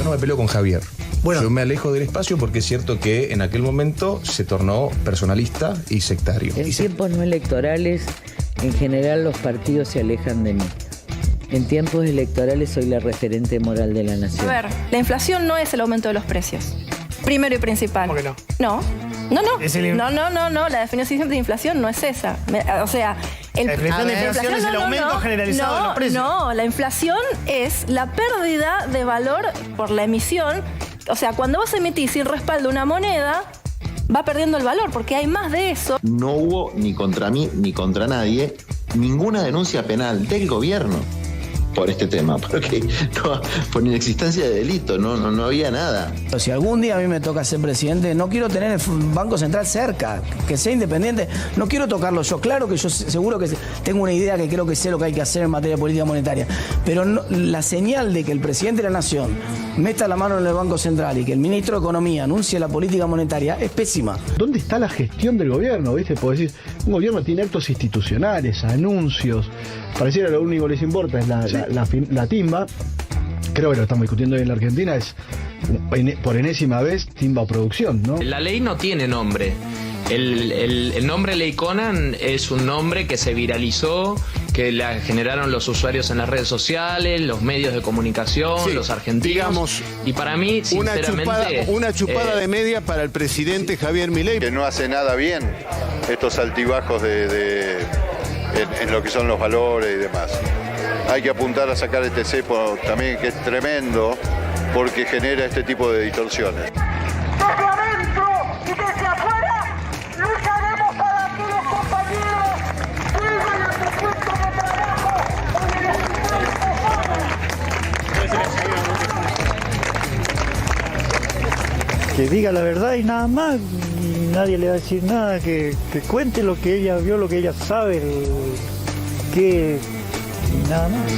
no me peleo con Javier. Bueno. Yo me alejo del espacio porque es cierto que en aquel momento se tornó personalista y sectario. En tiempos no electorales, en general los partidos se alejan de mí. En tiempos electorales soy la referente moral de la nación. A ver, la inflación no es el aumento de los precios. Primero y principal. ¿Cómo que no? No. No, Es la definición de inflación no es esa. O sea, La definición de inflación es el aumento generalizado de los precios. No, la inflación es la pérdida de valor por la emisión. O sea, cuando vos emitís sin respaldo una moneda, va perdiendo el valor porque hay más de eso. No hubo ni contra mí ni contra nadie ninguna denuncia penal del gobierno por este tema, porque no, por inexistencia de delito, no había nada. Si algún día a mí me toca ser presidente, no quiero tener el Banco Central cerca, que sea independiente, no quiero tocarlo yo. Claro que yo seguro que tengo una idea que creo que sé lo que hay que hacer en materia de política monetaria, pero no, la señal de que el presidente de la Nación meta la mano en el Banco Central y que el ministro de Economía anuncie la política monetaria es pésima. ¿Dónde está la gestión del gobierno? ¿Viste? Porque decir, un gobierno tiene actos institucionales, anuncios, pareciera lo único que les importa es la timba. Creo que lo estamos discutiendo hoy en la Argentina, es por enésima vez timba o producción, ¿no? La ley no tiene nombre. El nombre Ley Conan es un nombre que se viralizó, que la generaron los usuarios en las redes sociales, los medios de comunicación, sí, los argentinos. Digamos, y para mí, sinceramente... Una chupada de media para el presidente Javier Milei. Que no hace nada bien estos altibajos en lo que son los valores y demás. Hay que apuntar a sacar este cepo también, que es tremendo, porque genera este tipo de distorsiones. Desde adentro y desde afuera, lucharemos para que los compañeros vuelvan a su puesto de trabajo en el que diga la verdad y nada más, y nadie le va a decir nada, que cuente lo que ella vio, lo que ella sabe, que nada más.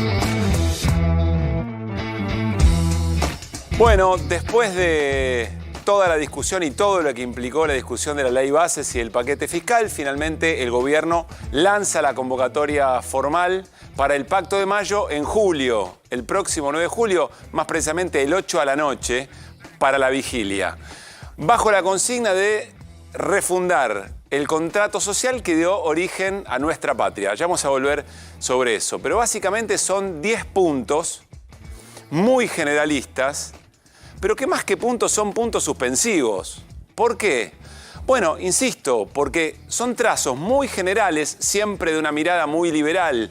Bueno, después de toda la discusión y todo lo que implicó la discusión de la ley bases y el paquete fiscal, finalmente el gobierno lanza la convocatoria formal para el Pacto de Mayo en julio, el próximo 9 de julio, más precisamente el 8 a la noche, para la vigilia, bajo la consigna de refundar el contrato social que dio origen a nuestra patria. Ya vamos a volver sobre eso, pero básicamente son 10 puntos muy generalistas, pero que más que puntos son puntos suspensivos. ¿Por qué? Bueno, insisto, porque son trazos muy generales, siempre de una mirada muy liberal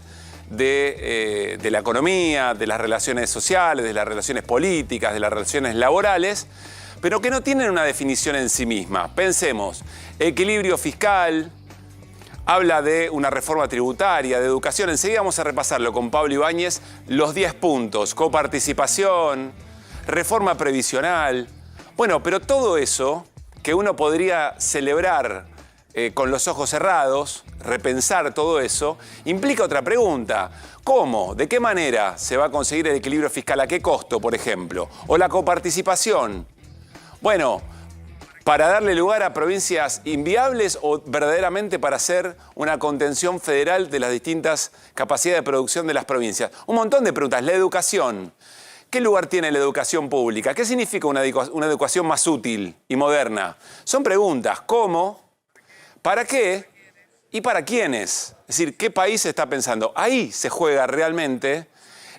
de la economía, de las relaciones sociales, de las relaciones políticas, de las relaciones laborales, pero que no tienen una definición en sí misma. Pensemos, equilibrio fiscal, habla de una reforma tributaria, de educación. Enseguida vamos a repasarlo con Pablo Ibáñez, los 10 puntos, coparticipación, reforma previsional. Bueno, pero todo eso que uno podría celebrar con los ojos cerrados, repensar todo eso, implica otra pregunta. ¿Cómo? ¿De qué manera se va a conseguir el equilibrio fiscal? ¿A qué costo, por ejemplo? ¿O la coparticipación? Bueno, ¿para darle lugar a provincias inviables o verdaderamente para hacer una contención federal de las distintas capacidades de producción de las provincias? Un montón de preguntas. La educación. ¿Qué lugar tiene la educación pública? ¿Qué significa una educación más útil y moderna? Son preguntas. ¿Cómo? ¿Para qué? ¿Y para quiénes? Es decir, ¿qué país se está pensando? Ahí se juega realmente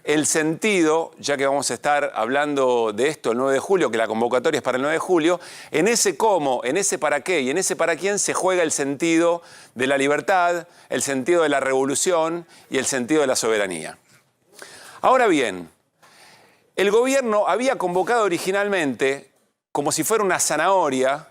el sentido, ya que vamos a estar hablando de esto el 9 de julio, que la convocatoria es para el 9 de julio, en ese cómo, en ese para qué y en ese para quién se juega el sentido de la libertad, el sentido de la revolución y el sentido de la soberanía. Ahora bien, el gobierno había convocado originalmente, como si fuera una zanahoria,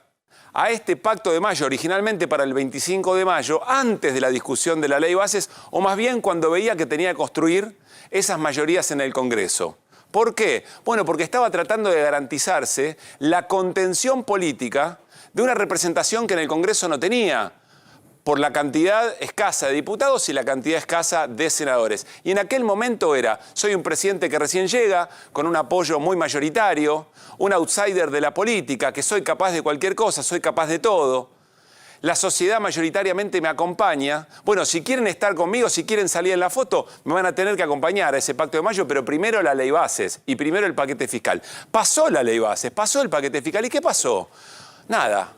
a este Pacto de Mayo, originalmente para el 25 de mayo, antes de la discusión de la ley bases, o más bien cuando veía que tenía que construir esas mayorías en el Congreso. ¿Por qué? Bueno, porque estaba tratando de garantizarse la contención política de una representación que en el Congreso no tenía, por la cantidad escasa de diputados y la cantidad escasa de senadores. Y en aquel momento era, soy un presidente que recién llega, con un apoyo muy mayoritario, un outsider de la política, que soy capaz de cualquier cosa, soy capaz de todo. la sociedad mayoritariamente me acompaña. Bueno, si quieren estar conmigo, si quieren salir en la foto, me van a tener que acompañar a ese pacto de mayo, pero primero la ley bases y primero el paquete fiscal. Pasó la ley bases, pasó el paquete fiscal. ¿Y qué pasó? Nada.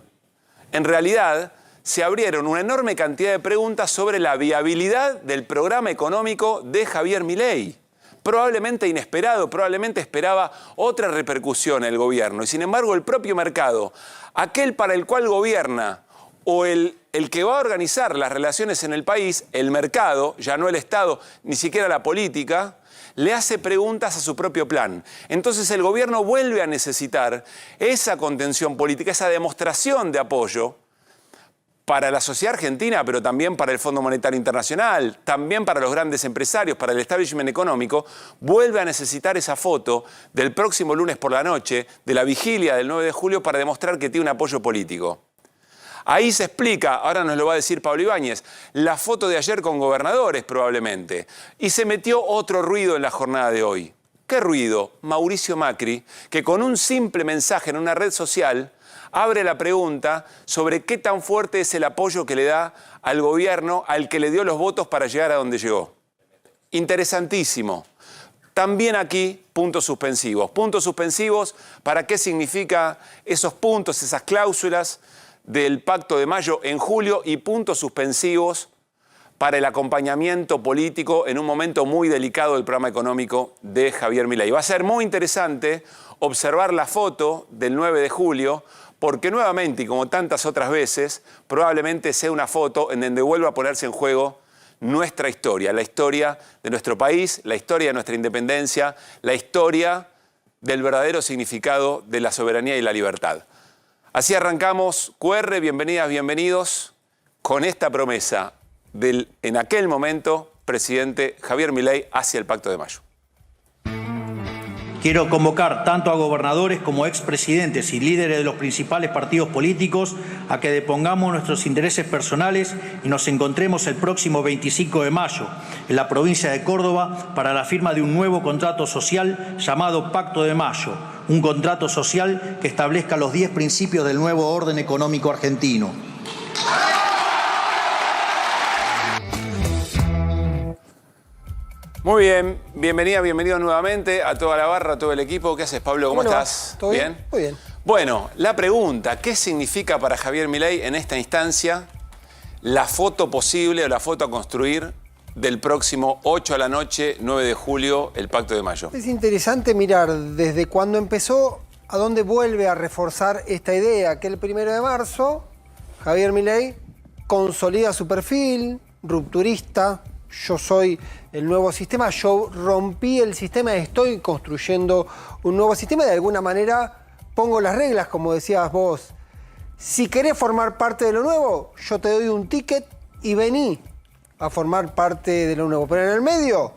En realidad, se abrieron una enorme cantidad de preguntas sobre la viabilidad del programa económico de Javier Milei. Probablemente inesperado, probablemente esperaba otra repercusión el gobierno. Y sin embargo, el propio mercado, aquel para el cual gobierna o el que va a organizar las relaciones en el país, el mercado, ya no el Estado, ni siquiera la política, le hace preguntas a su propio plan. Entonces el gobierno vuelve a necesitar esa contención política, esa demostración de apoyo para la sociedad argentina, pero también para el Fondo Monetario Internacional, también para los grandes empresarios, para el establishment económico, vuelve a necesitar esa foto del próximo lunes por la noche, de la vigilia del 9 de julio, para demostrar que tiene un apoyo político. Ahí se explica, ahora nos lo va a decir Pablo Ibáñez, la foto de ayer con gobernadores probablemente. Y se metió otro ruido en la jornada de hoy. ¿Qué ruido? Mauricio Macri, que con un simple mensaje en una red social abre la pregunta sobre qué tan fuerte es el apoyo que le da al gobierno al que le dio los votos para llegar a donde llegó. Interesantísimo. También aquí, puntos suspensivos. Puntos suspensivos para qué significa esos puntos, esas cláusulas del Pacto de Mayo en julio y puntos suspensivos para el acompañamiento político en un momento muy delicado del programa económico de Javier Milei. Va a ser muy interesante observar la foto del 9 de julio, porque nuevamente, y como tantas otras veces, probablemente sea una foto en donde vuelva a ponerse en juego nuestra historia, la historia de nuestro país, la historia de nuestra independencia, la historia del verdadero significado de la soberanía y la libertad. Así arrancamos QR, bienvenidas, bienvenidos, con esta promesa del, en aquel momento, presidente Javier Milei hacia el Pacto de Mayo. Quiero convocar tanto a gobernadores como expresidentes y líderes de los principales partidos políticos a que depongamos nuestros intereses personales y nos encontremos el próximo 25 de mayo en la provincia de Córdoba para la firma de un nuevo contrato social llamado Pacto de Mayo, un contrato social que establezca los 10 principios del nuevo orden económico argentino. Muy bien, bienvenido nuevamente a toda la barra, a todo el equipo. ¿Qué haces, Pablo? ¿Cómo estás? ¿Todo bien? Muy bien. Bueno, la pregunta, ¿qué significa para Javier Milei en esta instancia la foto posible o la foto a construir del próximo 8 a la noche, 9 de julio, el Pacto de Mayo? Es interesante mirar desde cuando empezó a dónde vuelve a reforzar esta idea, que el 1 de marzo Javier Milei consolida su perfil rupturista. Yo soy el nuevo sistema, yo rompí el sistema, estoy construyendo un nuevo sistema y de alguna manera pongo las reglas, como decías vos. Si querés formar parte de lo nuevo, yo te doy un ticket y vení a formar parte de lo nuevo. Pero en el medio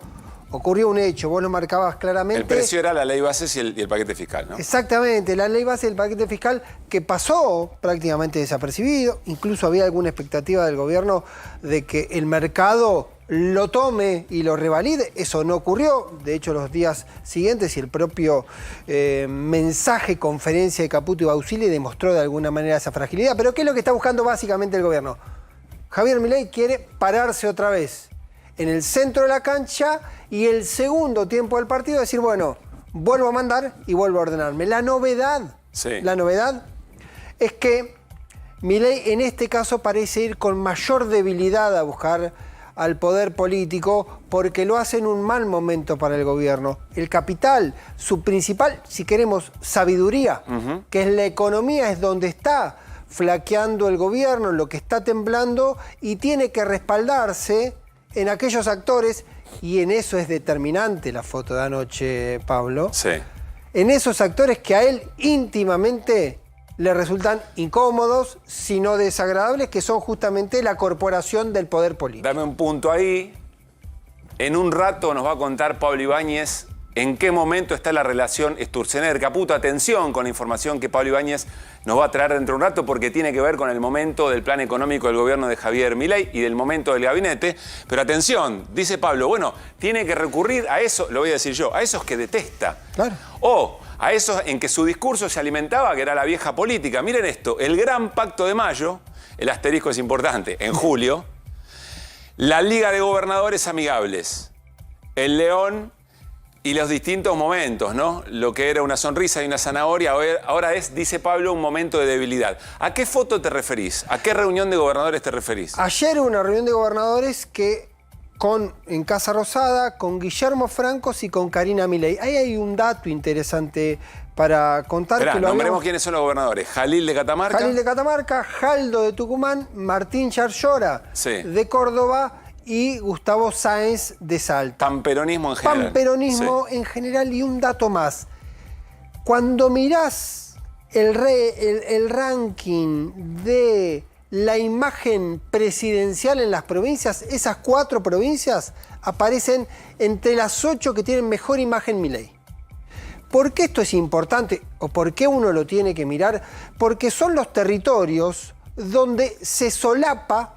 ocurrió un hecho, vos lo marcabas claramente. El precio era la ley bases y el paquete fiscal, ¿no? Exactamente, la ley base y el paquete fiscal que pasó prácticamente desapercibido. Incluso había alguna expectativa del gobierno de que el mercado lo tome y lo revalide. Eso no ocurrió. De hecho, los días siguientes y el propio mensaje, conferencia de Caputo y Bausili demostró de alguna manera esa fragilidad. Pero ¿qué es lo que está buscando básicamente el gobierno? Javier Milei quiere pararse otra vez en el centro de la cancha y el segundo tiempo del partido decir, bueno, vuelvo a mandar y vuelvo a ordenarme. La novedad es que Milei en este caso parece ir con mayor debilidad a buscar al poder político porque lo hace en un mal momento para el gobierno. El capital, su principal, si queremos, sabiduría, que es la economía, es donde está flaqueando el gobierno, lo que está temblando y tiene que respaldarse en aquellos actores, y en eso es determinante la foto de anoche, Pablo, en esos actores que a él íntimamente le resultan incómodos, sino desagradables, que son justamente la corporación del poder político. Dame un punto ahí. En un rato nos va a contar Pablo Ibáñez en qué momento está la relación Sturzenegger-Caputo. Atención con la información que Pablo Ibáñez nos va a traer dentro de un rato, porque tiene que ver con el momento del plan económico del gobierno de Javier Milei y del momento del gabinete. Pero atención, dice Pablo, bueno, tiene que recurrir a eso, lo voy a decir yo, a esos que detesta. Claro. O a esos en que su discurso se alimentaba, que era la vieja política. Miren esto, el gran pacto de mayo, el asterisco es importante, en julio, la Liga de Gobernadores Amigables, el León y los distintos momentos, ¿no? Lo que era una sonrisa y una zanahoria, ahora es, dice Pablo, un momento de debilidad. ¿A qué foto te referís? ¿A qué reunión de gobernadores te referís? Ayer hubo una reunión de gobernadores en Casa Rosada, con Guillermo Francos y con Karina Milei. Ahí hay un dato interesante para contar. Esperá, nombremos quiénes son los gobernadores. Jalil de Catamarca. Jalil de Catamarca, Jaldo de Tucumán, Martín Yarlora de Córdoba y Gustavo Sáenz de Salta. Pamperonismo en general. Pamperonismo en general. Y un dato más. Cuando mirás el ranking de la imagen presidencial en las provincias, esas 4 provincias aparecen entre las 8 que tienen mejor imagen Milei. ¿Por qué esto es importante o por qué uno lo tiene que mirar? Porque son los territorios donde se solapa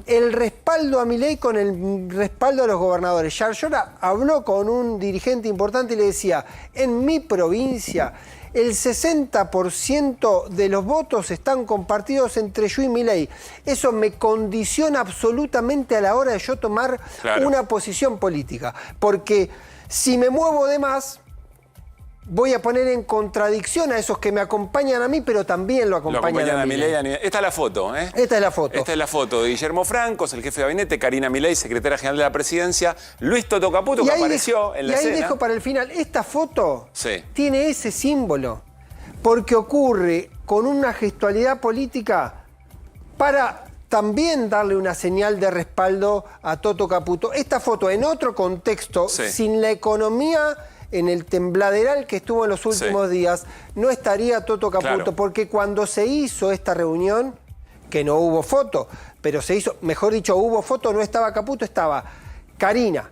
el respaldo a Milei con el respaldo a los gobernadores. Yarlora habló con un dirigente importante y le decía, en mi provincia el 60% de los votos están compartidos entre yo y Milei. Eso me condiciona absolutamente a la hora de yo tomar una posición política. Porque si me muevo de más, voy a poner en contradicción a esos que me acompañan a mí, pero también lo acompañan a Milei. Esta es la foto, ¿eh? Esta es la foto. Esta es la foto de Guillermo Francos, el jefe de gabinete, Karina Milei, secretaria general de la presidencia, Luis Toto Caputo, que apareció en la escena. Y ahí dejo para el final, esta foto tiene ese símbolo, porque ocurre con una gestualidad política para también darle una señal de respaldo a Toto Caputo. Esta foto en otro contexto, sin la economía en el tembladeral que estuvo en los últimos días, no estaría Toto Caputo, porque cuando se hizo esta reunión, que no hubo foto, pero se hizo, mejor dicho, hubo foto, no estaba Caputo, estaba Karina,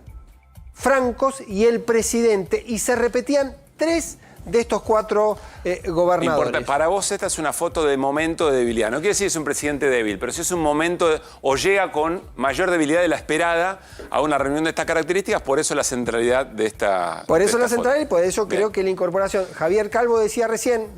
Francos y el presidente, y se repetían 3 de estos 4 gobernadores. Para vos esta es una foto de momento de debilidad. No quiere decir que es un presidente débil, pero sí es un momento o llega con mayor debilidad de la esperada a una reunión de estas características, por eso la centralidad de esta Por eso la centralidad y por eso creo que la incorporación. Javier Calvo decía recién,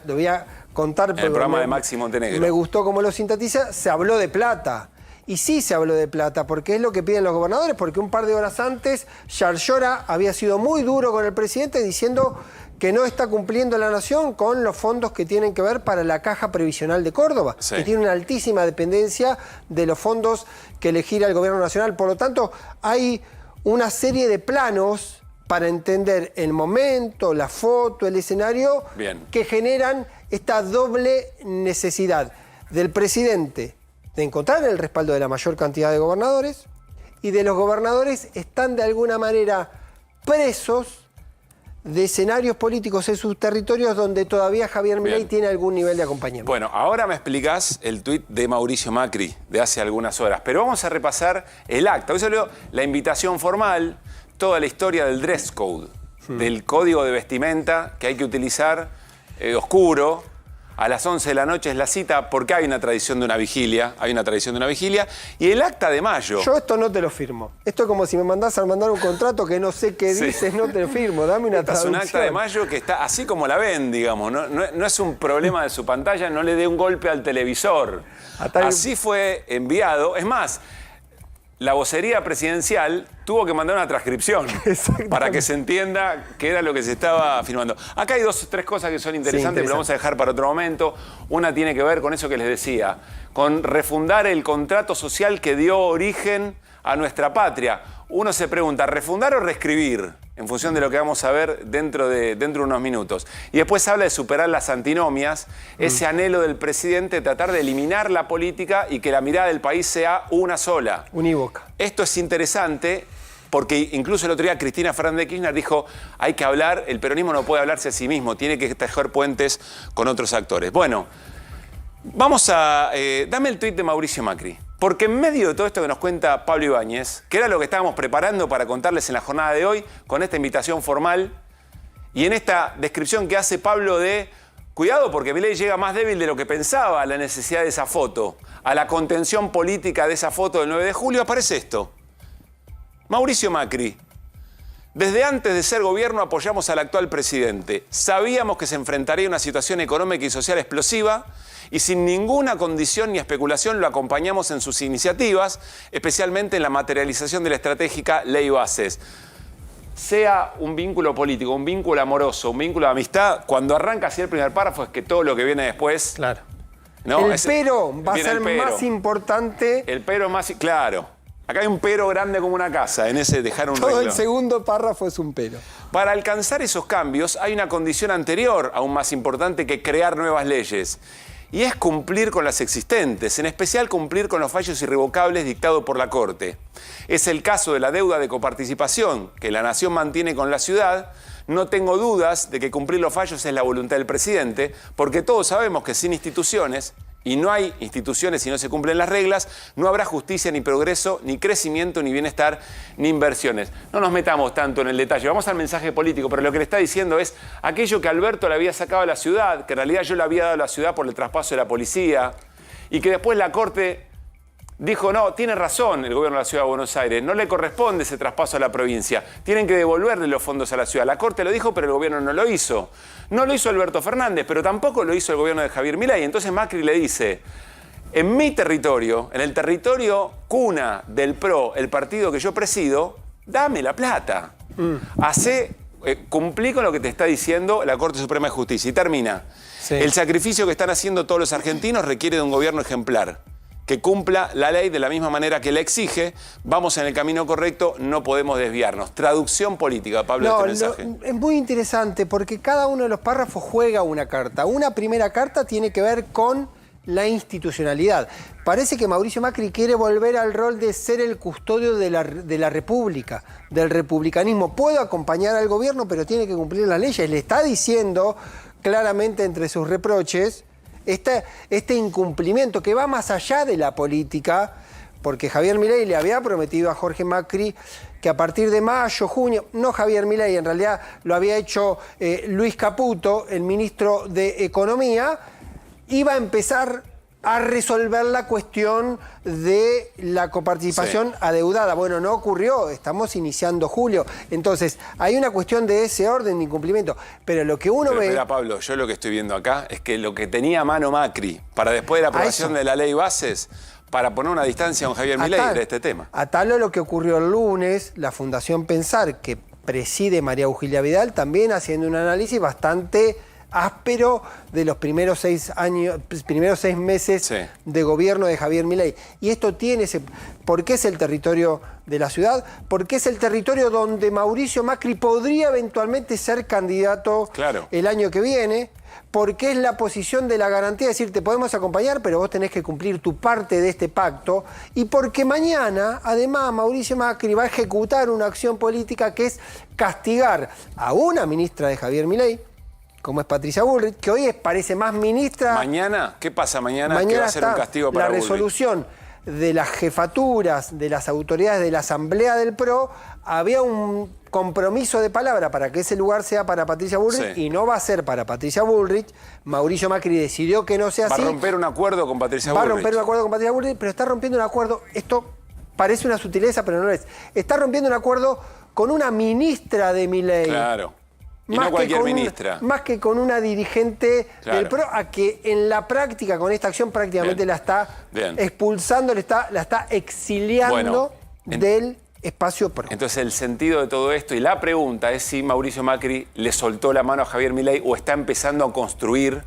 lo voy a contar. En el programa de Maxi Montenegro. Me gustó cómo lo sintetiza, se habló de plata. Y sí se habló de plata, porque es lo que piden los gobernadores, porque un par de horas antes Yarlora había sido muy duro con el presidente diciendo que no está cumpliendo la nación con los fondos que tienen que ver para la Caja Previsional de Córdoba, que tiene una altísima dependencia de los fondos que le gira el gobierno nacional. Por lo tanto, hay una serie de planos para entender el momento, la foto, el escenario, que generan esta doble necesidad del presidente de encontrar el respaldo de la mayor cantidad de gobernadores, y de los gobernadores están de alguna manera presos de escenarios políticos en sus territorios donde todavía Javier Milei tiene algún nivel de acompañamiento. Bueno, ahora me explicás el tuit de Mauricio Macri de hace algunas horas, pero vamos a repasar el acta. Hoy salió la invitación formal, toda la historia del dress code, del código de vestimenta que hay que utilizar, oscuro. A las 11 de la noche es la cita, porque hay una tradición de una vigilia, y el acta de mayo. Yo esto no te lo firmo. Esto es como si me mandás a mandar un contrato que no sé qué dices, no te lo firmo, dame una traducción. Es un acta de mayo que está así como la ven, digamos, no es un problema de su pantalla, no le dé un golpe al televisor. Así fue enviado, es más, la vocería presidencial tuvo que mandar una transcripción para que se entienda qué era lo que se estaba firmando. Acá hay 2 o 3 cosas que son interesantes, pero vamos a dejar para otro momento. Una tiene que ver con eso que les decía, con refundar el contrato social que dio origen a nuestra patria. Uno se pregunta, ¿refundar o reescribir? En función de lo que vamos a ver dentro de unos minutos. Y después habla de superar las antinomias, ese anhelo del presidente de tratar de eliminar la política y que la mirada del país sea una sola. Unívoca. Esto es interesante porque incluso el otro día Cristina Fernández de Kirchner dijo, hay que hablar, el peronismo no puede hablarse a sí mismo, tiene que tejer puentes con otros actores. Bueno, vamos a... dame el tuit de Mauricio Macri. Porque en medio de todo esto que nos cuenta Pablo Ibáñez, que era lo que estábamos preparando para contarles en la jornada de hoy, con esta invitación formal, y en esta descripción que hace Pablo de, cuidado porque Milei llega más débil de lo que pensaba a la necesidad de esa foto, a la contención política de esa foto del 9 de julio, aparece esto. Mauricio Macri. Desde antes de ser gobierno apoyamos al actual presidente. Sabíamos que se enfrentaría a una situación económica y social explosiva y sin ninguna condición ni especulación lo acompañamos en sus iniciativas, especialmente en la materialización de la estratégica Ley Bases. Sea un vínculo político, un vínculo amoroso, un vínculo de amistad, cuando arranca así el primer párrafo es que todo lo que viene después... Claro. ¿no? Pero va a ser más importante... El pero es más... Claro. Acá hay un pero grande como una casa, en ese dejar un Todo renglón. el segundo párrafo es un pero. Para alcanzar esos cambios hay una condición anterior, aún más importante que crear nuevas leyes. Y es cumplir con las existentes, en especial cumplir con los fallos irrevocables dictados por la Corte. Es el caso de la deuda de coparticipación que la Nación mantiene con la ciudad. No tengo dudas de que cumplir los fallos es la voluntad del presidente, porque todos sabemos que sin instituciones, y no hay instituciones si no se cumplen las reglas, no habrá justicia, ni progreso, ni crecimiento, ni bienestar, ni inversiones. No nos metamos tanto en el detalle, vamos al mensaje político, pero lo que le está diciendo es aquello que Alberto le había sacado a la ciudad, que en realidad yo le había dado a la ciudad por el traspaso de la policía, y que después la Corte dijo, no, tiene razón el gobierno de la Ciudad de Buenos Aires, no le corresponde ese traspaso a la provincia, tienen que devolverle los fondos a la ciudad. La Corte lo dijo, pero el gobierno no lo hizo. No lo hizo Alberto Fernández, pero tampoco lo hizo el gobierno de Javier Milei. Entonces Macri le dice, en mi territorio, en el territorio cuna del PRO, el partido que yo presido, dame la plata. Cumplí con lo que te está diciendo la Corte Suprema de Justicia. Y termina. Sí. El sacrificio que están haciendo todos los argentinos requiere de un gobierno ejemplar, que cumpla la ley de la misma manera que la exige. Vamos en el camino correcto, no podemos desviarnos. Traducción política, Pablo, de este mensaje. Es muy interesante porque cada uno de los párrafos juega una carta. Una primera carta tiene que ver con la institucionalidad. Parece que Mauricio Macri quiere volver al rol de ser el custodio de la República, del republicanismo. Puedo acompañar al gobierno, pero tiene que cumplir las leyes. Le está diciendo claramente entre sus reproches este incumplimiento que va más allá de la política, porque Javier Milei le había prometido a Jorge Macri que a partir de mayo, junio, no Javier Milei, en realidad lo había hecho Luis Caputo, el ministro de Economía, iba a empezar a resolver la cuestión de la coparticipación adeudada. Bueno, no ocurrió, estamos iniciando julio. Entonces, hay una cuestión de ese orden de incumplimiento. Pero lo que uno ve... Espera, Pablo, yo lo que estoy viendo acá es que lo que tenía a mano Macri para después de la aprobación de la ley Bases, para poner una distancia con Javier Milei de este tema. A tal de lo que ocurrió el lunes, la Fundación Pensar, que preside María Eugenia Vidal, también haciendo un análisis bastante áspero de los primeros 6 meses de gobierno de Javier Milei. Y esto tiene ¿por qué es el territorio de la ciudad? Porque es el territorio donde Mauricio Macri podría eventualmente ser candidato el año que viene, porque es la posición de la garantía, es decir, te podemos acompañar, pero vos tenés que cumplir tu parte de este pacto, y porque mañana, además, Mauricio Macri va a ejecutar una acción política que es castigar a una ministra de Javier Milei, como es Patricia Bullrich, que hoy parece más ministra... ¿Mañana? ¿Qué pasa mañana? ¿Qué va a ser un castigo para Bullrich? La resolución de las jefaturas, de las autoridades de la Asamblea del PRO, había un compromiso de palabra para que ese lugar sea para Patricia Bullrich y no va a ser para Patricia Bullrich. Mauricio Macri decidió que no sea así. Va a romper un acuerdo con Patricia Bullrich. Va a romper un acuerdo con Patricia Bullrich, pero está rompiendo un acuerdo... Esto parece una sutileza, pero no lo es. Está rompiendo un acuerdo con una ministra de Milei. Claro. Y no cualquier ministra. Más que con una dirigente del PRO, a que en la práctica, con esta acción, prácticamente la está expulsando, la está exiliando del espacio PRO. Entonces, el sentido de todo esto y la pregunta es si Mauricio Macri le soltó la mano a Javier Milei o está empezando a construir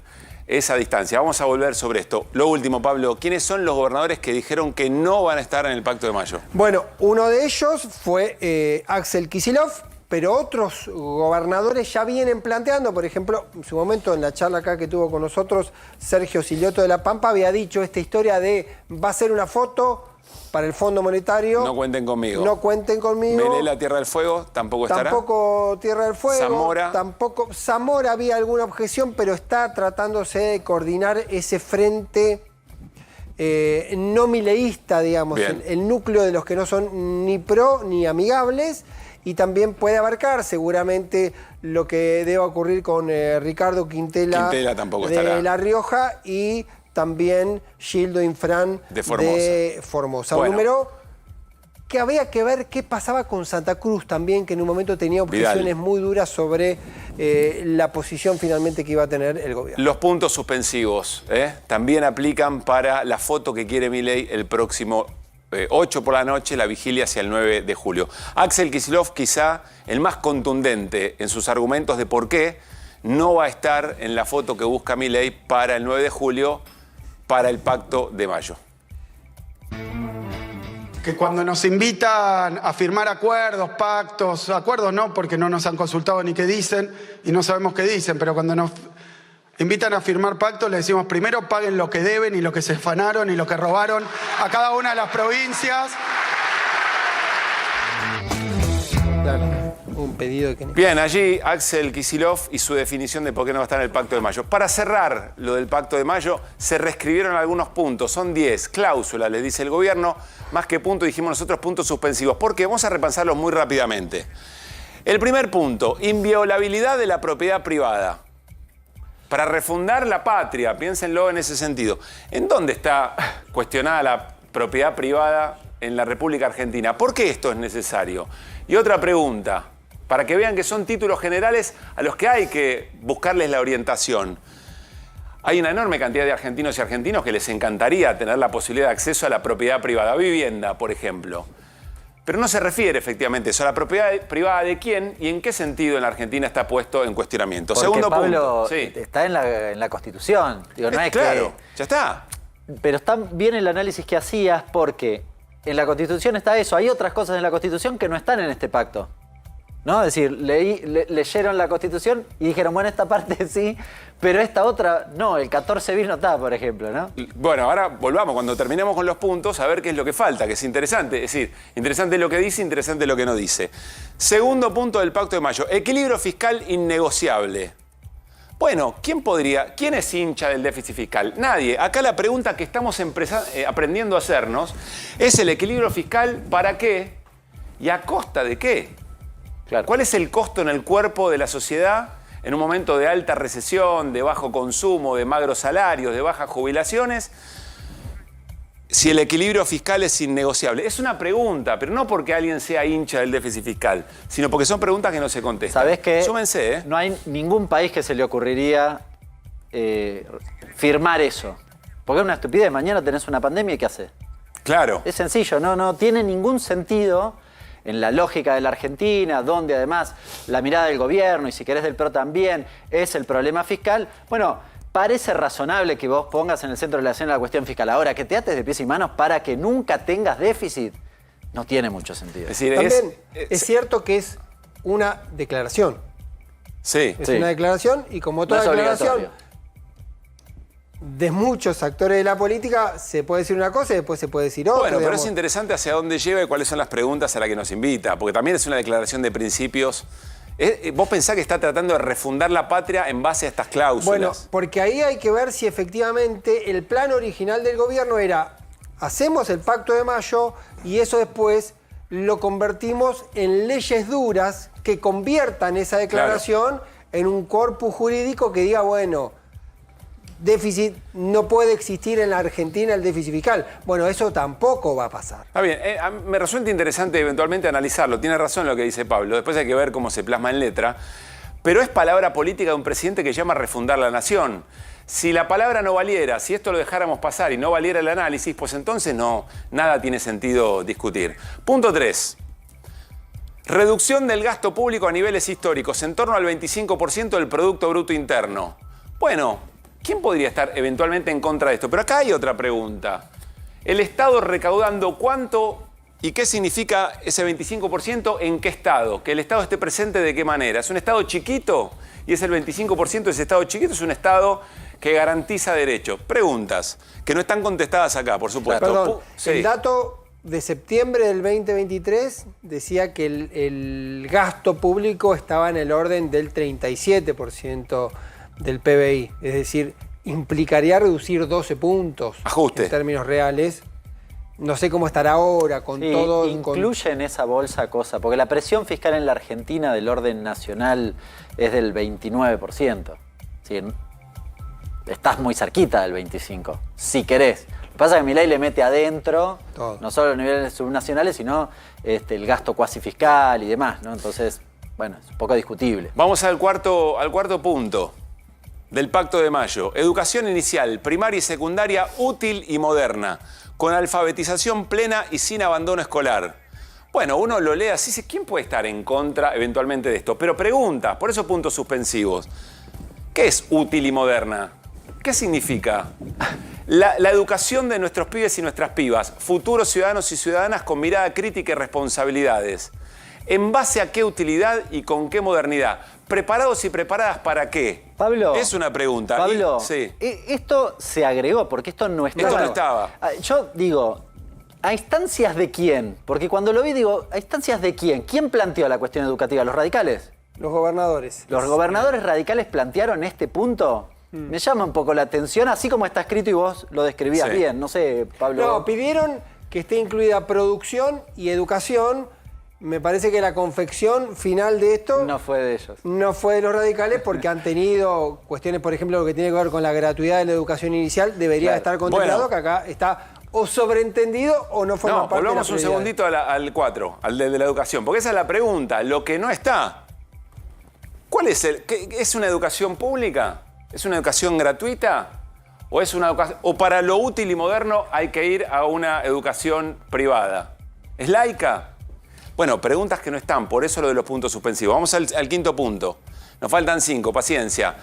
esa distancia. Vamos a volver sobre esto. Lo último, Pablo, ¿quiénes son los gobernadores que dijeron que no van a estar en el Pacto de Mayo? Bueno, uno de ellos fue Axel Kicillof, pero otros gobernadores ya vienen planteando, por ejemplo, en su momento en la charla acá que tuvo con nosotros, Sergio Silioto de La Pampa había dicho esta historia de va a ser una foto para el Fondo Monetario. No cuenten conmigo. No cuenten conmigo. Menela, Tierra del Fuego, tampoco estará. Tampoco Tierra del Fuego. Zamora. Tampoco. Zamora había alguna objeción, pero está tratándose de coordinar ese frente no mileísta, digamos, el núcleo de los que no son ni pro ni amigables, y también puede abarcar seguramente lo que deba ocurrir con Ricardo Quintela tampoco de estará. La Rioja y también Gildo Infran de Formosa. Bueno. Un número que había que ver qué pasaba con Santa Cruz también, que en un momento tenía objeciones muy duras sobre la posición finalmente que iba a tener el gobierno. Los puntos suspensivos también aplican para la foto que quiere Milei el próximo 8 por la noche, la vigilia hacia el 9 de julio. Axel Kicillof, quizá el más contundente en sus argumentos de por qué no va a estar en la foto que busca Milei para el 9 de julio, para el Pacto de Mayo. Que cuando nos invitan a firmar acuerdos no, porque no nos han consultado ni qué dicen y no sabemos qué dicen, pero cuando nos invitan a firmar pactos le decimos primero paguen lo que deben y lo que se afanaron y lo que robaron a cada una de las provincias. Claro, un pedido que... Bien, allí Axel Kicillof y su definición de por qué no va a estar en el Pacto de Mayo. Para cerrar lo del Pacto de Mayo, se reescribieron algunos puntos. Son 10 cláusulas, les dice el gobierno. Más que puntos, dijimos nosotros, puntos suspensivos. Porque vamos a repasarlos muy rápidamente. El primer punto, inviolabilidad de la propiedad privada. Para refundar la patria, piénsenlo en ese sentido. ¿En dónde está cuestionada la propiedad privada en la República Argentina? ¿Por qué esto es necesario? Y otra pregunta, para que vean que son títulos generales a los que hay que buscarles la orientación. Hay una enorme cantidad de argentinos y argentinos que les encantaría tener la posibilidad de acceso a la propiedad privada, vivienda, por ejemplo. Pero no se refiere efectivamente eso. ¿A la propiedad privada de quién y en qué sentido en la Argentina está puesto en cuestionamiento? Porque, Segundo Pablo, punto. Sí. Está en la Constitución. Digo, no es claro, que... ya está. Pero está bien el análisis que hacías porque en la Constitución está eso. Hay otras cosas en la Constitución que no están en este pacto. ¿No? Es decir, leyeron la Constitución y dijeron, bueno, esta parte sí, pero esta otra no, el 14 bis no está, por ejemplo, ¿no? Bueno, ahora volvamos, cuando terminemos con los puntos, a ver qué es lo que falta, que es interesante. Es decir, interesante lo que dice, interesante lo que no dice. Segundo punto del Pacto de Mayo, equilibrio fiscal innegociable. Bueno, ¿quién es hincha del déficit fiscal? Nadie. Acá la pregunta que estamos aprendiendo a hacernos es el equilibrio fiscal, ¿para qué? ¿Y a costa de qué? Claro. ¿Cuál es el costo en el cuerpo de la sociedad en un momento de alta recesión, de bajo consumo, de magros salarios, de bajas jubilaciones? Si el equilibrio fiscal es innegociable. Es una pregunta, pero no porque alguien sea hincha del déficit fiscal, sino porque son preguntas que no se contestan. ¿Sabés qué? Súmense, ¿eh? No hay ningún país que se le ocurriría firmar eso. Porque es una estupidez. Mañana tenés una pandemia y ¿qué haces? Claro. Es sencillo, no tiene ningún sentido en la lógica de la Argentina, donde además la mirada del gobierno, y si querés del PRO también, es el problema fiscal. Bueno, parece razonable que vos pongas en el centro de la acción la cuestión fiscal. Ahora, que te ates de pies y manos para que nunca tengas déficit, no tiene mucho sentido. Es decir, también es cierto que es una declaración. Sí. Es una declaración y como toda declaración de muchos actores de la política se puede decir una cosa y después se puede decir otra. Bueno, pero digamos. es interesante hacia dónde lleva y cuáles son las preguntas a las que nos invita, porque también es una declaración de principios. ¿Vos pensás que está tratando de refundar la patria en base a estas cláusulas? Bueno, porque ahí hay que ver si efectivamente el plan original del gobierno era hacemos el Pacto de Mayo y eso después lo convertimos en leyes duras que conviertan esa declaración en un corpus jurídico que diga, bueno, déficit, no puede existir en la Argentina el déficit fiscal. Bueno, eso tampoco va a pasar. Está bien, me resulta interesante eventualmente analizarlo. Tiene razón lo que dice Pablo. Después hay que ver cómo se plasma en letra. Pero es palabra política de un presidente que llama a refundar la nación. Si la palabra no valiera, si esto lo dejáramos pasar y no valiera el análisis, pues entonces nada tiene sentido discutir. Punto 3. Reducción del gasto público a niveles históricos, en torno al 25% del Producto Bruto Interno. Bueno, ¿quién podría estar eventualmente en contra de esto? Pero acá hay otra pregunta. ¿El Estado recaudando cuánto y qué significa ese 25%? ¿En qué estado? ¿Que el Estado esté presente de qué manera? ¿Es un Estado chiquito y es el 25% de ese Estado chiquito? ¿Es un Estado que garantiza derechos? Preguntas que no están contestadas acá, por supuesto. Perdón, sí. El dato de septiembre del 2023 decía que el gasto público estaba en el orden del 37% del PBI. Es decir, implicaría reducir 12 puntos. Ajuste. En términos reales. No sé cómo estará ahora con Sí, todo. incluye en esa bolsa cosa, porque la presión fiscal en la Argentina del orden nacional es del 29%. Sí, estás muy cerquita del 25%, si querés. Lo que pasa es que Milei le mete adentro, todo. no solo los niveles subnacionales, sino el gasto cuasi fiscal y demás, ¿no? Entonces, bueno, es un poco discutible. Vamos al cuarto punto del Pacto de Mayo. Educación inicial, primaria y secundaria útil y moderna, con alfabetización plena y sin abandono escolar. Bueno, uno lo lee así, dice, ¿quién puede estar en contra eventualmente de esto? Pero preguntas, por eso puntos suspensivos. ¿Qué es útil y moderna? ¿Qué significa? La educación de nuestros pibes y nuestras pibas, futuros ciudadanos y ciudadanas con mirada crítica y responsabilidades. ¿En base a qué utilidad y con qué modernidad? ¿Preparados y preparadas para qué? Pablo. Es una pregunta. Pablo, sí. Esto se agregó porque esto no estaba. Esto no estaba. Yo digo, ¿a instancias de quién? Porque cuando lo vi digo, ¿a instancias de quién? ¿Quién planteó la cuestión educativa? ¿Los radicales? Los gobernadores. ¿Los gobernadores radicales plantearon este punto? Me llama un poco la atención, así como está escrito y vos lo describías bien. No sé, Pablo. No, pidieron que esté incluida producción y educación. Me parece que la confección final de esto no fue de ellos. No fue de los radicales porque han tenido cuestiones, por ejemplo, lo que tiene que ver con la gratuidad de la educación inicial, debería estar contemplado, que acá está o sobreentendido o no forma parte de la volvamos un prioridad. segundito al 4, al de la educación, porque esa es la pregunta. Lo que no está, ¿cuál es ¿es una educación pública? ¿Es una educación gratuita? ¿O es una educación, o para lo útil y moderno hay que ir a una educación privada? ¿Es laica? Bueno, preguntas que no están, por eso lo de los puntos suspensivos. Vamos al quinto punto. Nos faltan 5, paciencia.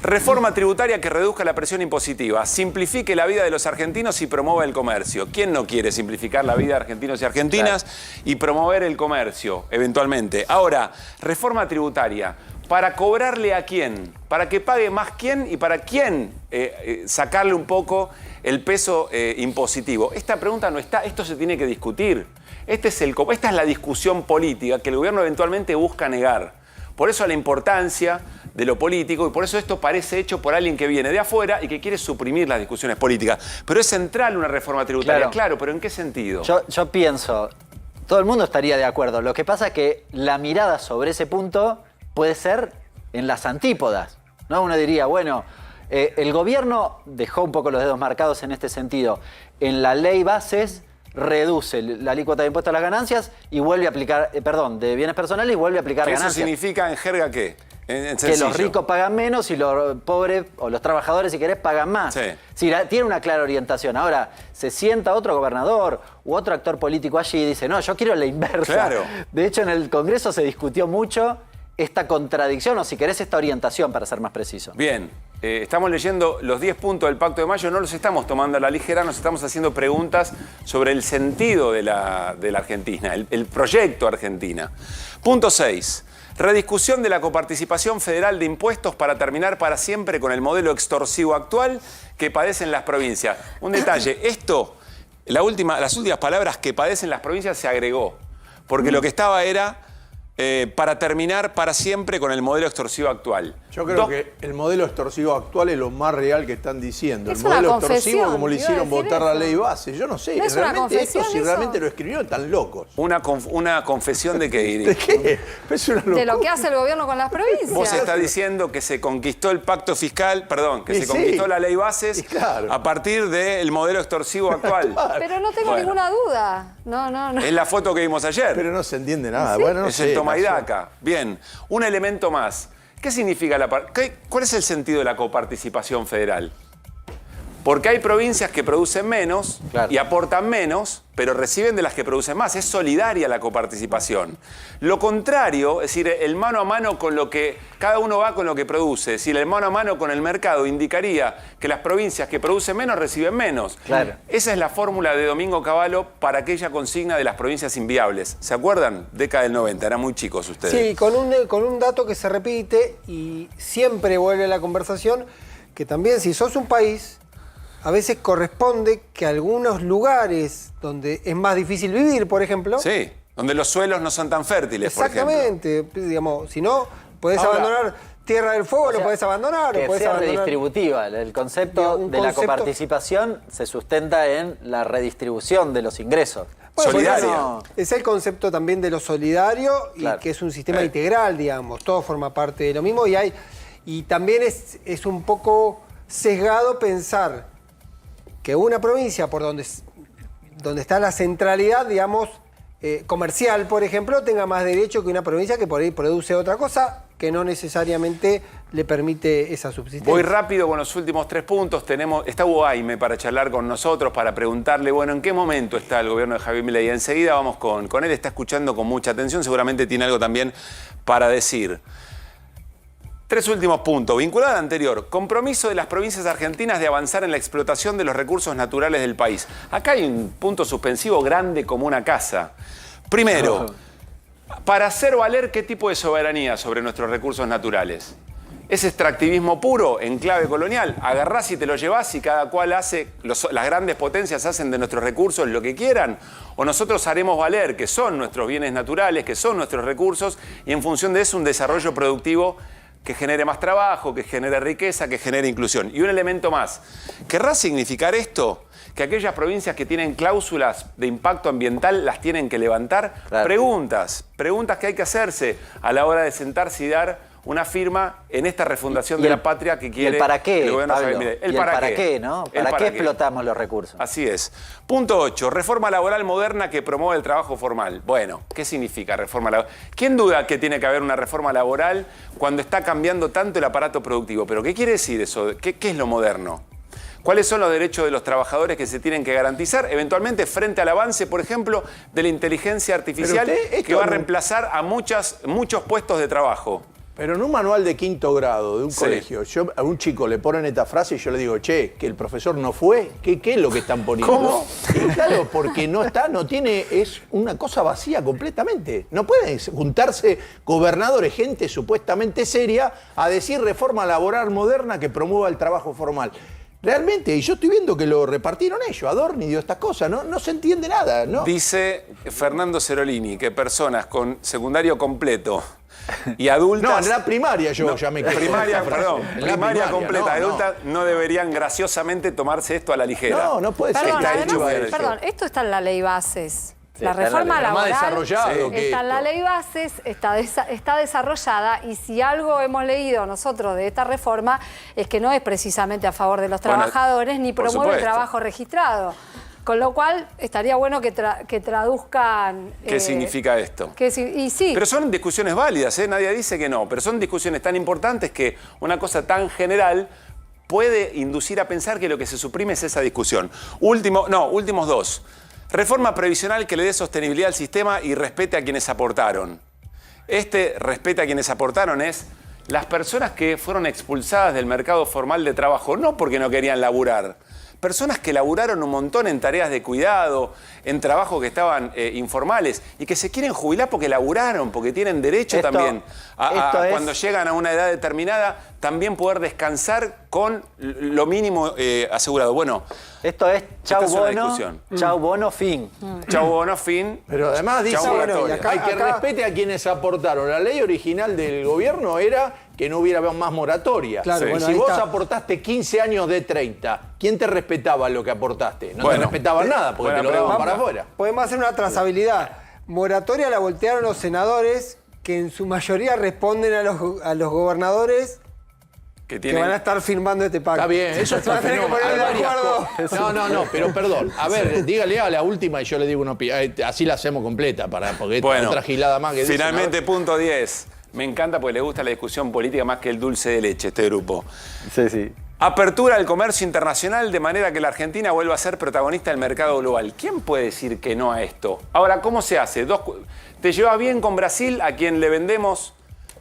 Reforma tributaria que reduzca la presión impositiva, simplifique la vida de los argentinos y promueva el comercio. ¿Quién no quiere simplificar la vida de argentinos y argentinas y promover el comercio, eventualmente? Ahora, reforma tributaria. ¿Para cobrarle a quién? ¿Para que pague más quién y para quién sacarle un poco el peso impositivo? Esta pregunta no está, esto se tiene que discutir. Esta es la discusión política que el gobierno eventualmente busca negar. Por eso la importancia de lo político y por eso esto parece hecho por alguien que viene de afuera y que quiere suprimir las discusiones políticas. Pero es central una reforma tributaria, claro, pero ¿en qué sentido? Yo pienso, todo el mundo estaría de acuerdo. Lo que pasa es que la mirada sobre ese punto puede ser en las antípodas, ¿no? Uno diría, bueno, el gobierno dejó un poco los dedos marcados en este sentido. En la ley bases reduce la alícuota de impuesto a las ganancias y vuelve a aplicar, de bienes personales y vuelve a aplicar ganancias. ¿Eso significa en jerga qué? Que los ricos pagan menos y los pobres o los trabajadores, si querés, pagan más. Sí, tiene una clara orientación. Ahora, se sienta otro gobernador u otro actor político allí y dice, no, yo quiero la inversa. Claro. De hecho, en el Congreso se discutió mucho esta contradicción, o si querés, esta orientación, para ser más preciso. Bien. Estamos leyendo los 10 puntos del Pacto de Mayo, no los estamos tomando a la ligera, nos estamos haciendo preguntas sobre el sentido de la Argentina, el proyecto Argentina. Punto 6. Rediscusión de la coparticipación federal de impuestos para terminar para siempre con el modelo extorsivo actual que padecen las provincias. Un detalle, las últimas palabras que padecen las provincias se agregó, porque lo que estaba era para terminar para siempre con el modelo extorsivo actual. Yo creo que el modelo extorsivo actual es lo más real que están diciendo. Es el modelo una extorsivo, confesión, como le hicieron votar la ley base. Yo no sé, ¿No es una realmente confesión si eso? realmente lo escribieron tan locos. Una confesión de qué, Iris. ¿De qué? Es una locura. De lo que hace el gobierno con las provincias. Vos estás diciendo que se conquistó el pacto fiscal, se conquistó la ley bases a partir del modelo extorsivo actual. Pero no tengo ninguna duda. No. Es la foto que vimos ayer. Pero no se entiende nada. ¿Sí? Bueno, no es sé, el toma y daca. Bien, un elemento más. ¿Qué significa cuál es el sentido de la coparticipación federal? Porque hay provincias que producen menos y aportan menos, pero reciben de las que producen más. Es solidaria la coparticipación. Lo contrario, es decir, el mano a mano con lo que cada uno va con lo que produce. Es decir, el mano a mano con el mercado indicaría que las provincias que producen menos reciben menos. Claro. Esa es la fórmula de Domingo Cavallo para aquella consigna de las provincias inviables. ¿Se acuerdan? Década del 90, eran muy chicos ustedes. Sí, con un dato que se repite y siempre vuelve a la conversación, que también si sos un país, a veces corresponde que algunos lugares donde es más difícil vivir, por ejemplo. Sí, donde los suelos no son tan fértiles, por ejemplo. Exactamente. Digamos, si no, podés abandonar Tierra del Fuego lo podés abandonar. Que sea redistributiva. El concepto de la coparticipación se sustenta en la redistribución de los ingresos. Bueno, solidaria. Es el concepto también de lo solidario y que es un sistema integral, digamos. Todo forma parte de lo mismo y también es un poco sesgado pensar que una provincia por donde está la centralidad, digamos, comercial, por ejemplo, tenga más derecho que una provincia que por ahí produce otra cosa que no necesariamente le permite esa subsistencia. Voy rápido con los últimos 3 puntos. Está Hugo Aime para charlar con nosotros, para preguntarle, bueno, ¿en qué momento está el gobierno de Javier Milei? Enseguida vamos con él, está escuchando con mucha atención, seguramente tiene algo también para decir. 3 últimos puntos. Vinculado al anterior, compromiso de las provincias argentinas de avanzar en la explotación de los recursos naturales del país. Acá hay un punto suspensivo grande como una casa. Primero, para hacer valer qué tipo de soberanía sobre nuestros recursos naturales. ¿Es extractivismo puro en clave colonial? Agarrás y te lo llevás y cada cual hace, las grandes potencias hacen de nuestros recursos lo que quieran. O nosotros haremos valer que son nuestros bienes naturales, que son nuestros recursos y en función de eso un desarrollo productivo que genere más trabajo, que genere riqueza, que genere inclusión. Y un elemento más. ¿Querrá significar esto? Que aquellas provincias que tienen cláusulas de impacto ambiental las tienen que levantar. Claro. Preguntas que hay que hacerse a la hora de sentarse y dar una firma en esta refundación de la patria que quiere el para qué, el gobierno de Javier Milei. El para qué, ¿no? ¿Para qué explotamos los recursos? Así es. Punto 8. Reforma laboral moderna que promueve el trabajo formal. Bueno, ¿qué significa reforma laboral? ¿Quién duda que tiene que haber una reforma laboral cuando está cambiando tanto el aparato productivo? ¿Pero qué quiere decir eso? ¿Qué es lo moderno? ¿Cuáles son los derechos de los trabajadores que se tienen que garantizar? Eventualmente frente al avance, por ejemplo, de la inteligencia artificial que va a reemplazar a muchos puestos de trabajo. Pero en un manual de 5º grado de un colegio, a un chico le ponen esta frase y yo le digo, che, que el profesor no fue, ¿qué es lo que están poniendo? ¿Cómo? Y claro, porque no tiene, es una cosa vacía completamente. No pueden juntarse gobernadores, gente supuestamente seria, a decir reforma laboral moderna que promueva el trabajo formal. Realmente, y yo estoy viendo que lo repartieron ellos, Adorni dio estas cosas, no se entiende nada, ¿no? Dice Fernando Cerolini que personas con secundario completo y adultas... No, en la primaria ya me quedé. Primaria completa, adultas no deberían graciosamente tomarse esto a la ligera. No puede ser. Perdón, esto está en la ley bases. La reforma laboral está en la ley bases, está desarrollada y si algo hemos leído nosotros de esta reforma es que no es precisamente a favor de los trabajadores ni promueve el trabajo registrado. Con lo cual estaría bueno que traduzcan... ¿Qué significa esto? Sí. Pero son discusiones válidas, nadie dice que no, pero son discusiones tan importantes que una cosa tan general puede inducir a pensar que lo que se suprime es esa discusión. Últimos 2. Reforma previsional que le dé sostenibilidad al sistema y respete a quienes aportaron. Respete a quienes aportaron es las personas que fueron expulsadas del mercado formal de trabajo, no porque no querían laburar. Personas que laburaron un montón en tareas de cuidado, en trabajos que estaban informales y que se quieren jubilar porque laburaron, porque tienen derecho también cuando llegan a una edad determinada, también poder descansar con lo mínimo asegurado. Bueno, esto es chau bono, fin. Chau bono, fin. Pero además dice, hay que respete a quienes aportaron. La ley original del gobierno era que no hubiera más moratoria. Claro, sí. Si vos aportaste 15 años de 30, ¿quién te respetaba lo que aportaste? No te respetaban nada porque te lo daban para afuera. Podemos hacer una trazabilidad. Moratoria la voltearon los senadores que en su mayoría responden a los gobernadores que van a estar firmando este pacto. Está bien, eso está bien. No, pero perdón. A ver, dígale a la última y yo le digo así la hacemos completa, porque otra gilada más que finalmente, punto 10. Me encanta porque le gusta la discusión política más que el dulce de leche, este grupo. Sí. Apertura del comercio internacional de manera que la Argentina vuelva a ser protagonista del mercado global. ¿Quién puede decir que no a esto? Ahora, ¿cómo se hace? ¿Te llevas bien con Brasil, a quien le vendemos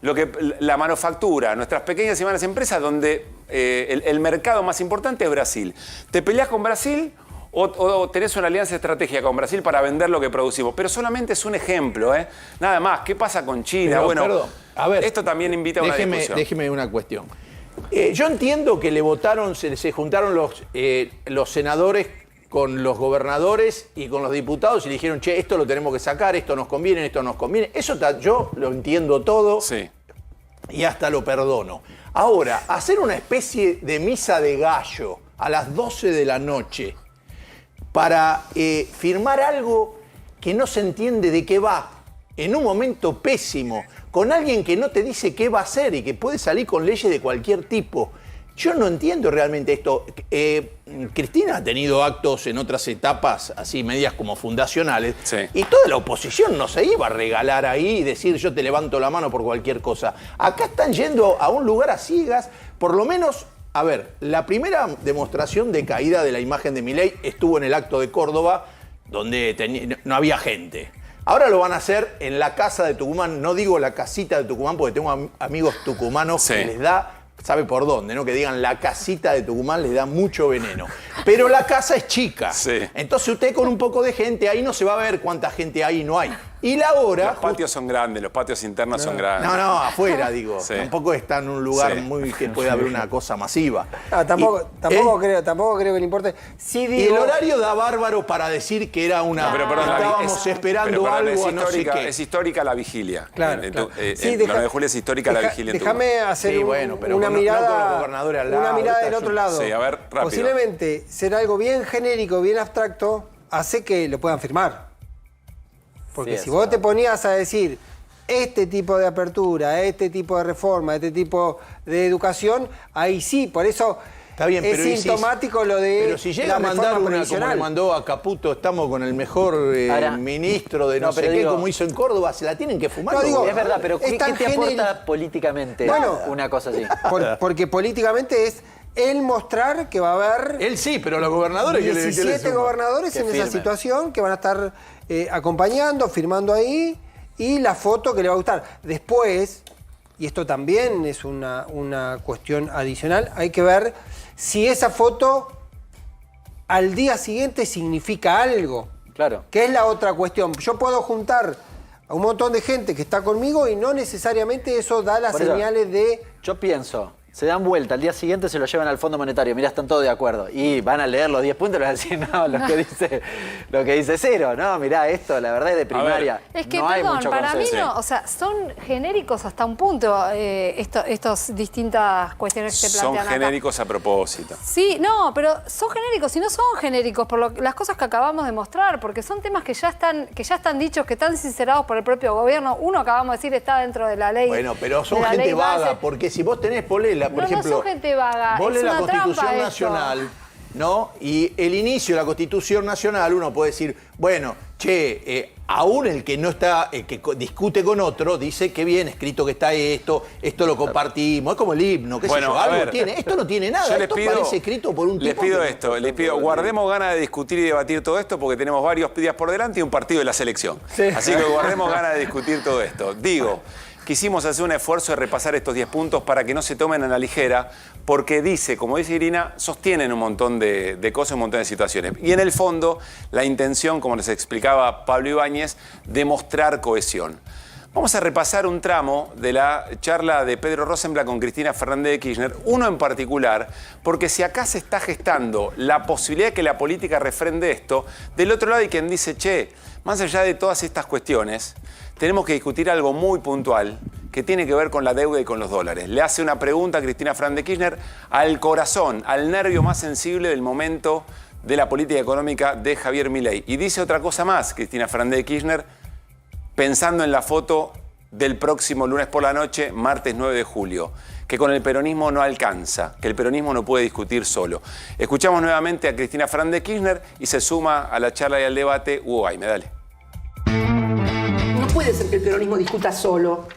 la manufactura, nuestras pequeñas y medianas empresas, donde el mercado más importante es Brasil? ¿Te peleás con Brasil o tenés una alianza estratégica con Brasil para vender lo que producimos? Pero solamente es un ejemplo, nada más. ¿Qué pasa con China? Perdón, a ver, esto también invita a una discusión. Déjeme una cuestión. Yo entiendo que le votaron, se juntaron los senadores con los gobernadores y con los diputados y le dijeron, che, esto lo tenemos que sacar, esto nos conviene, esto nos conviene. Eso yo lo entiendo todo. Sí. y hasta lo perdono. Ahora, hacer una especie de misa de gallo a las 12 de la noche para firmar algo que no se entiende de qué va, en un momento pésimo, con alguien que no te dice qué va a hacer y que puede salir con leyes de cualquier tipo. Yo no entiendo realmente esto. Cristina ha tenido actos en otras etapas, así medias como fundacionales, y toda la oposición no se iba a regalar ahí y decir yo te levanto la mano por cualquier cosa. Acá están yendo a un lugar a ciegas, por lo menos. A ver, la primera demostración de caída de la imagen de Milei estuvo en el acto de Córdoba, donde no había gente. Ahora lo van a hacer en la casa de Tucumán, no digo la casita de Tucumán porque tengo amigos tucumanos que les da, sabe por dónde, ¿no? Que digan la casita de Tucumán les da mucho veneno. Pero la casa es chica. Entonces usted con un poco de gente ahí no se va a ver cuánta gente hay y no hay. Y la hora... Los patios son grandes, los patios internos son grandes. No, afuera, digo. Tampoco está en un lugar muy que pueda haber una cosa masiva. Tampoco creo que le importe. Sí digo... Y el horario da bárbaro para decir que era una... estábamos esperando algo, no sé qué. Es histórica la vigilia. Claro. El 9 de julio es histórica la vigilia en Tucumán. Déjame hacer una mirada del otro lado. Sí, a ver, rápido. Posiblemente ser algo bien genérico, bien abstracto, hace que lo puedan firmar. Porque si vos te ponías a decir este tipo de apertura, este tipo de reforma, este tipo de educación, ahí sí, por eso está bien, es sintomático lo de pero si llega a mandar una como le mandó a Caputo, estamos con el mejor ministro de no sé qué, como hizo en Córdoba, se la tienen que fumar. Es verdad, pero ¿qué te aporta políticamente una cosa así? Porque políticamente es el mostrar que va a haber... Él sí, pero los gobernadores... 17 gobernadores en esa situación que van a estar acompañando, firmando ahí, y la foto que le va a gustar. Después, y esto también es una cuestión adicional, hay que ver si esa foto al día siguiente significa algo. Claro. Que es la otra cuestión. Yo puedo juntar a un montón de gente que está conmigo y no necesariamente eso da las señales de... Yo pienso... Se dan vuelta, al día siguiente se lo llevan al Fondo Monetario, mirá, están todos de acuerdo. Y van a leer los 10 puntos y van a decir, no, lo que dice cero, no, mirá, esto la verdad es de primaria. Es que, no perdón, hay mucho para consenso. mí no, o sea, son genéricos hasta un punto estos distintas cuestiones que se plantean Son genéricos a propósito. Sí, no, pero son genéricos y no son genéricos por las cosas que acabamos de mostrar, porque son temas que ya están dichos, que están sincerados por el propio gobierno. Uno, acabamos de decir, está dentro de la ley. Bueno, pero son gente vaga, porque si vos tenés polela, por ejemplo, no son gente vaga, vos lees la Constitución trampa Nacional, ¿no? Y el inicio de la Constitución Nacional, uno puede decir, bueno, aún el que no está, que discute con otro, dice que bien escrito que está esto lo compartimos, es como el himno, qué sé yo, algo tiene. Esto no tiene nada, esto parece escrito por un tipo. Les pido, guardemos ganas de discutir y debatir todo esto porque tenemos varios días por delante y un partido de la selección. Así que guardemos ganas de discutir todo esto. Quisimos hacer un esfuerzo de repasar estos 10 puntos para que no se tomen a la ligera, porque como dice Irina, sostienen un montón de cosas, un montón de situaciones. Y en el fondo, la intención, como les explicaba Pablo Ibáñez, de mostrar cohesión. Vamos a repasar un tramo de la charla de Pedro Rosenblatt con Cristina Fernández de Kirchner, uno en particular, porque si acá se está gestando la posibilidad de que la política refrende esto, del otro lado hay quien dice, más allá de todas estas cuestiones, tenemos que discutir algo muy puntual que tiene que ver con la deuda y con los dólares. Le hace una pregunta a Cristina Fernández de Kirchner al corazón, al nervio más sensible del momento de la política económica de Javier Milei. Y dice otra cosa más, Cristina Fernández de Kirchner, pensando en la foto del próximo lunes por la noche, martes 9 de julio, que con el peronismo no alcanza, que el peronismo no puede discutir solo. Escuchamos nuevamente a Cristina Fernández de Kirchner y se suma a la charla y al debate Hugo Jaime. Dale. No puede ser que el peronismo discuta solo.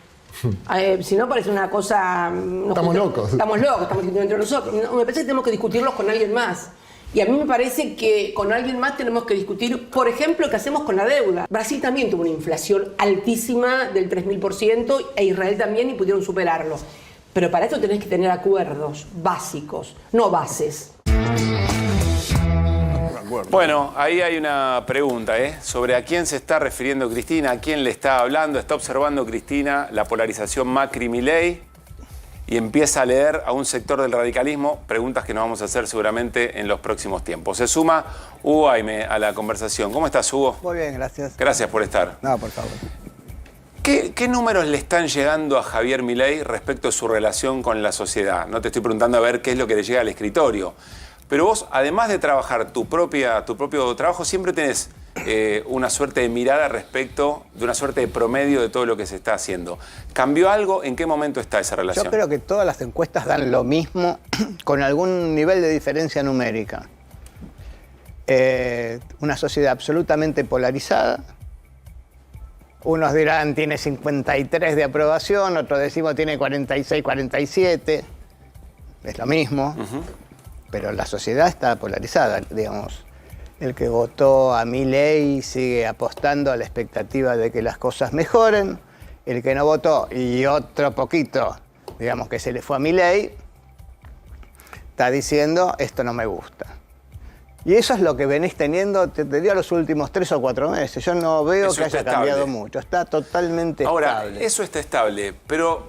Si no, parece una cosa... Estamos locos, estamos discutiendo entre nosotros. No, me parece que tenemos que discutirlos con alguien más. Y a mí me parece que con alguien más tenemos que discutir, por ejemplo, qué hacemos con la deuda. Brasil también tuvo una inflación altísima del 3000% e Israel también y pudieron superarlo. Pero para esto tenés que tener acuerdos básicos, no bases. Bueno, ahí hay una pregunta, sobre a quién se está refiriendo Cristina, a quién le está hablando. Está observando Cristina la polarización Macri-Milei y empieza a leer a un sector del radicalismo, preguntas que nos vamos a hacer seguramente en los próximos tiempos. Se suma Hugo Jaime a la conversación. ¿Cómo estás, Hugo? Muy bien, gracias. Gracias por estar. No, por favor. ¿Qué números le están llegando a Javier Milei respecto a su relación con la sociedad? No te estoy preguntando a ver qué es lo que le llega al escritorio. Pero vos, además de trabajar tu propio trabajo, siempre tenés una suerte de mirada respecto de una suerte de promedio de todo lo que se está haciendo. ¿Cambió algo? ¿En qué momento está esa relación? Yo creo que todas las encuestas dan lo mismo, con algún nivel de diferencia numérica. Una sociedad absolutamente polarizada. Unos dirán tiene 53 de aprobación, otros decimos tiene 46, 47. Es lo mismo. Pero la sociedad está polarizada, digamos. El que votó a Milei sigue apostando a la expectativa de que las cosas mejoren. El que no votó, y otro poquito, digamos que se le fue a Milei, está diciendo, esto no me gusta. Y eso es lo que venís teniendo, te diría, los últimos 3 o 4 meses. Yo no veo eso que haya cambiado mucho. Está totalmente estable. Ahora, eso está estable, pero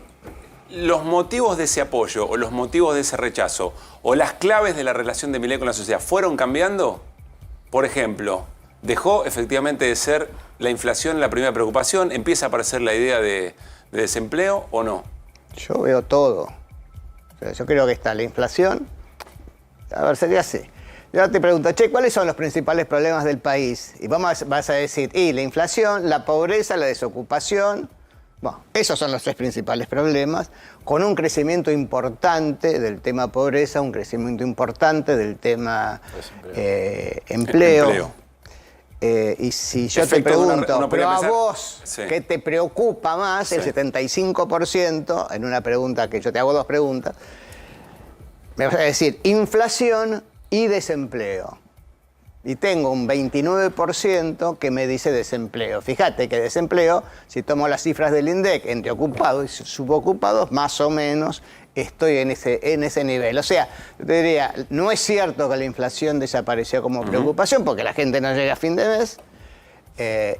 los motivos de ese apoyo, o los motivos de ese rechazo, o las claves de la relación de Milei con la sociedad, ¿fueron cambiando? Por ejemplo, ¿dejó efectivamente de ser la inflación la primera preocupación? ¿Empieza a aparecer la idea de desempleo o no? Yo veo todo. O sea, yo creo que está la inflación. A ver, sería así. Yo te pregunto, che, ¿cuáles son los principales problemas del país? Y vas a decir, la inflación, la pobreza, la desocupación. Bueno, esos son los 3 principales problemas, con un crecimiento importante del tema pobreza, un crecimiento importante del tema empleo. Y si yo te pregunto, pero a vos, ¿qué te preocupa más? El 75%, en una pregunta que yo te hago 2 preguntas, me vas a decir inflación y desempleo. Y tengo un 29% que me dice desempleo. Fíjate que desempleo, si tomo las cifras del INDEC entre ocupados y subocupados, más o menos estoy en ese nivel. O sea, yo te diría, no es cierto que la inflación desapareció como preocupación, porque la gente no llega a fin de mes,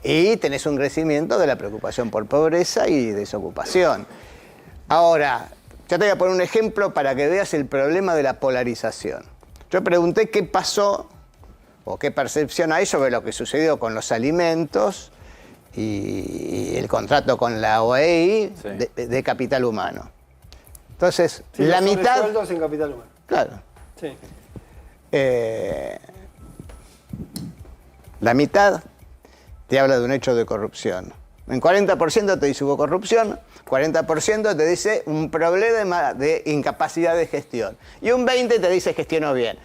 y tenés un crecimiento de la preocupación por pobreza y desocupación. Ahora, ya te voy a poner un ejemplo para que veas el problema de la polarización. Yo pregunté qué pasó o qué percepción hay sobre lo que sucedió con los alimentos y el contrato con la OEI de capital humano. Entonces, sí, la mitad... sueldos en capital humano. Claro. Sí. La mitad te habla de un hecho de corrupción. En 40% te dice hubo corrupción, 40% te dice un problema de incapacidad de gestión. Y un 20% te dice gestionó bien.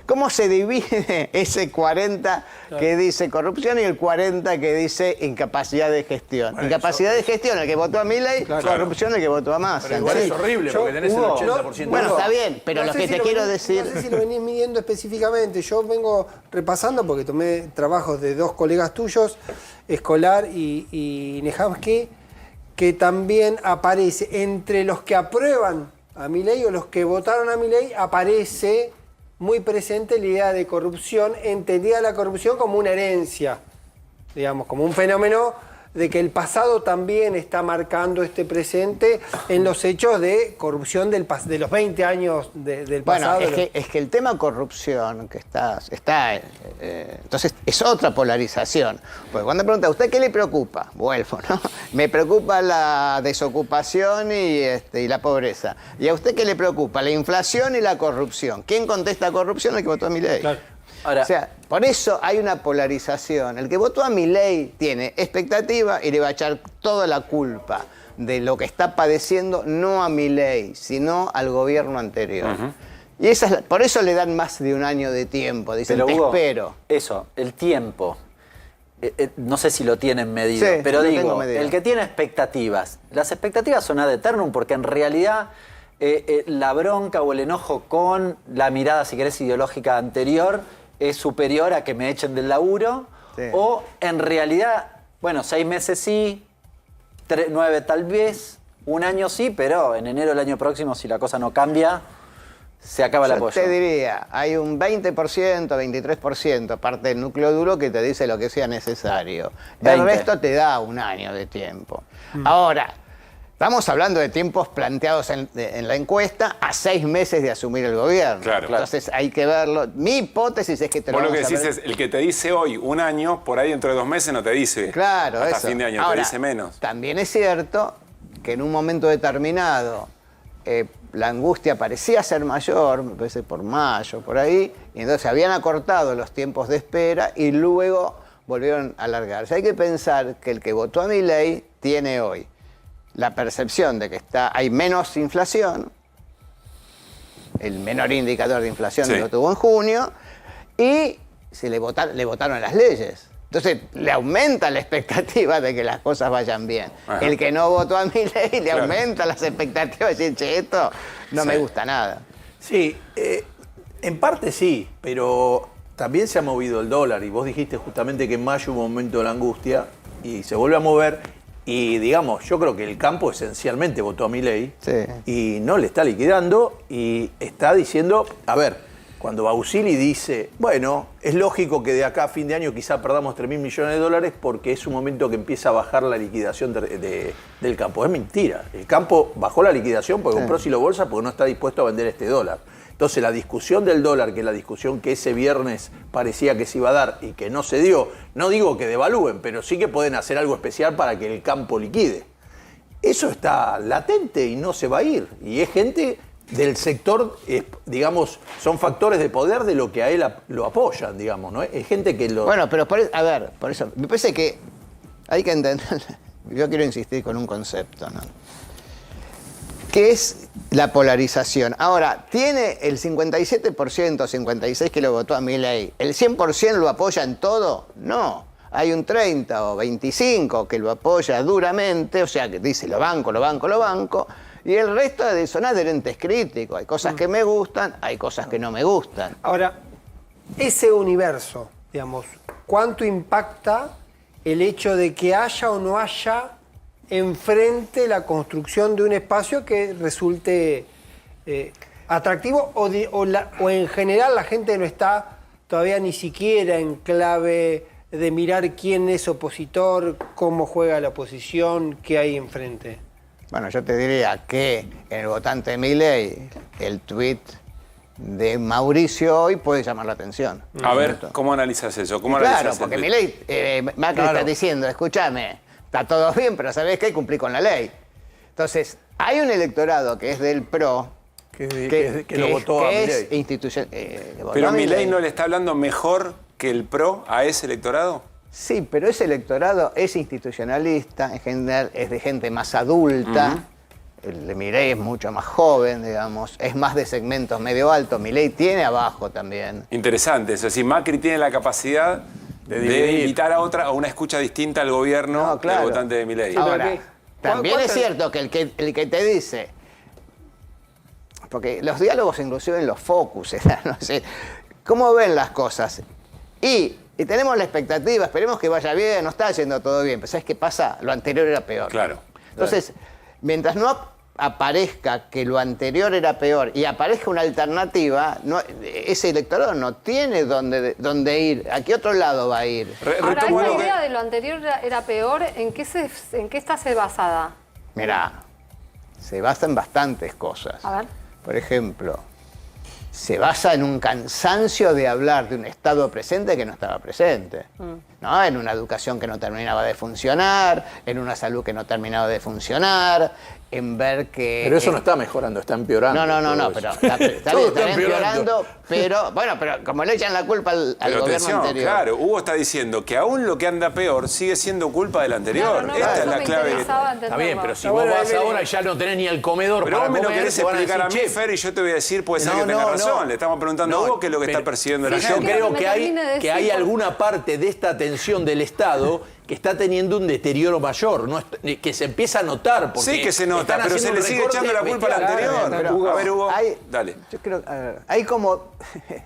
¿Cómo se divide ese 40 que dice corrupción y el 40 que dice incapacidad de gestión? Bueno, incapacidad de gestión, el que votó a Milei, corrupción, el que votó a Massa. Pero igual es horrible porque tenés el 80%. Bueno, está bien, pero lo que te quiero decir... No sé si lo venís midiendo específicamente. Yo vengo repasando porque tomé trabajos de 2 colegas tuyos, Escolar y Nehamsky, que también aparece entre los que aprueban a Milei o los que votaron a Milei, aparece muy presente la idea de corrupción, entendida la corrupción como una herencia, digamos, como un fenómeno de que el pasado también está marcando este presente en los hechos de corrupción de los 20 años del pasado. Bueno, es que el tema corrupción que está entonces es otra polarización. Porque cuando me pregunta, ¿a usted qué le preocupa? Vuelvo, ¿no? Me preocupa la desocupación y la pobreza. ¿Y a usted qué le preocupa? La inflación y la corrupción. ¿Quién contesta corrupción? El que votó a Milei. Claro. Ahora, o sea, por eso hay una polarización. El que votó a Milei tiene expectativa y le va a echar toda la culpa de lo que está padeciendo no a Milei, sino al gobierno anterior. Y por eso le dan más de un año de tiempo. Dicen, te espero. Eso, el tiempo. No sé si lo tienen medido, pero digo, el que tiene expectativas. Las expectativas son ad eternum porque en realidad la bronca o el enojo con la mirada, si querés, ideológica anterior es superior a que me echen del laburo, o en realidad, bueno, 6 meses sí, 9 tal vez, 1 año sí, pero en enero del año próximo, si la cosa no cambia, se acaba el apoyo. Yo te diría, hay un 20%, 23%, parte del núcleo duro que te dice lo que sea necesario. 20. El resto te da 1 año de tiempo. Ahora, Estamos hablando de tiempos planteados en la encuesta a 6 meses de asumir el gobierno. Claro. Entonces hay que verlo. Mi hipótesis es que Vos lo que decís es, el que te dice hoy 1 año, por ahí dentro de 2 meses no te dice. Claro, hasta eso. fin de año, Ahora, te dice menos. También es cierto que en un momento determinado la angustia parecía ser mayor, me parece por mayo, por ahí, y entonces habían acortado los tiempos de espera y luego volvieron a alargarse. Hay que pensar que el que votó a Milei tiene hoy la percepción de que hay menos inflación, el menor indicador de inflación lo tuvo en junio, y le votaron las leyes. Entonces le aumenta la expectativa de que las cosas vayan bien. Ajá. El que no votó a Milei le aumenta las expectativas de decir, che, esto no me gusta nada. Sí, en parte sí, pero también se ha movido el dólar y vos dijiste justamente que en mayo hubo un momento de la angustia y se vuelve a mover. Y digamos, yo creo que el campo esencialmente votó a Milei y no le está liquidando y está diciendo, a ver, cuando Bausili dice, bueno, es lógico que de acá a fin de año quizá perdamos 3.000 millones de dólares porque es un momento que empieza a bajar la liquidación del campo. Es mentira. El campo bajó la liquidación porque compró Silo Bolsa porque no está dispuesto a vender este dólar. Entonces la discusión del dólar, que es la discusión que ese viernes parecía que se iba a dar y que no se dio, no digo que devalúen, pero sí que pueden hacer algo especial para que el campo liquide. Eso está latente y no se va a ir. Y es gente del sector, digamos, son factores de poder de lo que a él lo apoyan, digamos, ¿no? Es gente que lo... Bueno, pero por eso, me parece que hay que entender, yo quiero insistir con un concepto, ¿no? Que es la polarización. Ahora, ¿tiene el 57%, 56% que lo votó a Milei? ¿El 100% lo apoya en todo? No. Hay un 30 o 25 que lo apoya duramente, o sea, que dice lo banco, y el resto son adherentes críticos. Hay cosas que me gustan, hay cosas que no me gustan. Ahora, ese universo, digamos, ¿cuánto impacta el hecho de que haya o no haya enfrente la construcción de un espacio que resulte atractivo o en general la gente no está todavía ni siquiera en clave de mirar quién es opositor, cómo juega la oposición, qué hay enfrente? Bueno, yo te diría que en el votante de Milei el tuit de Mauricio hoy puede llamar la atención. A ver, ¿cómo analizas eso? Claro, porque Milei, Macri está diciendo, escúchame, está todo bien, pero ¿sabés qué? Cumplí con la ley. Entonces, hay un electorado que es del PRO, que lo votó a Milei. Pero Milei no le está hablando mejor que el PRO a ese electorado. Sí, pero ese electorado es institucionalista, en general es de gente más adulta. El de Milei es mucho más joven, digamos, es más de segmentos medio alto. Milei tiene abajo también. Interesante, es decir, Macri tiene la capacidad de invitar a una escucha distinta al gobierno del votante de Milei. Ahora, también es cierto que el que te dice, porque los diálogos inclusive en los focus, no sé, ¿cómo ven las cosas? Y tenemos la expectativa, esperemos que vaya bien, no está yendo todo bien, pero ¿sabes qué pasa? Lo anterior era peor. Claro. Entonces, mientras no aparezca que lo anterior era peor y aparezca una alternativa, ese electorado no tiene dónde ir. ¿A qué otro lado va a ir? Ahora, esta idea de lo anterior era peor, ¿en qué está basada? Mirá, se basa en bastantes cosas. A ver. Por ejemplo, se basa en un cansancio de hablar de un Estado presente que no estaba presente. ¿No? En una educación que no terminaba de funcionar, en una salud que no terminaba de funcionar, en ver que... Pero eso no está mejorando, está empeorando. No, pero está empeorando, pero como le echan la culpa al gobierno anterior. Claro, Hugo está diciendo que aún lo que anda peor sigue siendo culpa del anterior. Esta es la clave. Está bien, pero si vos vas ahora y ya no tenés ni el comedor pero para vos me comer, lo querés explicar a mí, Fer, y yo te voy a decir, puede ser que tengas razón. Le estamos preguntando a Hugo qué es lo que está persiguiendo la gente. Yo creo que hay alguna parte de esta tensión del Estado que está teniendo un deterioro mayor, que se empieza a notar. Porque sí que se nota, pero se le sigue echando la culpa al anterior. A ver, Hugo, dale. Yo creo, hay como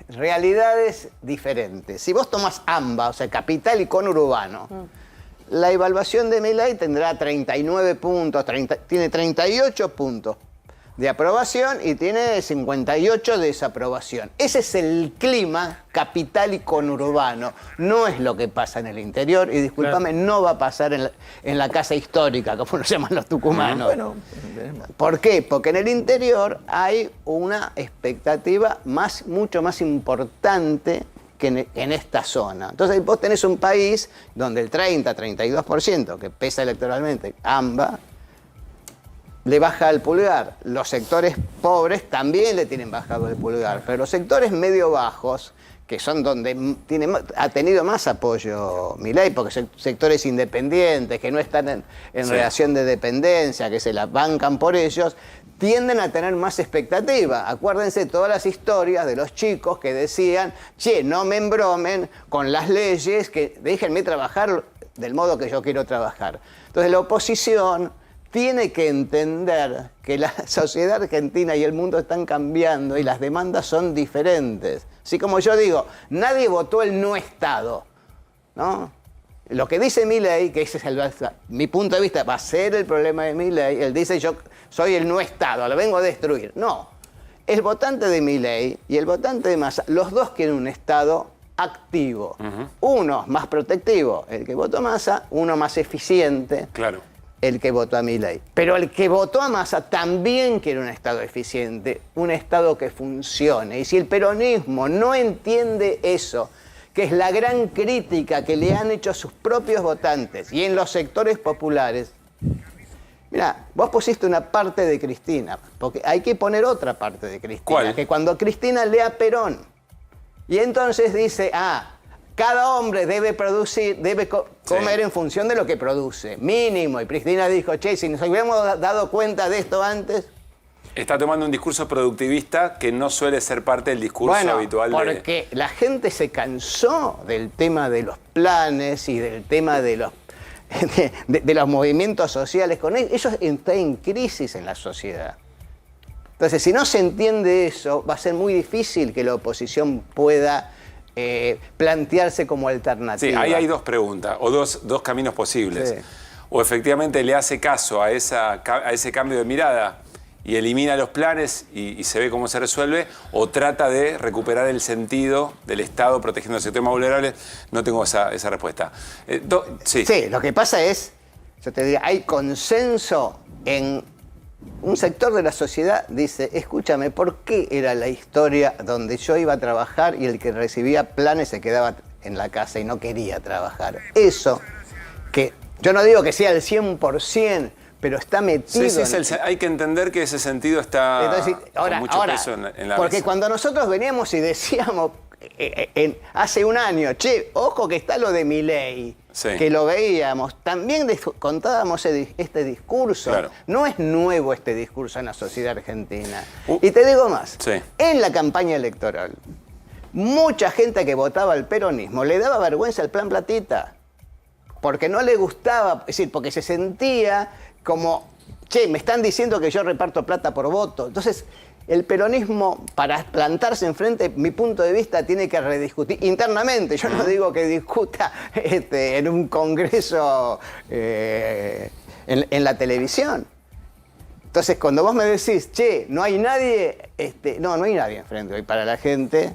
realidades diferentes. Si vos tomás AMBA, o sea, capital y conurbano, la evaluación de Milei tendrá 39 puntos, tiene 38 puntos de aprobación y tiene 58 de desaprobación. Ese es el clima capital y conurbano. No es lo que pasa en el interior y discúlpame, no va a pasar en la casa histórica, como nos llaman los tucumanos. Bueno, ¿por qué? Porque en el interior hay una expectativa mucho más importante que en esta zona. Entonces vos tenés un país donde el 30-32% que pesa electoralmente, AMBA, le baja el pulgar. Los sectores pobres también le tienen bajado el pulgar, pero los sectores medio bajos, que son donde ha tenido más apoyo Milei, porque son sectores independientes, que no están en relación de dependencia, que se la bancan por ellos, tienden a tener más expectativa. Acuérdense todas las historias de los chicos que decían, che, no me embromen con las leyes, que déjenme trabajar del modo que yo quiero trabajar. Entonces la oposición tiene que entender que la sociedad argentina y el mundo están cambiando y las demandas son diferentes. Así como yo digo, nadie votó el no Estado, ¿no? Lo que dice Milei, que ese es mi punto de vista, va a ser el problema de Milei, él dice yo soy el no Estado, lo vengo a destruir. No, el votante de Milei y el votante de Massa, los dos quieren un Estado activo. Uno más protectivo, el que votó Massa, uno más eficiente. Claro. El que votó a Milei. Pero el que votó a Massa también quiere un Estado eficiente, un Estado que funcione. Y si el peronismo no entiende eso, que es la gran crítica que le han hecho sus propios votantes y en los sectores populares, mira, vos pusiste una parte de Cristina, porque hay que poner otra parte de Cristina. ¿Cuál? Que cuando Cristina lea a Perón, y entonces dice, cada hombre debe producir, debe comer en función de lo que produce, mínimo. Y Cristina dijo, che, si nos hubiéramos dado cuenta de esto antes... Está tomando un discurso productivista que no suele ser parte del discurso habitual porque la gente se cansó del tema de los planes y del tema de los movimientos sociales. Con ellos está en crisis en la sociedad. Entonces, si no se entiende eso, va a ser muy difícil que la oposición pueda plantearse como alternativa. Sí, ahí hay dos preguntas, o dos caminos posibles. Sí. O efectivamente le hace caso a ese cambio de mirada y elimina los planes y se ve cómo se resuelve, o trata de recuperar el sentido del Estado protegiendo al sector más vulnerable. No tengo esa respuesta. Sí, lo que pasa es, yo te diría, hay consenso en... Un sector de la sociedad dice, escúchame, ¿por qué era la historia donde yo iba a trabajar y el que recibía planes se quedaba en la casa y no quería trabajar? Eso, que yo no digo que sea el 100%, pero está metido. Hay que entender que ese sentido está con mucho peso en la porque mesa. Cuando nosotros veníamos y decíamos, hace un año, che, ojo que está lo de Milei, que lo veíamos, también contábamos este discurso. Claro. No es nuevo este discurso en la sociedad argentina. Y te digo más, en la campaña electoral, mucha gente que votaba al peronismo le daba vergüenza el plan Platita, porque no le gustaba, es decir, porque se sentía como, che, me están diciendo que yo reparto plata por voto. Entonces, el peronismo, para plantarse enfrente, mi punto de vista, tiene que rediscutir internamente. Yo no digo que discuta en un congreso en la televisión. Entonces, cuando vos me decís, che, no hay nadie, no hay nadie enfrente hoy para la gente.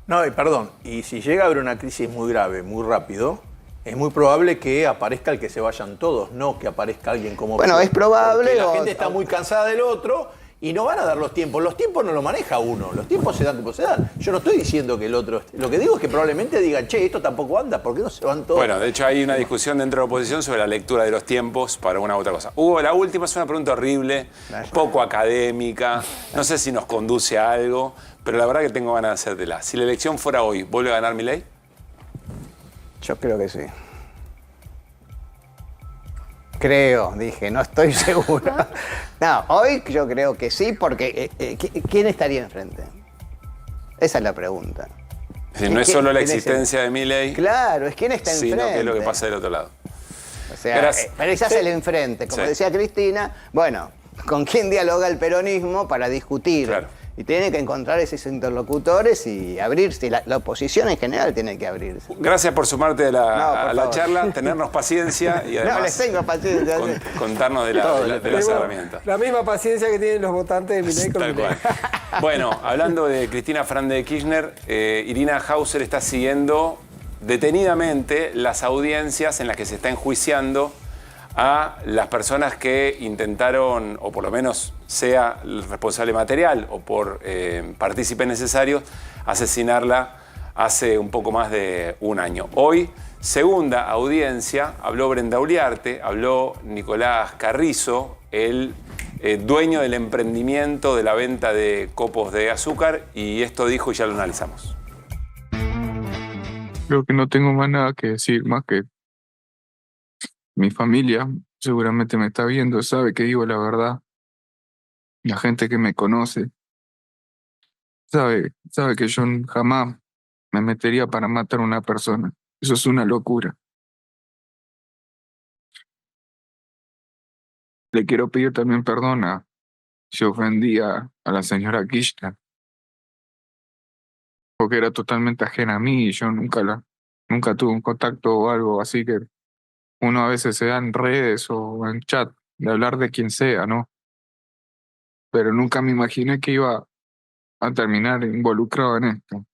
No, y perdón, y si llega a haber una crisis muy grave, muy rápido, es muy probable que aparezca el que se vayan todos, no que aparezca alguien como... Bueno, es probable... Porque la gente está muy cansada del otro... Y no van a dar los tiempos. Los tiempos no lo maneja uno. Los tiempos se dan como se dan. Yo no estoy diciendo que el otro... Lo que digo es que probablemente digan, che, esto tampoco anda. ¿Por qué no se van todos? Bueno, de hecho hay una discusión dentro de la oposición sobre la lectura de los tiempos para una u otra cosa. Hugo, la última es una pregunta horrible, poco académica. No sé si nos conduce a algo, pero la verdad que tengo ganas de hacértela. Si la elección fuera hoy, ¿vuelve a ganar Milei? Yo creo que sí. Creo, dije, no estoy seguro. No, hoy yo creo que sí, porque ¿quién estaría enfrente? Esa es la pregunta. Si no es solo la existencia de Milei. Claro, es quién está enfrente. Sino qué es lo que pasa del otro lado. O sea, pero ese es el enfrente. Como decía Cristina, bueno, ¿con quién dialoga el peronismo para discutir Y tiene que encontrar esos interlocutores y abrirse. La oposición en general tiene que abrirse. Gracias por sumarte a la charla, tenernos paciencia y además no, les tengo paciencia. Contarnos de las herramientas. La misma paciencia que tienen los votantes de Milei con Tal Milei. cual. Bueno, hablando de Cristina Fernández de Kirchner, Irina Hauser está siguiendo detenidamente las audiencias en las que se está enjuiciando a las personas que intentaron, o por lo menos sea el responsable material o por partícipes necesarios, asesinarla hace un poco más de un año. Hoy, segunda audiencia, habló Brenda Uliarte, habló Nicolás Carrizo, el dueño del emprendimiento de la venta de copos de azúcar, y esto dijo y ya lo analizamos. Creo que no tengo más nada que decir, más que mi familia seguramente me está viendo, sabe que digo la verdad. La gente que me conoce sabe que yo jamás me metería para matar a una persona. Eso es una locura. Le quiero pedir también perdón si ofendí a la señora Kirchner, porque era totalmente ajena a mí y yo nunca tuve un contacto o algo, así que uno a veces se da en redes o en chat de hablar de quien sea, ¿no? Pero nunca me imaginé que iba a terminar involucrado en esto.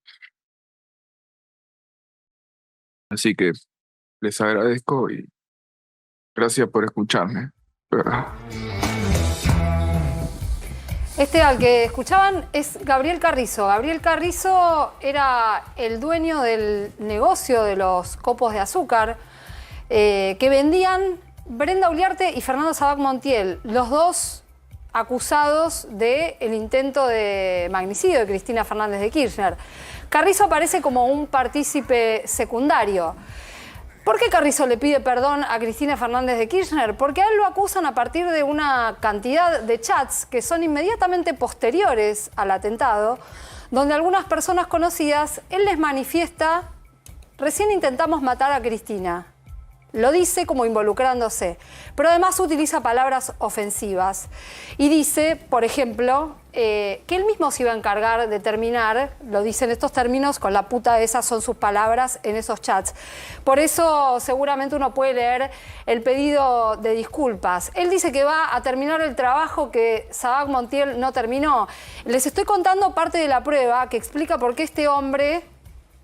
Así que les agradezco y gracias por escucharme. Al que escuchaban es Gabriel Carrizo. Gabriel Carrizo era el dueño del negocio de los copos de azúcar que vendían Brenda Uliarte y Fernando Sabac Montiel, los dos acusados del intento de magnicidio de Cristina Fernández de Kirchner. Carrizo aparece como un partícipe secundario. ¿Por qué Carrizo le pide perdón a Cristina Fernández de Kirchner? Porque a él lo acusan a partir de una cantidad de chats que son inmediatamente posteriores al atentado, donde algunas personas conocidas, él les manifiesta: recién intentamos matar a Cristina. Lo dice como involucrándose, pero además utiliza palabras ofensivas. Y dice, por ejemplo, que él mismo se iba a encargar de terminar, lo dice en estos términos, con la puta esa, son sus palabras en esos chats. Por eso seguramente uno puede leer el pedido de disculpas. Él dice que va a terminar el trabajo que Sabac Montiel no terminó. Les estoy contando parte de la prueba que explica por qué este hombre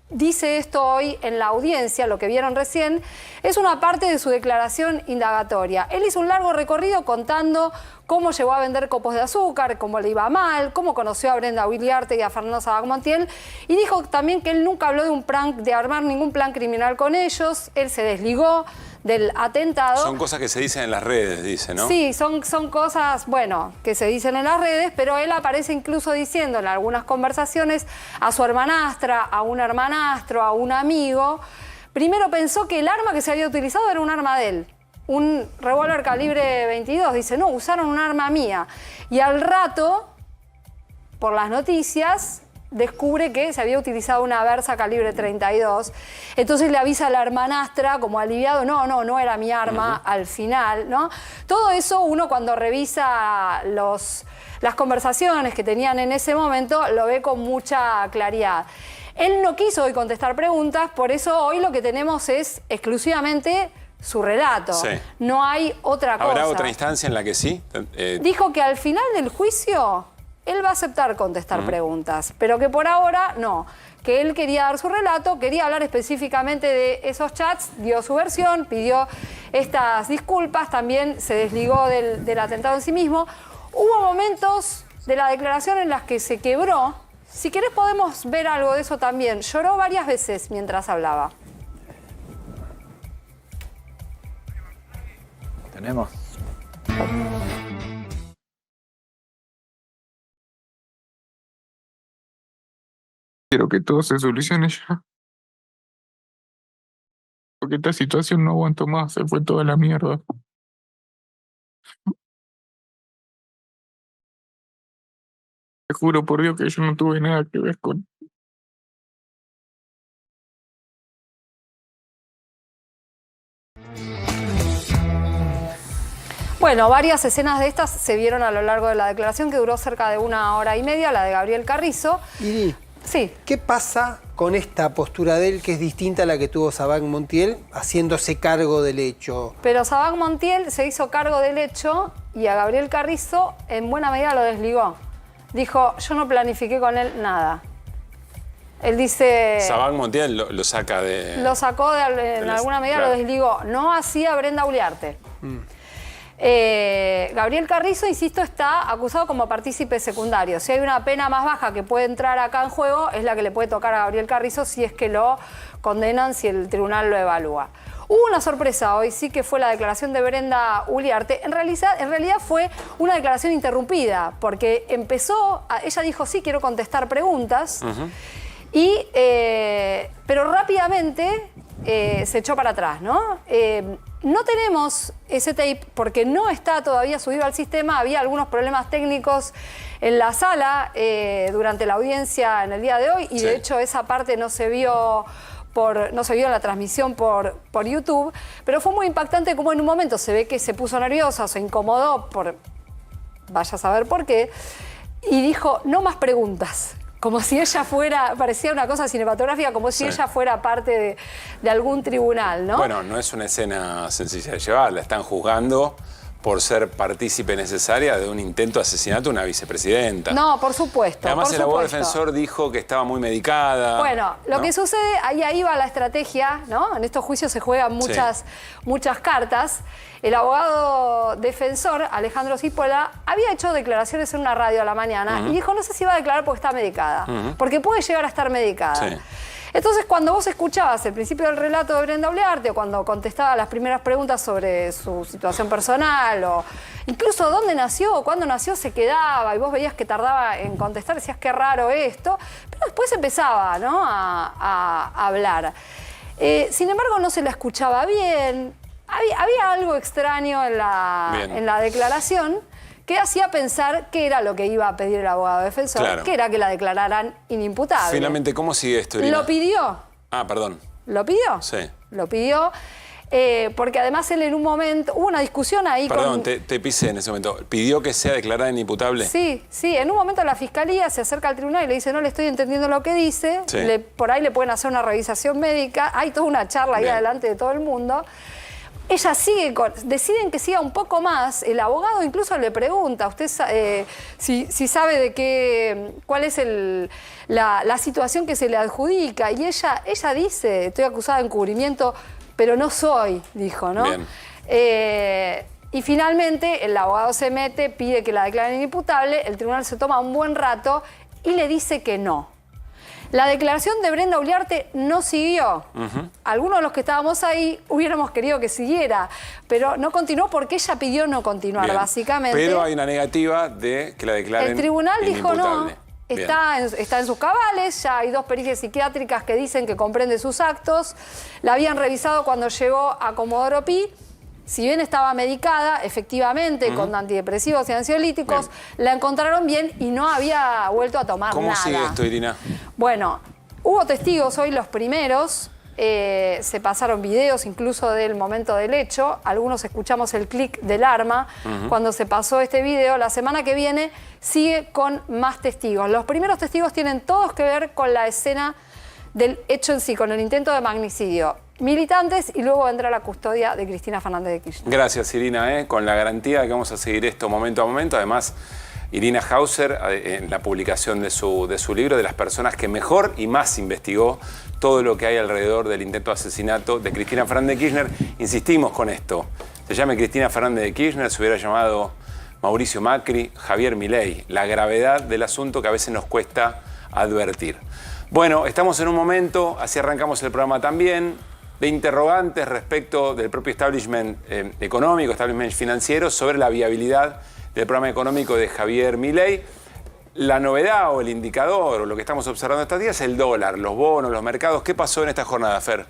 dice esto hoy en la audiencia. Lo que vieron recién es una parte de su declaración indagatoria. Él hizo un largo recorrido contando cómo llegó a vender copos de azúcar, cómo le iba mal, cómo conoció a Brenda Uliarte y a Fernando Sabac Montiel, y dijo también que él nunca habló de un plan, de armar ningún plan criminal con ellos. Él se desligó del atentado. Son cosas que se dicen en las redes, dice, ¿no? Sí, son cosas, bueno, que se dicen en las redes, pero él aparece incluso diciendo en algunas conversaciones a su hermanastra, a un hermanastro, a un amigo. Primero pensó que el arma que se había utilizado era un arma de él, un revólver calibre 22. Dice, no, usaron un arma mía. Y al rato, por las noticias, descubre que se había utilizado una Versa calibre 32. Entonces le avisa a la hermanastra como aliviado, no era mi arma al final, ¿no? Todo eso uno cuando revisa las conversaciones que tenían en ese momento lo ve con mucha claridad. Él no quiso hoy contestar preguntas, por eso hoy lo que tenemos es exclusivamente su relato. Sí. No hay otra cosa. ¿Habrá otra instancia en la que sí? Dijo que al final del juicio él va a aceptar contestar preguntas, pero que por ahora no. Que él quería dar su relato, quería hablar específicamente de esos chats, dio su versión, pidió estas disculpas, también se desligó del atentado en sí mismo. Hubo momentos de la declaración en las que se quebró. Si querés podemos ver algo de eso también. Lloró varias veces mientras hablaba. Tenemos. Quiero que todo se solucione ya. Porque esta situación no aguanto más, se fue toda la mierda. Te juro por Dios que yo no tuve nada que ver con... Bueno, varias escenas de estas se vieron a lo largo de la declaración, que duró cerca de 1 hora y media, la de Gabriel Carrizo. Y sí. ¿Qué pasa con esta postura de él que es distinta a la que tuvo Sabac Montiel, haciéndose cargo del hecho? Pero Sabac Montiel se hizo cargo del hecho y a Gabriel Carrizo en buena medida lo desligó. Dijo, yo no planifiqué con él nada. Él dice... Sabac Montiel lo saca de... Lo sacó en alguna medida, claro. Lo desligó. No hacía Brenda Uliarte. Gabriel Carrizo, insisto, está acusado como partícipe secundario. Si hay una pena más baja que puede entrar acá en juego, es la que le puede tocar a Gabriel Carrizo si es que lo condenan, si el tribunal lo evalúa. Hubo una sorpresa hoy, sí, que fue la declaración de Brenda Uliarte. En realidad fue una declaración interrumpida, porque ella dijo, sí, quiero contestar preguntas, pero rápidamente se echó para atrás, ¿no? No tenemos ese tape porque no está todavía subido al sistema. Había algunos problemas técnicos en la sala durante la audiencia en el día de hoy y de hecho esa parte no se vio en la transmisión por YouTube, pero fue muy impactante como en un momento se ve que se puso nerviosa, se incomodó vaya a saber por qué, y dijo, no más preguntas. Como si ella fuera, parecía una cosa cinematográfica, como si ella fuera parte de algún tribunal, ¿no? Bueno, no es una escena sencilla de llevar, la están juzgando por ser partícipe necesaria de un intento de asesinato de una vicepresidenta. No, por supuesto. Además, el abogado defensor dijo que estaba muy medicada. Bueno, lo que sucede, ahí va la estrategia, ¿no? En estos juicios se juegan muchas cartas. El abogado defensor, Alejandro Cipolla, había hecho declaraciones en una radio a la mañana y dijo, no sé si va a declarar porque está medicada, porque puede llegar a estar medicada. Sí. Entonces, cuando vos escuchabas el principio del relato de Brenda Uliarte o cuando contestaba las primeras preguntas sobre su situación personal o incluso dónde nació o cuándo nació, se quedaba y vos veías que tardaba en contestar, decías qué raro esto, pero después empezaba, ¿no? a hablar. Sin embargo, no se la escuchaba bien, había algo extraño en la declaración que hacía pensar qué era lo que iba a pedir el abogado defensor, que era que la declararan inimputable. Finalmente, ¿cómo sigue esto, Irina? Lo pidió. Ah, perdón. ¿Lo pidió? Sí. Lo pidió, porque además él en un momento, hubo una discusión ahí Perdón, te pisé en ese momento. ¿Pidió que sea declarada inimputable? Sí, en un momento la fiscalía se acerca al tribunal y le dice, no le estoy entendiendo lo que dice, por ahí le pueden hacer una revisación médica, hay toda una charla ahí adelante de todo el mundo. Ella deciden que siga un poco más, el abogado incluso le pregunta, usted si sabe de cuál es la situación que se le adjudica, y ella dice, estoy acusada de encubrimiento, pero no soy, dijo, ¿no? Y finalmente el abogado se mete, pide que la declaren inimputable, el tribunal se toma un buen rato y le dice que no. La declaración de Brenda Uliarte no siguió. Algunos de los que estábamos ahí hubiéramos querido que siguiera, pero no continuó porque ella pidió no continuar, básicamente. Pero hay una negativa de que la declaren inimputable. El tribunal dijo no, está en sus cabales, ya hay 2 pericias psiquiátricas que dicen que comprende sus actos, la habían revisado cuando llegó a Comodoro Pi. Si bien estaba medicada, efectivamente, con antidepresivos y ansiolíticos, la encontraron bien y no había vuelto a tomar nada. ¿Cómo sigue esto, Irina? Bueno, hubo testigos hoy, los primeros. Se pasaron videos incluso del momento del hecho. Algunos escuchamos el clic del arma cuando se pasó este video. La semana que viene sigue con más testigos. Los primeros testigos tienen todos que ver con la escena del hecho en sí, con el intento de magnicidio. Militantes y luego vendrá la custodia de Cristina Fernández de Kirchner. Gracias, Irina, con la garantía de que vamos a seguir esto momento a momento. Además, Irina Hauser, en la publicación de su libro, de las personas que mejor y más investigó todo lo que hay alrededor del intento de asesinato de Cristina Fernández de Kirchner. Insistimos con esto. Se llame Cristina Fernández de Kirchner, se hubiera llamado Mauricio Macri, Javier Milei. La gravedad del asunto que a veces nos cuesta advertir. Bueno, estamos en un momento, así arrancamos el programa también, de interrogantes respecto del propio establishment económico, establishment financiero, sobre la viabilidad del programa económico de Javier Milei. La novedad o el indicador o lo que estamos observando estos días es el dólar, los bonos, los mercados. ¿Qué pasó en esta jornada, Fer?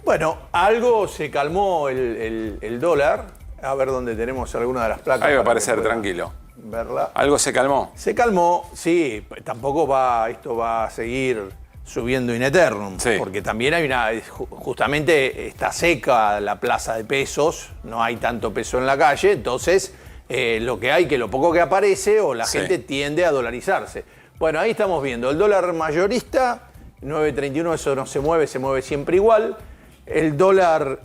Bueno, algo se calmó el dólar. A ver dónde tenemos alguna de las placas. Ahí va a aparecer, tranquilo. Verla. ¿Algo se calmó? Se calmó, sí. Tampoco esto va a seguir subiendo in eternum, porque también hay justamente está seca la plaza de pesos, no hay tanto peso en la calle, entonces lo que hay, que lo poco que aparece, o la gente tiende a dolarizarse. Bueno, ahí estamos viendo, el dólar mayorista, 9.31, eso no se mueve siempre igual. El dólar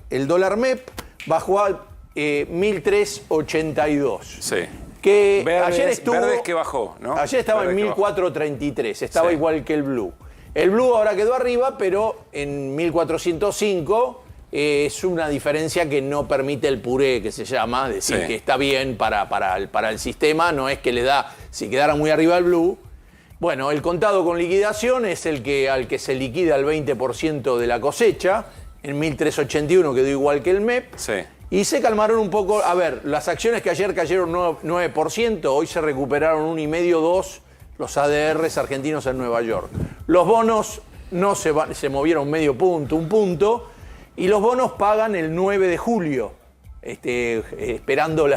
MEP bajó a 1.382. Sí. Que Verdes, ayer estuvo... Verdes que bajó, ¿no? Ayer estaba en 1.433, estaba igual que el Blue. El Blue ahora quedó arriba, pero en 1.405 es una diferencia que no permite el puré, que se llama, decir que está bien para el sistema, no es que le da, si quedara muy arriba el Blue. Bueno, el contado con liquidación es al que se liquida el 20% de la cosecha, en 1.381 quedó igual que el MEP. Y se calmaron un poco. A ver, las acciones que ayer cayeron 9%, hoy se recuperaron 1,5, 2 los ADRs argentinos en Nueva York. Los bonos no se movieron medio punto, 1 punto, y los bonos pagan el 9 de julio. Esperando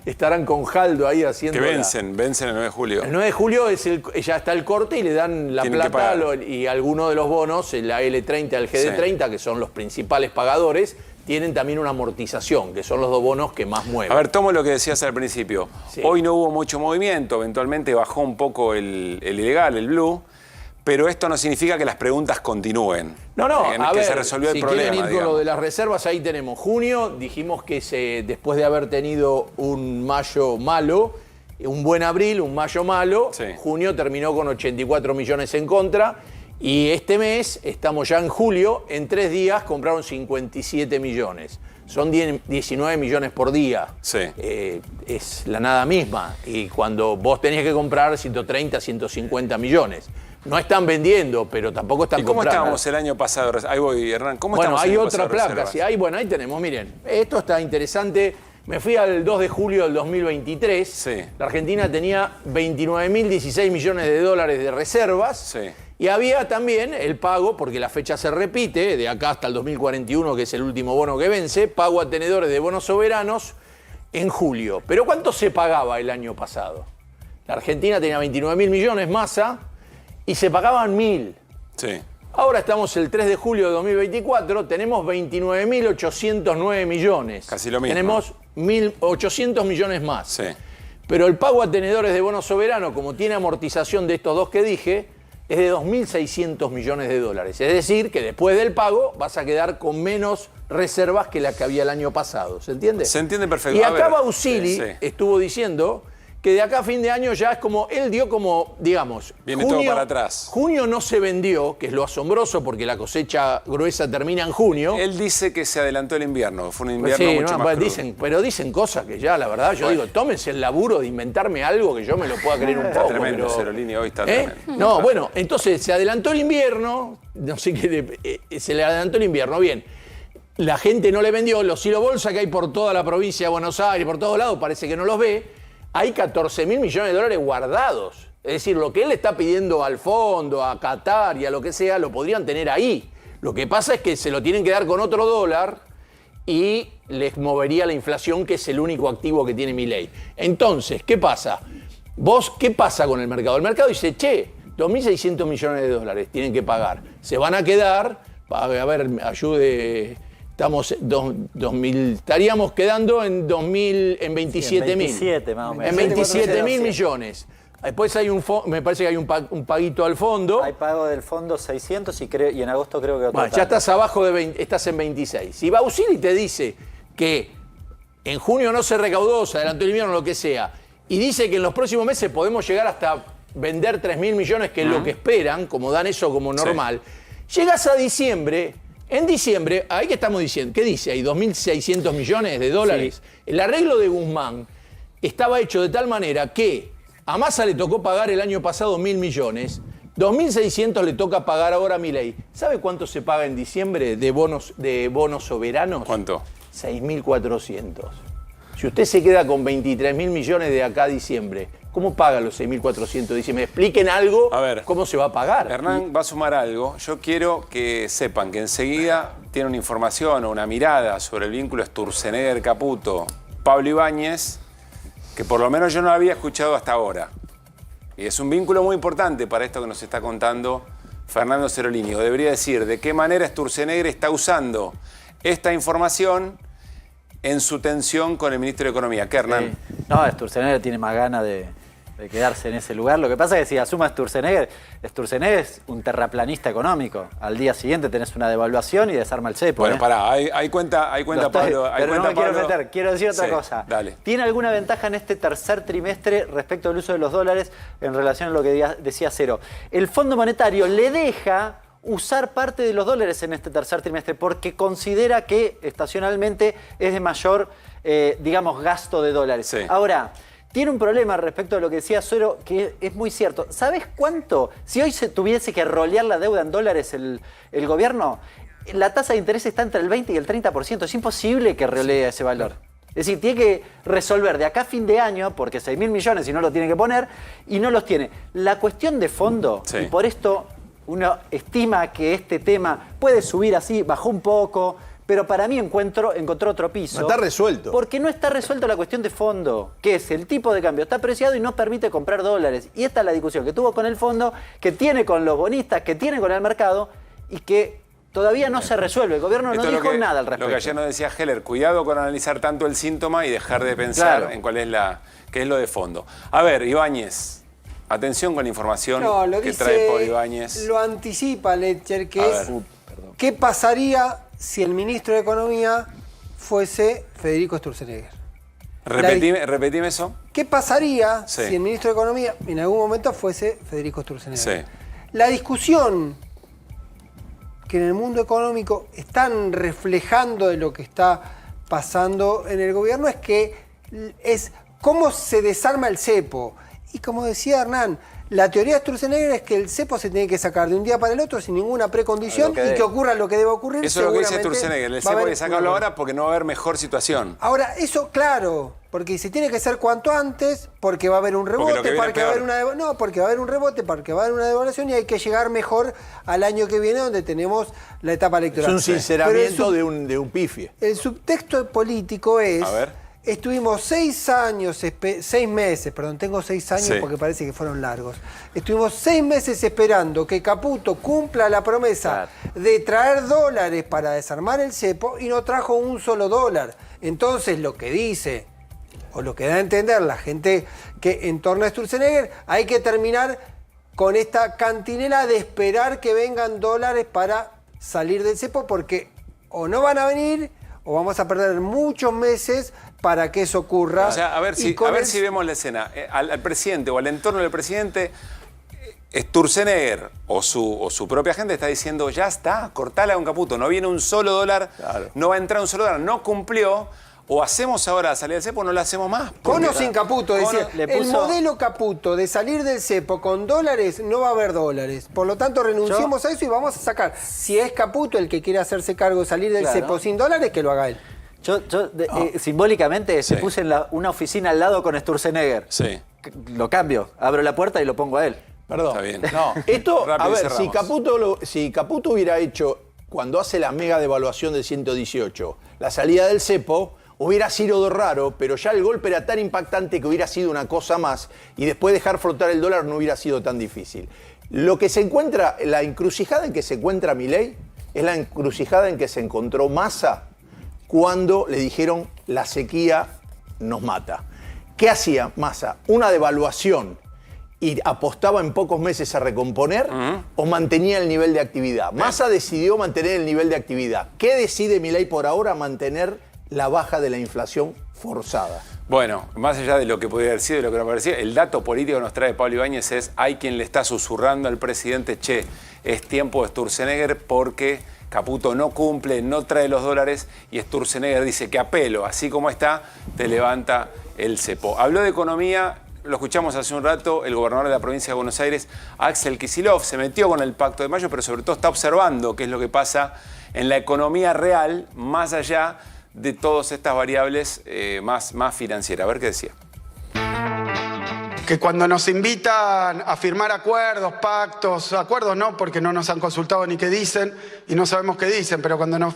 estarán con Jaldo ahí haciendo. Que vencen el 9 de julio. El 9 de julio ya está el corte y le dan la plata y algunos de los bonos, la L30, el GD30, que son los principales pagadores, tienen también una amortización, que son los 2 bonos que más mueven. A ver, tomo lo que decías al principio. Hoy no hubo mucho movimiento, eventualmente bajó un poco el ilegal, el Blue, pero esto no significa que las preguntas continúen. No, a que ver, se resolvió el problema. Si quieren ir con lo de las reservas, ahí tenemos junio. Dijimos que después de haber tenido un mayo malo, un buen abril, un mayo malo, junio terminó con 84 millones en contra. Y este mes, estamos ya en julio, en 3 días compraron 57 millones. Son 19 millones por día. Es la nada misma. Y cuando vos tenías que comprar 130, 150 millones. No están vendiendo, pero tampoco están comprando. ¿Y cómo estábamos el año pasado? Ahí voy, Hernán. ¿Cómo bueno, estamos hay el año otra pasado placa. Ahí tenemos, miren. Esto está interesante. Me fui al 2 de julio del 2023. La Argentina tenía 29.016 millones de dólares de reservas. Y había también el pago, porque la fecha se repite, de acá hasta el 2041, que es el último bono que vence, pago a tenedores de bonos soberanos en julio. ¿Pero cuánto se pagaba el año pasado? La Argentina tenía 29.000 millones, masa, y se pagaban 1.000. Ahora estamos el 3 de julio de 2024, tenemos 29.809 millones. Casi lo mismo. Tenemos 1.800 millones más. Pero el pago a tenedores de bonos soberanos, como tiene amortización de estos 2 que dije, es de 2.600 millones de dólares. Es decir, que después del pago vas a quedar con menos reservas que la que había el año pasado. ¿Se entiende? Se entiende perfecto. Y acá Bausili estuvo diciendo que de acá a fin de año ya es como, él dio como, digamos, viene todo para atrás. Junio no se vendió, que es lo asombroso porque la cosecha gruesa termina en junio. Él dice que se adelantó el invierno, fue un invierno mucho más crudo. Pero dicen cosas que ya, la verdad, yo digo, tómense el laburo de inventarme algo que yo me lo pueda creer un poco. Tremendo, Cerolini, hoy está tremendo. No, bueno, entonces se adelantó el invierno, no sé qué, se le adelantó el invierno, bien. La gente no le vendió, los silobolsa que hay por toda la provincia de Buenos Aires, por todos lados, parece que no los ve. Hay 14.000 millones de dólares guardados. Es decir, lo que él le está pidiendo al fondo, a Qatar y a lo que sea, lo podrían tener ahí. Lo que pasa es que se lo tienen que dar con otro dólar y les movería la inflación, que es el único activo que tiene Milei. Entonces, ¿qué pasa? ¿Qué pasa con el mercado? El mercado dice, 2.600 millones de dólares tienen que pagar. Se van a quedar, a ver, ayude... estaríamos quedando en 27.000. 27 más o menos. En 27.000 millones. Después hay me parece que hay un paguito al fondo. Hay pago del fondo 600 y en agosto creo que otro. Bueno, ya estás abajo de 20, estás en 26. Si Bausili te dice que en junio no se recaudó, se adelantó el invierno, lo que sea, y dice que en los próximos meses podemos llegar hasta vender 3.000 millones, que es lo que esperan, como dan eso como normal, llegas a diciembre. En diciembre, ¿ahí qué estamos diciendo? ¿Qué dice? Hay 2.600 millones de dólares. El arreglo de Guzmán estaba hecho de tal manera que a Massa le tocó pagar el año pasado 1.000 millones, 2.600 le toca pagar ahora a Milei. ¿Sabe cuánto se paga en diciembre de bonos soberanos? ¿Cuánto? 6.400. Si usted se queda con 23.000 millones de acá a diciembre, ¿cómo paga los 6.400? Dice, me expliquen algo, cómo se va a pagar. Hernán va a sumar algo. Yo quiero que sepan que enseguida tiene una información o una mirada sobre el vínculo Sturzenegger-Caputo, Pablo Ibáñez, que por lo menos yo no había escuchado hasta ahora. Y es un vínculo muy importante para esto que nos está contando Fernando Cerolini, o debería decir, de qué manera Sturzenegger está usando esta información en su tensión con el ministro de Economía. ¿Qué, Hernán? Sí. No, Sturzenegger tiene más ganas de quedarse en ese lugar. Lo que pasa es que si asuma Sturzenegger es un terraplanista económico. Al día siguiente tenés una devaluación y desarma el cepo. Bueno, pará, hay cuenta Pablo. Pero no me quiero meter, quiero decir otra cosa. Dale. ¿Tiene alguna ventaja en este tercer trimestre respecto al uso de los dólares en relación a lo que decía Cero? El Fondo Monetario le deja usar parte de los dólares en este tercer trimestre porque considera que estacionalmente es de mayor, digamos, gasto de dólares. Sí. Ahora, tiene un problema respecto a lo que decía Suero, que es muy cierto. ¿Sabes cuánto? Si hoy se tuviese que rolear la deuda en dólares el gobierno, la tasa de interés está entre el 20 y el 30%. Es imposible que rolee ese valor. Es decir, tiene que resolver de acá a fin de año, porque 6.000 millones si no lo tiene que poner, y no los tiene. La cuestión de fondo, y por esto uno estima que este tema puede subir así, bajó un poco, pero para mí encontró otro piso. No está resuelto. Porque no está resuelto la cuestión de fondo, que es el tipo de cambio está apreciado y no permite comprar dólares. Y esta es la discusión que tuvo con el fondo, que tiene con los bonistas, que tiene con el mercado y que todavía no se resuelve. El gobierno no dijo nada al respecto. Lo que ayer nos decía Heller, cuidado con analizar tanto el síntoma y dejar de pensar en cuál es qué es lo de fondo. A ver, Ibáñez. Atención con la información que trae Pablo Ibáñez. Lo anticipa Letcher, que es ¿qué pasaría si el ministro de Economía fuese Federico Sturzenegger? Repetime eso. ¿Qué pasaría si el ministro de Economía en algún momento fuese Federico Sturzenegger? Sí. La discusión que en el mundo económico están reflejando de lo que está pasando en el gobierno es cómo se desarma el cepo. Y como decía Hernán, la teoría de Sturzenegger es que el cepo se tiene que sacar de un día para el otro sin ninguna precondición y que ocurra lo que debe ocurrir. Eso es lo que dice Sturzenegger, el cepo hay que sacarlo ahora porque no va a haber mejor situación. Ahora, eso claro, porque se tiene que hacer cuanto antes, porque va a haber un rebote, porque va a haber un rebote, porque va a haber una devaluación y hay que llegar mejor al año que viene donde tenemos la etapa electoral. Es un sinceramiento de un pifie. El subtexto político es... A ver. Estuvimos 6 meses, tengo 6 años porque parece que fueron largos. Estuvimos 6 meses esperando que Caputo cumpla la promesa de traer dólares para desarmar el cepo y no trajo un solo dólar. Entonces lo que dice, o lo que da a entender la gente que en torno a Sturzenegger, hay que terminar con esta cantinela de esperar que vengan dólares para salir del cepo porque o no van a venir o vamos a perder muchos meses para que eso ocurra. O sea, a ver si vemos la escena. Al presidente o al entorno del presidente, Sturzenegger o su propia gente está diciendo, ya está, cortala con Caputo, no viene un solo dólar, no va a entrar un solo dólar, no cumplió, o hacemos ahora la salida del cepo o no la hacemos más. Con o sin Caputo, decía, el modelo Caputo de salir del cepo con dólares, no va a haber dólares. Por lo tanto, renunciemos a eso y vamos a sacar. Si es Caputo el que quiere hacerse cargo de salir del cepo sin dólares, que lo haga él. Yo simbólicamente se puse en una oficina al lado con Sturzenegger. Sí. Lo cambio, abro la puerta y lo pongo a él. Perdón. Está bien. No, esto, a ver, cerramos. si Caputo hubiera hecho, cuando hace la mega devaluación del 118, la salida del cepo, hubiera sido raro, pero ya el golpe era tan impactante que hubiera sido una cosa más y después dejar flotar el dólar no hubiera sido tan difícil. Lo que se encuentra, la encrucijada en que se encuentra Milei es la encrucijada en que se encontró Massa cuando le dijeron la sequía nos mata. ¿Qué hacía Massa? Una devaluación y apostaba en pocos meses a recomponer o mantenía el nivel de actividad. Massa decidió mantener el nivel de actividad. ¿Qué decide Milei por ahora? Mantener la baja de la inflación forzada. Bueno, más allá de lo que pudiera haber sido y lo que no parecía, el dato político que nos trae Pablo Ibáñez es hay quien le está susurrando al presidente, che, es tiempo de Sturzenegger porque Caputo no cumple, no trae los dólares y Sturzenegger dice que a pelo, así como está, te levanta el cepo. Habló de economía, lo escuchamos hace un rato, el gobernador de la provincia de Buenos Aires, Axel Kicillof, se metió con el Pacto de Mayo, pero sobre todo está observando qué es lo que pasa en la economía real, más allá de todas estas variables más financieras. A ver qué decía. Que cuando nos invitan a firmar acuerdos no, porque no nos han consultado ni qué dicen y no sabemos qué dicen, pero cuando nos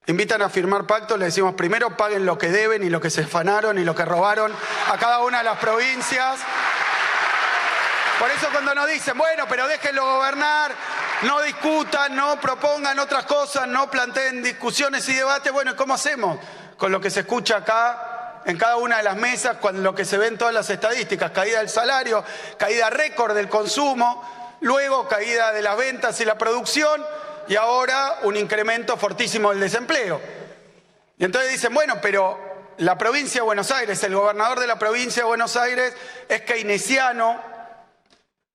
invitan a firmar pactos le decimos primero paguen lo que deben y lo que se afanaron y lo que robaron a cada una de las provincias. Por eso cuando nos dicen, bueno, pero déjenlo gobernar, no discutan, no propongan otras cosas, no planteen discusiones y debates, bueno, ¿cómo hacemos con lo que se escucha acá en cada una de las mesas, con lo que se ven todas las estadísticas? Caída del salario, caída récord del consumo, luego caída de las ventas y la producción y ahora un incremento fortísimo del desempleo. Y entonces dicen, bueno, pero la provincia de Buenos Aires, el gobernador de la provincia de Buenos Aires es keynesiano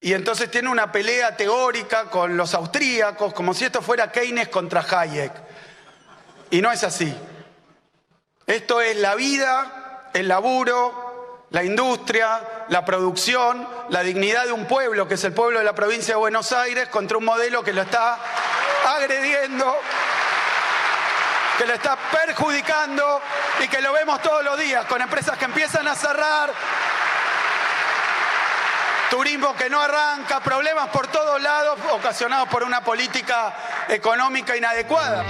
y entonces tiene una pelea teórica con los austríacos, como si esto fuera Keynes contra Hayek. Y no es así. Esto es la vida, el laburo, la industria, la producción, la dignidad de un pueblo, que es el pueblo de la provincia de Buenos Aires, contra un modelo que lo está agrediendo, que lo está perjudicando y que lo vemos todos los días, con empresas que empiezan a cerrar, turismo que no arranca, problemas por todos lados ocasionados por una política económica inadecuada.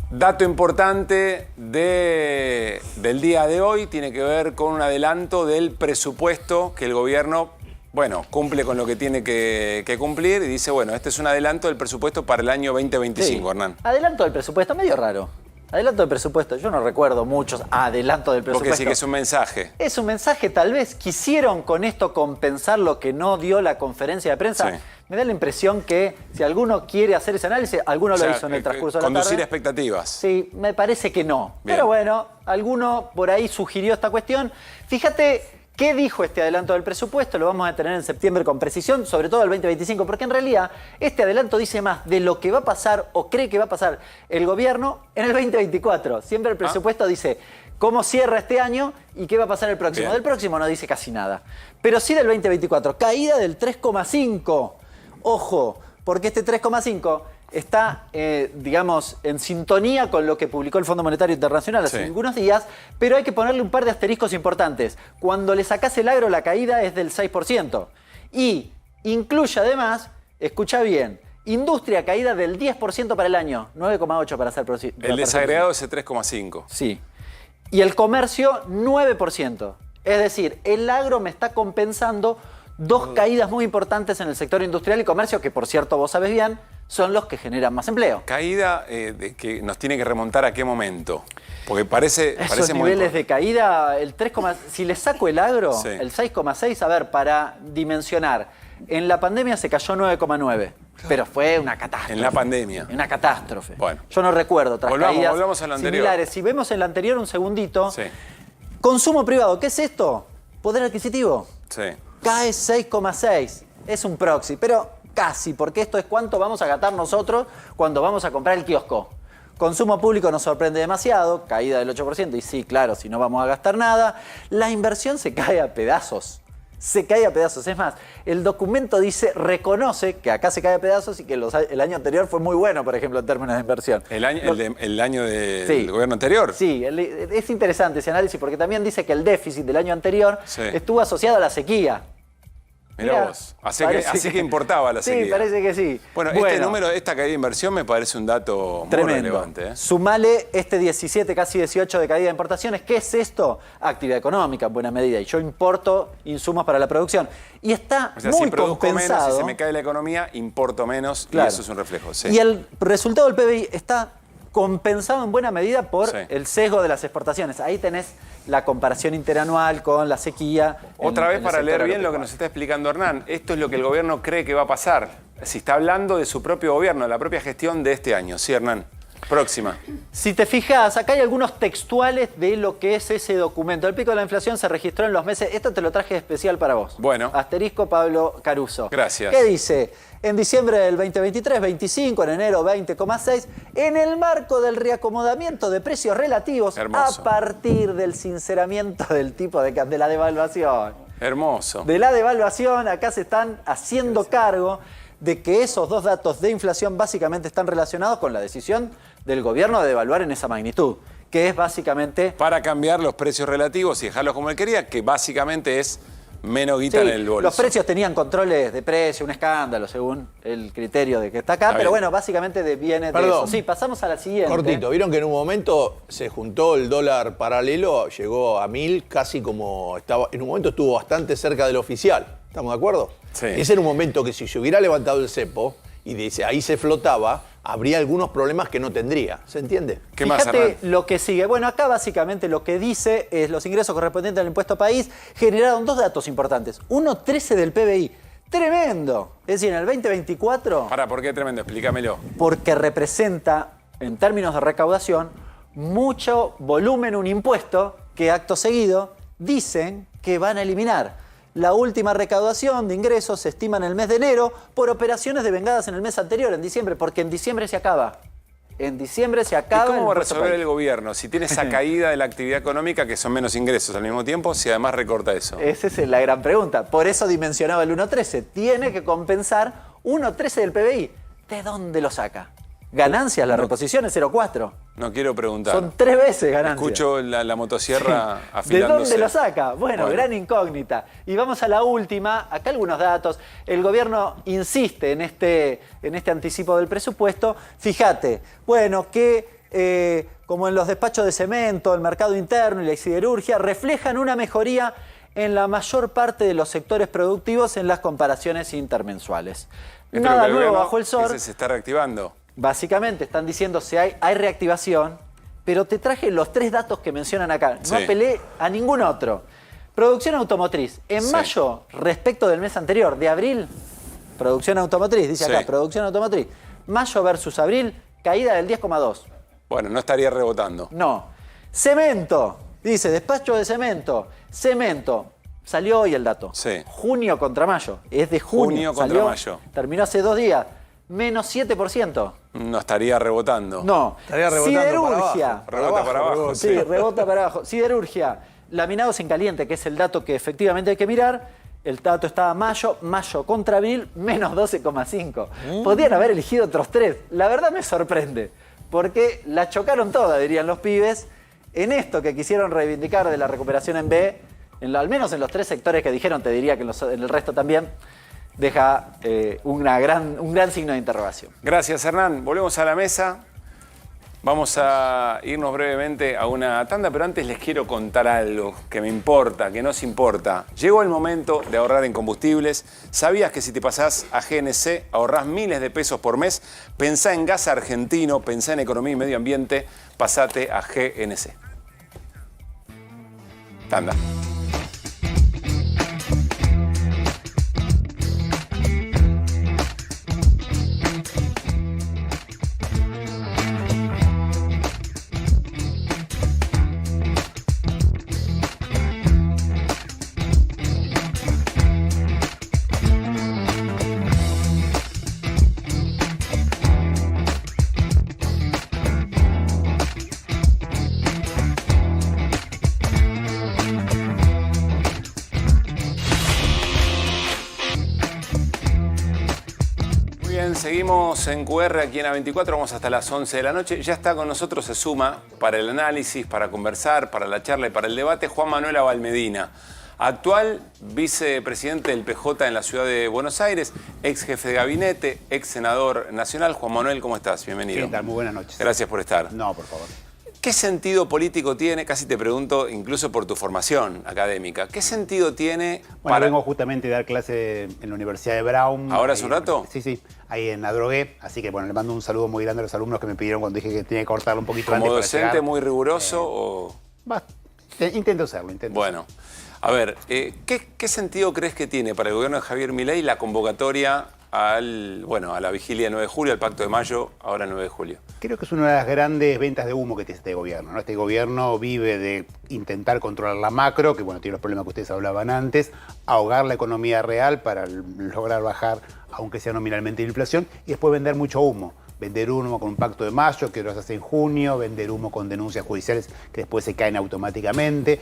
Dato importante del día de hoy tiene que ver con un adelanto del presupuesto que el gobierno, bueno, cumple con lo que tiene que cumplir y dice, bueno, este es un adelanto del presupuesto para el año 2025, sí. Hernán. Adelanto del presupuesto, medio raro. Adelanto del presupuesto, yo no recuerdo muchos adelantos del presupuesto. Porque sí que es un mensaje. Es un mensaje, tal vez quisieron con esto compensar lo que no dio la conferencia de prensa. Sí. Me da la impresión que si alguno quiere hacer ese análisis, alguno lo hizo en el transcurso de la tarde. Conducir expectativas. Sí, me parece que no. Bien. Pero bueno, alguno por ahí sugirió esta cuestión. Fíjate qué dijo este adelanto del presupuesto, lo vamos a tener en septiembre con precisión, sobre todo el 2025, porque en realidad este adelanto dice más de lo que va a pasar o cree que va a pasar el gobierno en el 2024. Siempre el presupuesto dice cómo cierra este año y qué va a pasar el próximo. Bien. Del próximo no dice casi nada. Pero sí del 2024, caída del 3,5%. Ojo, porque este 3,5% está, digamos, en sintonía con lo que publicó el Fondo Monetario Internacional hace algunos días, pero hay que ponerle un par de asteriscos importantes. Cuando le sacás el agro, la caída es del 6%. Y incluye además, escucha bien, industria caída del 10% para el año, 9,8% para ser preciso. El desagregado es el 3,5%. Sí. Y el comercio, 9%. Es decir, el agro me está compensando dos caídas muy importantes en el sector industrial y comercio, que por cierto vos sabés bien, son los que generan más empleo. Caída que nos tiene que remontar a qué momento. Porque parece esos muy niveles de caída, el 3, si le saco el agro, sí. El 6,6, a ver, para dimensionar. En la pandemia se cayó 9,9, pero fue una catástrofe. En la pandemia. Una catástrofe. Bueno. Yo no recuerdo otras caídas volvamos a lo anterior. similares. Si vemos en la anterior un segundito, sí. Consumo privado, ¿qué es esto? Poder adquisitivo. Sí. Cae 6,6. Es un proxy, pero casi, porque esto es cuánto vamos a gastar nosotros cuando vamos a comprar el kiosco. Consumo público nos sorprende demasiado, caída del 8%, y sí, claro, si no vamos a gastar nada. La inversión se cae a pedazos. Se cae a pedazos. Es más, el documento reconoce que acá se cae a pedazos y que el año anterior fue muy bueno, por ejemplo, en términos de inversión. ¿El año del gobierno anterior? Sí, es interesante ese análisis porque también dice que el déficit del año anterior estuvo asociado a la sequía. Mirá vos, así que importaba la sequía. Sí, parece que sí. Bueno, este número, esta caída de inversión me parece un dato muy relevante. Sumale este 17, casi 18 de caída de importaciones. ¿Qué es esto? Actividad económica, en buena medida. Y yo importo insumos para la producción. Y está muy si produzco compensado. menos, si se me cae la economía, importo menos, claro. Y eso es un reflejo. Sí. Y el resultado del PBI está compensado en buena medida por el sesgo de las exportaciones. Ahí tenés la comparación interanual con la sequía. Otra vez para leer bien lo que nos está explicando Hernán. Esto es lo que el gobierno cree que va a pasar. Si está hablando de su propio gobierno, de la propia gestión de este año. Sí, Hernán. Próxima. Si te fijas, acá hay algunos textuales de lo que es ese documento. El pico de la inflación se registró en los meses... Esto te lo traje especial para vos. Bueno. Asterisco Pablo Caruso. Gracias. ¿Qué dice? En diciembre del 2023, 25, en enero 20,6, en el marco del reacomodamiento de precios relativos. Hermoso. A partir del sinceramiento del tipo de la devaluación. Hermoso. De la devaluación, acá se están haciendo cargo de que esos dos datos de inflación básicamente están relacionados con la decisión del gobierno de devaluar en esa magnitud, que es básicamente... Para cambiar los precios relativos y dejarlos como él quería, que básicamente es menos guita en el bolso. Los precios tenían controles de precio, un escándalo según el criterio de que está acá, pero bueno, básicamente viene de eso. Sí, pasamos a la siguiente. Cortito, vieron que en un momento se juntó el dólar paralelo, llegó a 1000, casi como estaba, en un momento estuvo bastante cerca del oficial. ¿Estamos de acuerdo? Sí. Ese era un momento que si se hubiera levantado el cepo y dice ahí se flotaba, habría algunos problemas que no tendría. ¿Se entiende? ¿Qué más, Fíjate lo que sigue. Bueno, acá básicamente lo que dice es los ingresos correspondientes al impuesto país generaron dos datos importantes. 1,13 del PBI. ¡Tremendo! Es decir, en el 2024... ¿Por qué tremendo? Explícamelo. Porque representa, en términos de recaudación, mucho volumen, un impuesto que acto seguido dicen que van a eliminar. La última recaudación de ingresos se estima en el mes de enero por operaciones devengadas en el mes anterior, en diciembre, porque en diciembre se acaba. En diciembre se acaba. ¿Y cómo va a resolver el gobierno si tiene esa caída de la actividad económica, que son menos ingresos al mismo tiempo, si además recorta eso? Esa es la gran pregunta. Por eso dimensionaba el 1,13. Tiene que compensar 1,13 del PBI. ¿De dónde lo saca? Ganancias, la reposición es 0,4. No quiero preguntar. Son 3 veces ganancias. Escucho la motosierra afilándose. ¿De dónde lo saca? Bueno, gran incógnita. Y vamos a la última. Acá algunos datos. El gobierno insiste en este anticipo del presupuesto. Fíjate, bueno, que como en los despachos de cemento, el mercado interno y la siderurgia reflejan una mejoría en la mayor parte de los sectores productivos en las comparaciones intermensuales. Nada nuevo bajo el sol. Se está reactivando. Básicamente están diciendo si hay reactivación, pero te traje los 3 datos que mencionan acá. No apelé a ningún otro. Producción automotriz. En mayo, respecto del mes anterior, de abril, producción automotriz, dice acá, producción automotriz. Mayo versus abril, caída del 10,2. Bueno, no estaría rebotando. No. Cemento, dice, despacho de cemento. Cemento, salió hoy el dato. Junio contra mayo, es de junio. Junio contra mayo. Terminó hace 2 días. Menos 7%. No estaría rebotando. No. Estaría rebotando siderurgia. Rebota para abajo. Sí, rebota para abajo. Siderurgia. Laminados en caliente, que es el dato que efectivamente hay que mirar. El dato estaba mayo contra abril, menos 12,5. Podían haber elegido otros 3. La verdad me sorprende. Porque la chocaron todas, dirían los pibes, en esto que quisieron reivindicar de la recuperación en B, al menos en los 3 sectores que dijeron, te diría que en el resto también. Deja un gran signo de interrogación. Gracias, Hernán. Volvemos a la mesa. Vamos a irnos brevemente a una tanda, pero antes les quiero contar algo que me importa, que nos importa. Llegó el momento de ahorrar en combustibles. ¿Sabías que si te pasás a GNC ahorrás miles de pesos por mes? Pensá en gas argentino, pensá en economía y medio ambiente, pasate a GNC. Tanda. Seguimos en QR aquí en A24, vamos hasta las 11 de la noche. Ya está con nosotros, se suma para el análisis, para conversar, para la charla y para el debate, Juan Manuel Abalmedina, actual vicepresidente del PJ en la ciudad de Buenos Aires, ex jefe de gabinete, ex senador nacional. Juan Manuel, ¿cómo estás? Bienvenido. ¿Qué tal? Muy buenas noches. Gracias por estar. No, por favor. ¿Qué sentido político tiene, casi te pregunto, incluso por tu formación académica, qué sentido tiene Bueno, vengo justamente de dar clase en la Universidad de Brown. ¿Ahora hace un rato? Sí, ahí en Adrogué, así que bueno, le mando un saludo muy grande a los alumnos que me pidieron cuando dije que tenía que cortarlo un poquito antes. ¿Como docente muy riguroso o...? Intento serlo, Bueno, a ver, ¿qué sentido crees que tiene para el gobierno de Javier Milei la convocatoria a la vigilia del 9 de julio, al Pacto de Mayo, ahora el 9 de julio? Creo que es una de las grandes ventas de humo que tiene este gobierno, ¿no? Este gobierno vive de intentar controlar la macro, que bueno, tiene los problemas que ustedes hablaban antes, ahogar la economía real para lograr bajar, aunque sea nominalmente, la inflación, y después vender mucho humo. vender humo con un pacto de mayo que lo hace en junio, vender humo con denuncias judiciales que después se caen automáticamente,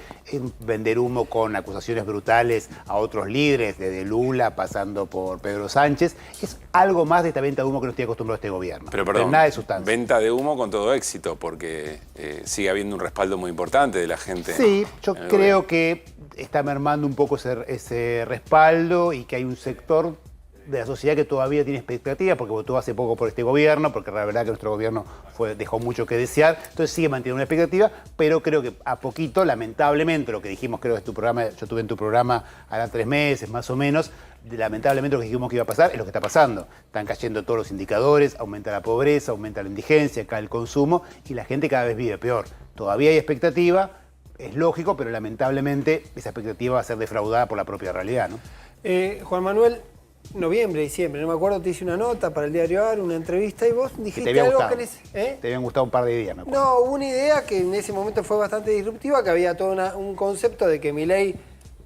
vender humo con acusaciones brutales a otros líderes, desde Lula pasando por Pedro Sánchez. Es algo más de esta venta de humo que no estoy acostumbrado a este gobierno. Pero perdón, nada de sustancia. Venta de humo con todo éxito, porque sigue habiendo un respaldo muy importante de la gente. Sí, yo creo que está mermando un poco ese respaldo y que hay un sector de la sociedad que todavía tiene expectativas porque votó hace poco por este gobierno, porque la verdad que nuestro gobierno dejó mucho que desear, entonces sigue manteniendo una expectativa, pero creo que a poquito, lamentablemente, lo que dijimos, creo que tu programa, yo estuve en tu programa hará 3 meses más o menos, lamentablemente lo que dijimos que iba a pasar es lo que está pasando. Están cayendo todos los indicadores, aumenta la pobreza, aumenta la indigencia, cae el consumo y la gente cada vez vive peor. Todavía hay expectativa, es lógico, pero lamentablemente esa expectativa va a ser defraudada por la propia realidad, ¿no? Juan Manuel, noviembre, diciembre, no me acuerdo, te hice una nota para el diario AR, una entrevista, y vos dijiste te algo gustado. que Te habían gustado un par de ideas, me acuerdo. No, una idea que en ese momento fue bastante disruptiva, que había todo un concepto de que Milei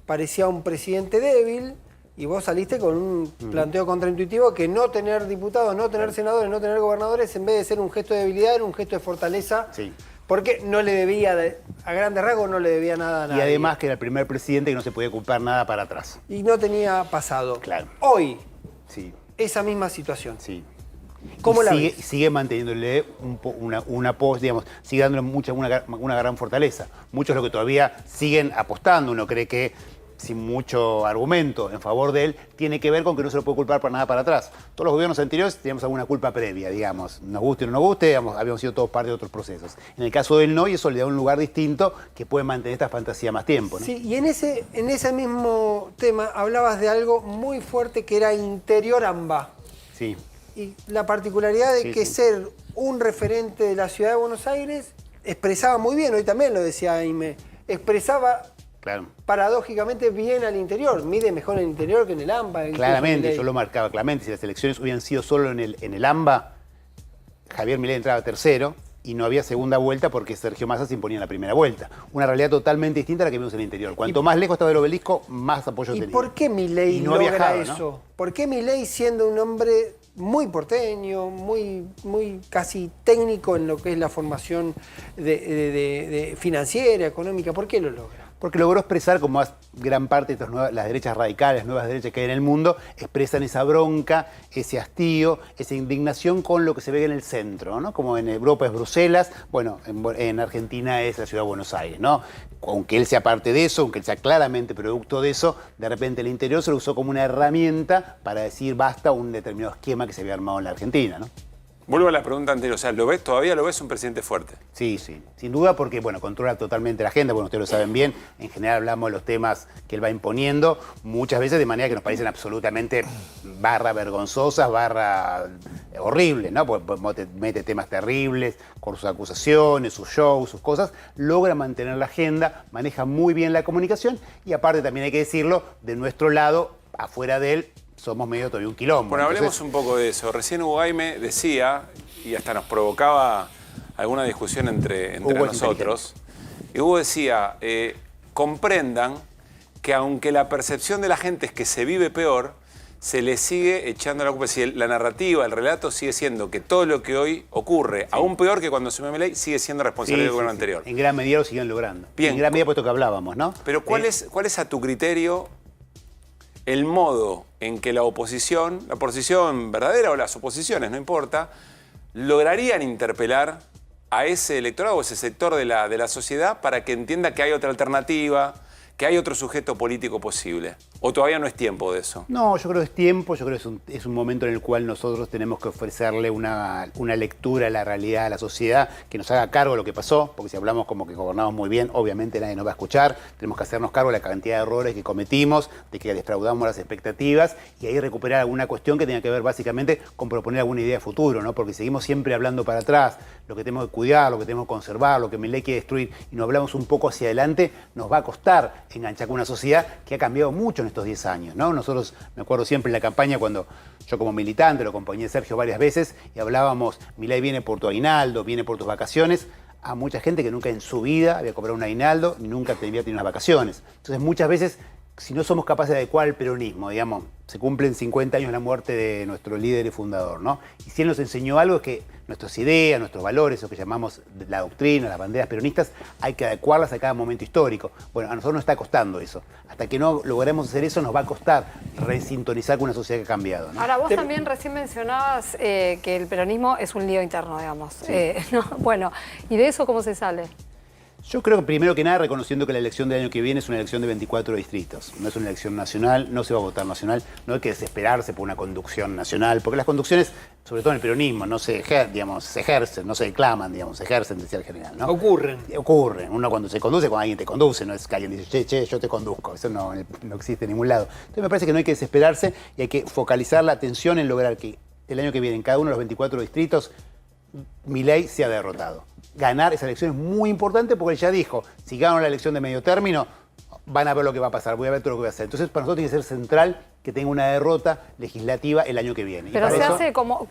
parecía un presidente débil, y vos saliste con un planteo contraintuitivo que no tener diputados, no tener senadores, no tener gobernadores, en vez de ser un gesto de debilidad, era un gesto de fortaleza. Sí. Porque no le debía, a grandes rasgos, no le debía nada a nadie. Y además que era el primer presidente que no se podía culpar nada para atrás. Y no tenía pasado. Claro. Hoy, sí, esa misma situación. Sí. ¿Cómo la ves? ves? Sigue manteniéndole una pos, digamos, sigue dándole una gran fortaleza. Muchos lo que todavía siguen apostando, uno cree que sin mucho argumento en favor de él, tiene que ver con que no se lo puede culpar para nada para atrás. Todos los gobiernos anteriores teníamos alguna culpa previa, digamos, nos guste o no nos guste, habíamos sido todos parte de otros procesos. En el caso de él no, y eso le da un lugar distinto que puede mantener esta fantasía más tiempo, ¿no? Sí, y en ese mismo tema hablabas de algo muy fuerte que era interior AMBA. Sí. Y la particularidad de que ser un referente de la ciudad de Buenos Aires expresaba muy bien, hoy también lo decía Aime, expresaba paradójicamente bien al interior, mide mejor en el interior que en el AMBA. Claramente, yo lo marcaba claramente, si las elecciones hubieran sido solo en el AMBA, Javier Milei entraba tercero y no había segunda vuelta porque Sergio Massa se imponía en la primera vuelta. Una realidad totalmente distinta a la que vimos en el interior. Cuanto más lejos estaba del obelisco, más apoyo tenía. ¿Y por qué Milei no logra viajado, eso? ¿no? ¿Por qué Milei, siendo un hombre muy porteño, muy casi técnico en lo que es la formación de financiera, económica, ¿por qué lo logra? Porque logró expresar, como gran parte de las derechas radicales, nuevas derechas que hay en el mundo, expresan esa bronca, ese hastío, esa indignación con lo que se ve en el centro, ¿no? Como en Europa es Bruselas, bueno, en Argentina es la ciudad de Buenos Aires, ¿no? Aunque él sea parte de eso, aunque él sea claramente producto de eso, de repente el interior se lo usó como una herramienta para decir basta un determinado esquema que se había armado en la Argentina, ¿no? Vuelvo a la pregunta anterior, o sea, ¿todavía lo ves un presidente fuerte? Sí, sí, sin duda porque, bueno, controla totalmente la agenda, bueno, ustedes lo saben bien, en general hablamos de los temas que él va imponiendo, muchas veces de manera que nos parecen absolutamente vergonzosas, horribles, ¿no? Porque mete temas terribles, con sus acusaciones, sus shows, sus cosas, logra mantener la agenda, maneja muy bien la comunicación y aparte también hay que decirlo, de nuestro lado, afuera de él, somos medio todavía un quilombo. Bueno, hablemos un poco de eso. Recién Hugo Aime decía, y hasta nos provocaba alguna discusión entre nosotros, y Hugo decía, comprendan que aunque la percepción de la gente es que se vive peor, se le sigue echando la culpa. Si la narrativa, el relato sigue siendo que todo lo que hoy ocurre, aún peor que cuando asumió Milei, sigue siendo responsabilidad del gobierno anterior. En gran medida lo siguen logrando. Bien. En gran medida puesto que hablábamos, ¿no? Pero ¿cuál es a tu criterio el modo en que la oposición verdadera o las oposiciones, no importa, lograrían interpelar a ese electorado o ese sector de la sociedad para que entienda que hay otra alternativa, que hay otro sujeto político posible? ¿O todavía no es tiempo de eso? No, yo creo que es tiempo, yo creo que es un momento en el cual nosotros tenemos que ofrecerle una lectura a la realidad, a la sociedad, que nos haga cargo de lo que pasó, porque si hablamos como que gobernamos muy bien, obviamente nadie nos va a escuchar, tenemos que hacernos cargo de la cantidad de errores que cometimos, de que defraudamos las expectativas y ahí recuperar alguna cuestión que tenga que ver básicamente con proponer alguna idea de futuro, ¿no? Porque seguimos siempre hablando para atrás, lo que tenemos que cuidar, lo que tenemos que conservar, lo que Milei quiere destruir, y no hablamos un poco hacia adelante, nos va a costar enganchar con una sociedad que ha cambiado mucho en estos 10 años, ¿no? Nosotros, me acuerdo siempre en la campaña cuando yo como militante lo acompañé a Sergio varias veces y hablábamos, Milei viene por tu aguinaldo, viene por tus vacaciones, a mucha gente que nunca en su vida había cobrado un aguinaldo, nunca había tenido unas vacaciones. Entonces muchas veces si no somos capaces de adecuar el peronismo, digamos, se cumplen 50 años de la muerte de nuestro líder y fundador, ¿no? Y si él nos enseñó algo es que nuestras ideas, nuestros valores, lo que llamamos la doctrina, las banderas peronistas, hay que adecuarlas a cada momento histórico. Bueno, a nosotros nos está costando eso. Hasta que no logremos hacer eso, nos va a costar resintonizar con una sociedad que ha cambiado, ¿no? Ahora, vos también recién mencionabas que el peronismo es un lío interno, digamos. Sí. ¿No? Bueno, ¿y de eso cómo se sale? Yo creo que primero que nada reconociendo que la elección del año que viene es una elección de 24 distritos. No es una elección nacional, no se va a votar nacional, no hay que desesperarse por una conducción nacional, porque las conducciones, sobre todo en el peronismo, no se ejercen, no se declaman, digamos, se ejercen, decía el general, ¿no? Ocurren. Ocurren. Uno cuando se conduce, cuando alguien te conduce, no es que alguien dice, che, yo te conduzco. Eso no existe en ningún lado. Entonces me parece que no hay que desesperarse y hay que focalizar la atención en lograr que el año que viene en cada uno de los 24 distritos Milei sea derrotado. Ganar esa elección es muy importante porque él ya dijo, si gano la elección de medio término, van a ver lo que va a pasar, voy a ver todo lo que voy a hacer. Entonces, para nosotros tiene que ser central que tenga una derrota legislativa el año que viene. ¿Pero se hace como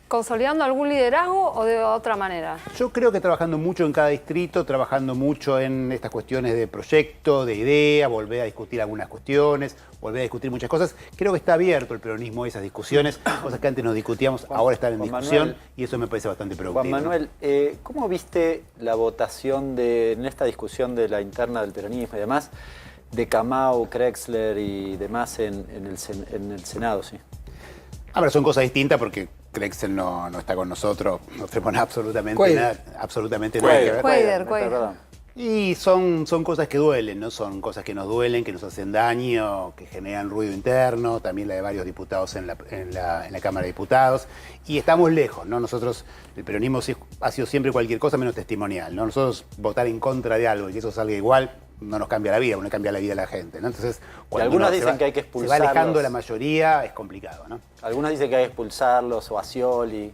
consolidando algún liderazgo o de otra manera? Yo creo que trabajando mucho en cada distrito, trabajando mucho en estas cuestiones de proyecto, de idea, volver a discutir algunas cuestiones, volver a discutir muchas cosas. Creo que está abierto el peronismo a esas discusiones, cosas que antes nos discutíamos, ahora están en discusión Manuel, y eso me parece bastante productivo. Juan Manuel, ¿cómo viste la votación en esta discusión de la interna del peronismo y demás, de Kamau, Krexler y demás en el Senado? Sí. A ver, son cosas distintas porque Krexler no está con nosotros, no tenemos absolutamente nada que ver. Cuader. Y son cosas que duelen, ¿no? Son cosas que nos duelen, que nos hacen daño, que generan ruido interno, también la de varios diputados en la Cámara de Diputados. Y estamos lejos, ¿no? Nosotros, el peronismo ha sido siempre cualquier cosa menos testimonial, ¿no? Nosotros votar en contra de algo y que eso salga igual no nos cambia la vida, no cambia la vida de la gente, ¿no? Entonces, cuando algunos dicen que hay que expulsarlos. Se va alejando de la mayoría, es complicado, ¿no? Algunos dicen que hay que expulsarlos, o a Scioli.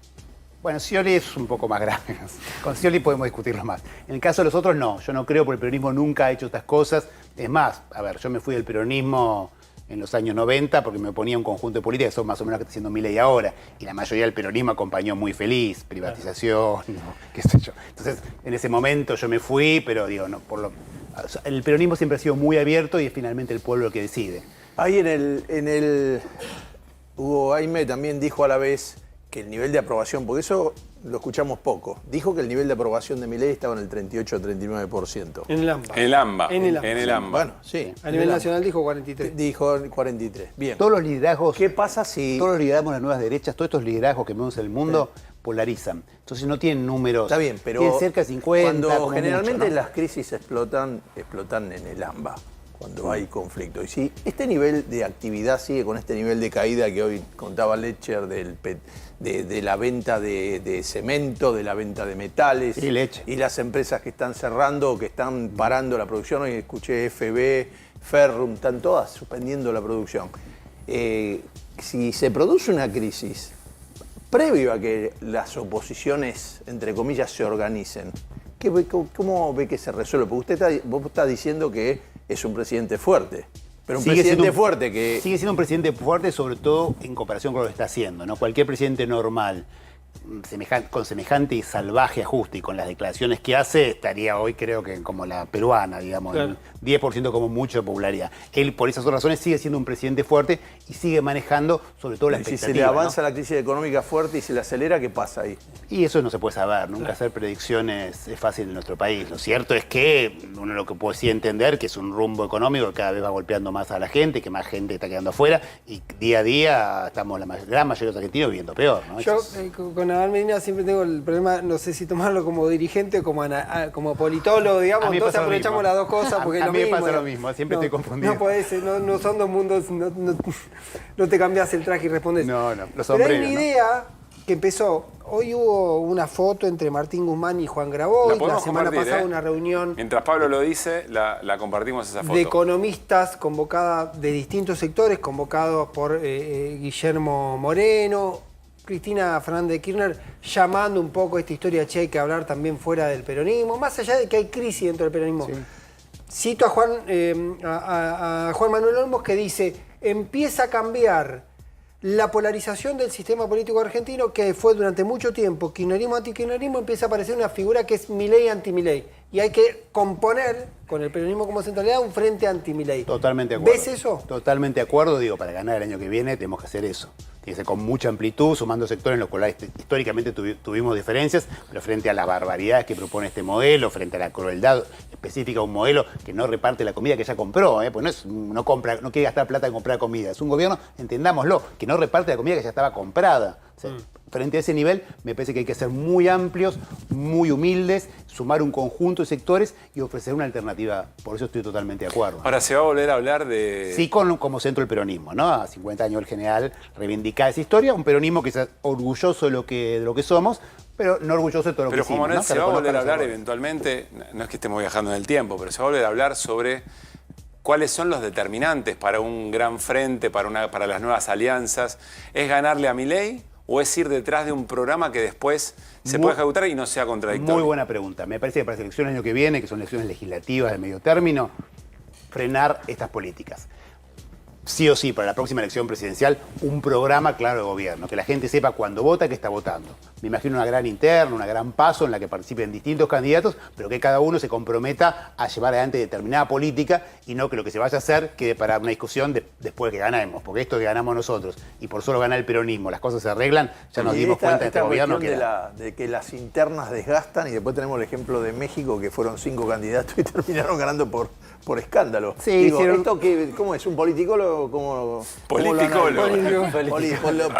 Bueno, Scioli es un poco más grave. Con Scioli podemos discutirlo más. En el caso de los otros, no. Yo no creo porque el peronismo nunca ha hecho estas cosas. Es más, a ver, yo me fui del peronismo en los años 90 porque me oponía a un conjunto de políticas que son más o menos que está haciendo Milei ahora. Y la mayoría del peronismo acompañó muy feliz, privatización, qué sé yo. Entonces, en ese momento yo me fui, pero digo, no, el peronismo siempre ha sido muy abierto y es finalmente el pueblo el que decide. Ahí en el Hugo Aime también dijo a la vez que el nivel de aprobación, porque eso lo escuchamos poco, dijo que el nivel de aprobación de Milei estaba en el 38 o 39%. En el AMBA. En el AMBA. Bueno, sí. A nivel nacional dijo 43. Dijo 43. Bien. Todos los liderazgos. ¿Qué pasa si todos los liderazgos de las nuevas derechas, todos estos liderazgos que vemos en el mundo, polarizan? Entonces no tienen números. Está bien, pero tienen cerca de 50. Cuando generalmente mucho, ¿no? las crisis explotan en el AMBA, cuando hay conflicto. Y si este nivel de actividad sigue con este nivel de caída que hoy contaba Lecher de la venta de cemento, de la venta de metales, y las empresas que están cerrando o que están parando la producción, hoy escuché FB, Ferrum, están todas suspendiendo la producción. Si se produce una crisis, previo a que las oposiciones, entre comillas, se organicen, ¿cómo ve que se resuelve? Porque vos está diciendo que es un presidente fuerte. Pero un presidente fuerte que... Sigue siendo un presidente fuerte, sobre todo en comparación con lo que está haciendo, ¿no? Cualquier presidente normal, con semejante y salvaje ajuste y con las declaraciones que hace, estaría hoy creo que como la peruana, digamos, claro. 10% como mucho de popularidad. Él, por esas razones, sigue siendo un presidente fuerte y sigue manejando sobre todo la expectativa. Si se le avanza, ¿no?, la crisis económica fuerte y se le acelera, ¿qué pasa ahí? Y eso no se puede saber, nunca hacer predicciones es fácil en nuestro país. Lo cierto es que uno lo que puede sí entender que es un rumbo económico que cada vez va golpeando más a la gente, que más gente está quedando afuera y día a día estamos la gran mayoría de los argentinos viviendo peor, ¿no? Yo con Abel Medina siempre tengo el problema, no sé si tomarlo como dirigente o como politólogo, digamos, entonces aprovechamos las dos cosas porque a mí me pasa lo mismo, siempre estoy confundido. No puede ser, no son dos mundos, no te cambias el traje y respondes. No, los Pero sombreros, hay una idea que empezó, hoy hubo una foto entre Martín Guzmán y Juan Grabois, la semana pasada una reunión. Mientras Pablo lo dice, la compartimos esa foto. De economistas convocada de distintos sectores, convocados por Guillermo Moreno, Cristina Fernández de Kirchner, llamando un poco esta historia, che, hay que hablar también fuera del peronismo, más allá de que hay crisis dentro del peronismo. Sí. Cito a Juan Manuel Olmos que dice, empieza a cambiar la polarización del sistema político argentino, que fue durante mucho tiempo kirchnerismo, antikirchnerismo, empieza a aparecer una figura que es Milei, anti-Milei. Y hay que componer, con el peronismo como centralidad, un frente anti-Milei. Totalmente de acuerdo. ¿Ves eso? Totalmente de acuerdo. Digo, para ganar el año que viene tenemos que hacer eso. Tiene que ser con mucha amplitud, sumando sectores en los cuales históricamente tuvimos diferencias, pero frente a las barbaridades que propone este modelo, frente a la crueldad específica de un modelo que no reparte la comida que ya compró, pues no quiere gastar plata en comprar comida. Es un gobierno, entendámoslo, que no reparte la comida que ya estaba comprada. O sea, frente a ese nivel, me parece que hay que ser muy amplios, muy humildes, sumar un conjunto de sectores y ofrecer una alternativa. Por eso estoy totalmente de acuerdo. Ahora, ¿se va a volver a hablar de...? Sí, como centro del peronismo, ¿no? A 50 años el general reivindica esa historia, un peronismo que es orgulloso de lo que somos, pero no orgulloso de todo lo que hicimos. Pero como se va a volver a hablar eventualmente, no es que estemos viajando en el tiempo, pero se va a volver a hablar sobre cuáles son los determinantes para un gran frente, para las nuevas alianzas. ¿Es ganarle a Milei o es ir detrás de un programa que después se puede ejecutar y no sea contradictorio? Muy buena pregunta. Me parece que para las elecciones del año que viene, que son elecciones legislativas de medio término, frenar estas políticas. Sí o sí, para la próxima elección presidencial, un programa claro de gobierno, que la gente sepa cuando vota que está votando. Me imagino una gran interna, una gran paso en la que participen distintos candidatos, pero que cada uno se comprometa a llevar adelante determinada política y no que lo que se vaya a hacer quede para una discusión después de que ganemos, porque esto que ganamos nosotros y por solo ganar el peronismo, las cosas se arreglan, ya nos dimos cuenta de este gobierno que de que las internas desgastan y después tenemos el ejemplo de México, que fueron 5 candidatos y terminaron ganando por escándalo. Sí, digo, ¿esto ¿cómo es? ¿Un politicólogo? Politicólogo.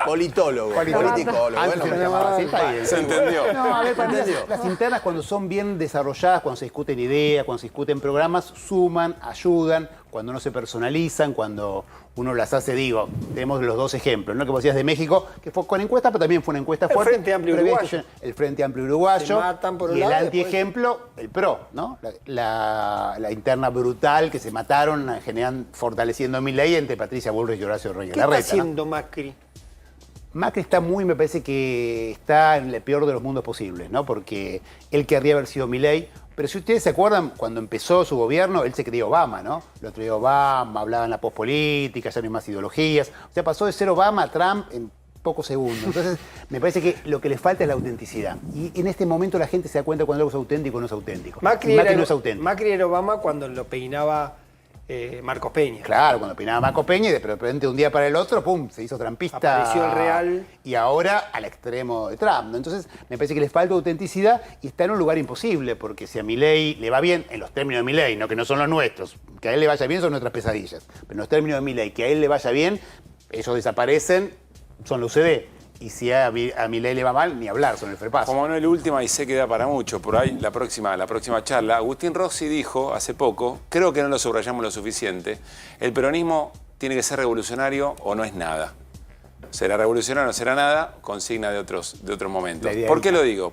Politólogo. Politicólogo. Se entendió. No, a ver, las internas cuando son bien desarrolladas, cuando se discuten ideas, cuando se discuten programas, suman, ayudan, cuando no se personalizan, cuando uno las hace, tenemos los dos ejemplos, ¿no? Que vos decías de México, que fue con encuesta, pero también fue una encuesta fuerte. El Frente Amplio Uruguayo. El Frente Amplio Uruguayo. Se matan por un y el lado, antiejemplo, el PRO, ¿no? La interna brutal que se mataron, fortaleciendo a Milei entre Patricia Bullrich y Horacio Rodríguez Larreta. ¿Qué está haciendo Macri? Macri me parece que está en el peor de los mundos posibles, ¿no? Porque él querría haber sido Milei, pero si ustedes se acuerdan, cuando empezó su gobierno, él se creía Obama, ¿no? Lo traía Obama, hablaba en la pospolítica, ya no hay más ideologías. O sea, pasó de ser Obama a Trump en pocos segundos. Entonces, me parece que lo que le falta es la autenticidad. Y en este momento la gente se da cuenta cuando algo es auténtico o no es auténtico. Macri no es auténtico. Macri era Obama cuando lo peinaba Marcos Peña. Claro, cuando peinaba Marcos Peña y de repente un día para el otro, ¡pum!, se hizo trampista. Apareció el Real. Y ahora al extremo de Trump, ¿no? Entonces, me parece que le falta autenticidad y está en un lugar imposible, porque si a Milei le va bien, en los términos de Milei, no que no son los nuestros, que a él le vaya bien son nuestras pesadillas, pero en los términos de Milei, que a él le vaya bien, ellos desaparecen, son la UCD. Y si a Milei le va mal, ni hablar, son el frepaso. Como Manuel, última, y sé que da para mucho, por ahí la próxima charla. Agustín Rossi dijo hace poco, creo que no lo subrayamos lo suficiente, el peronismo tiene que ser revolucionario o no es nada. Será revolucionario o no será nada, consigna de otros momentos. ¿Por qué lo digo?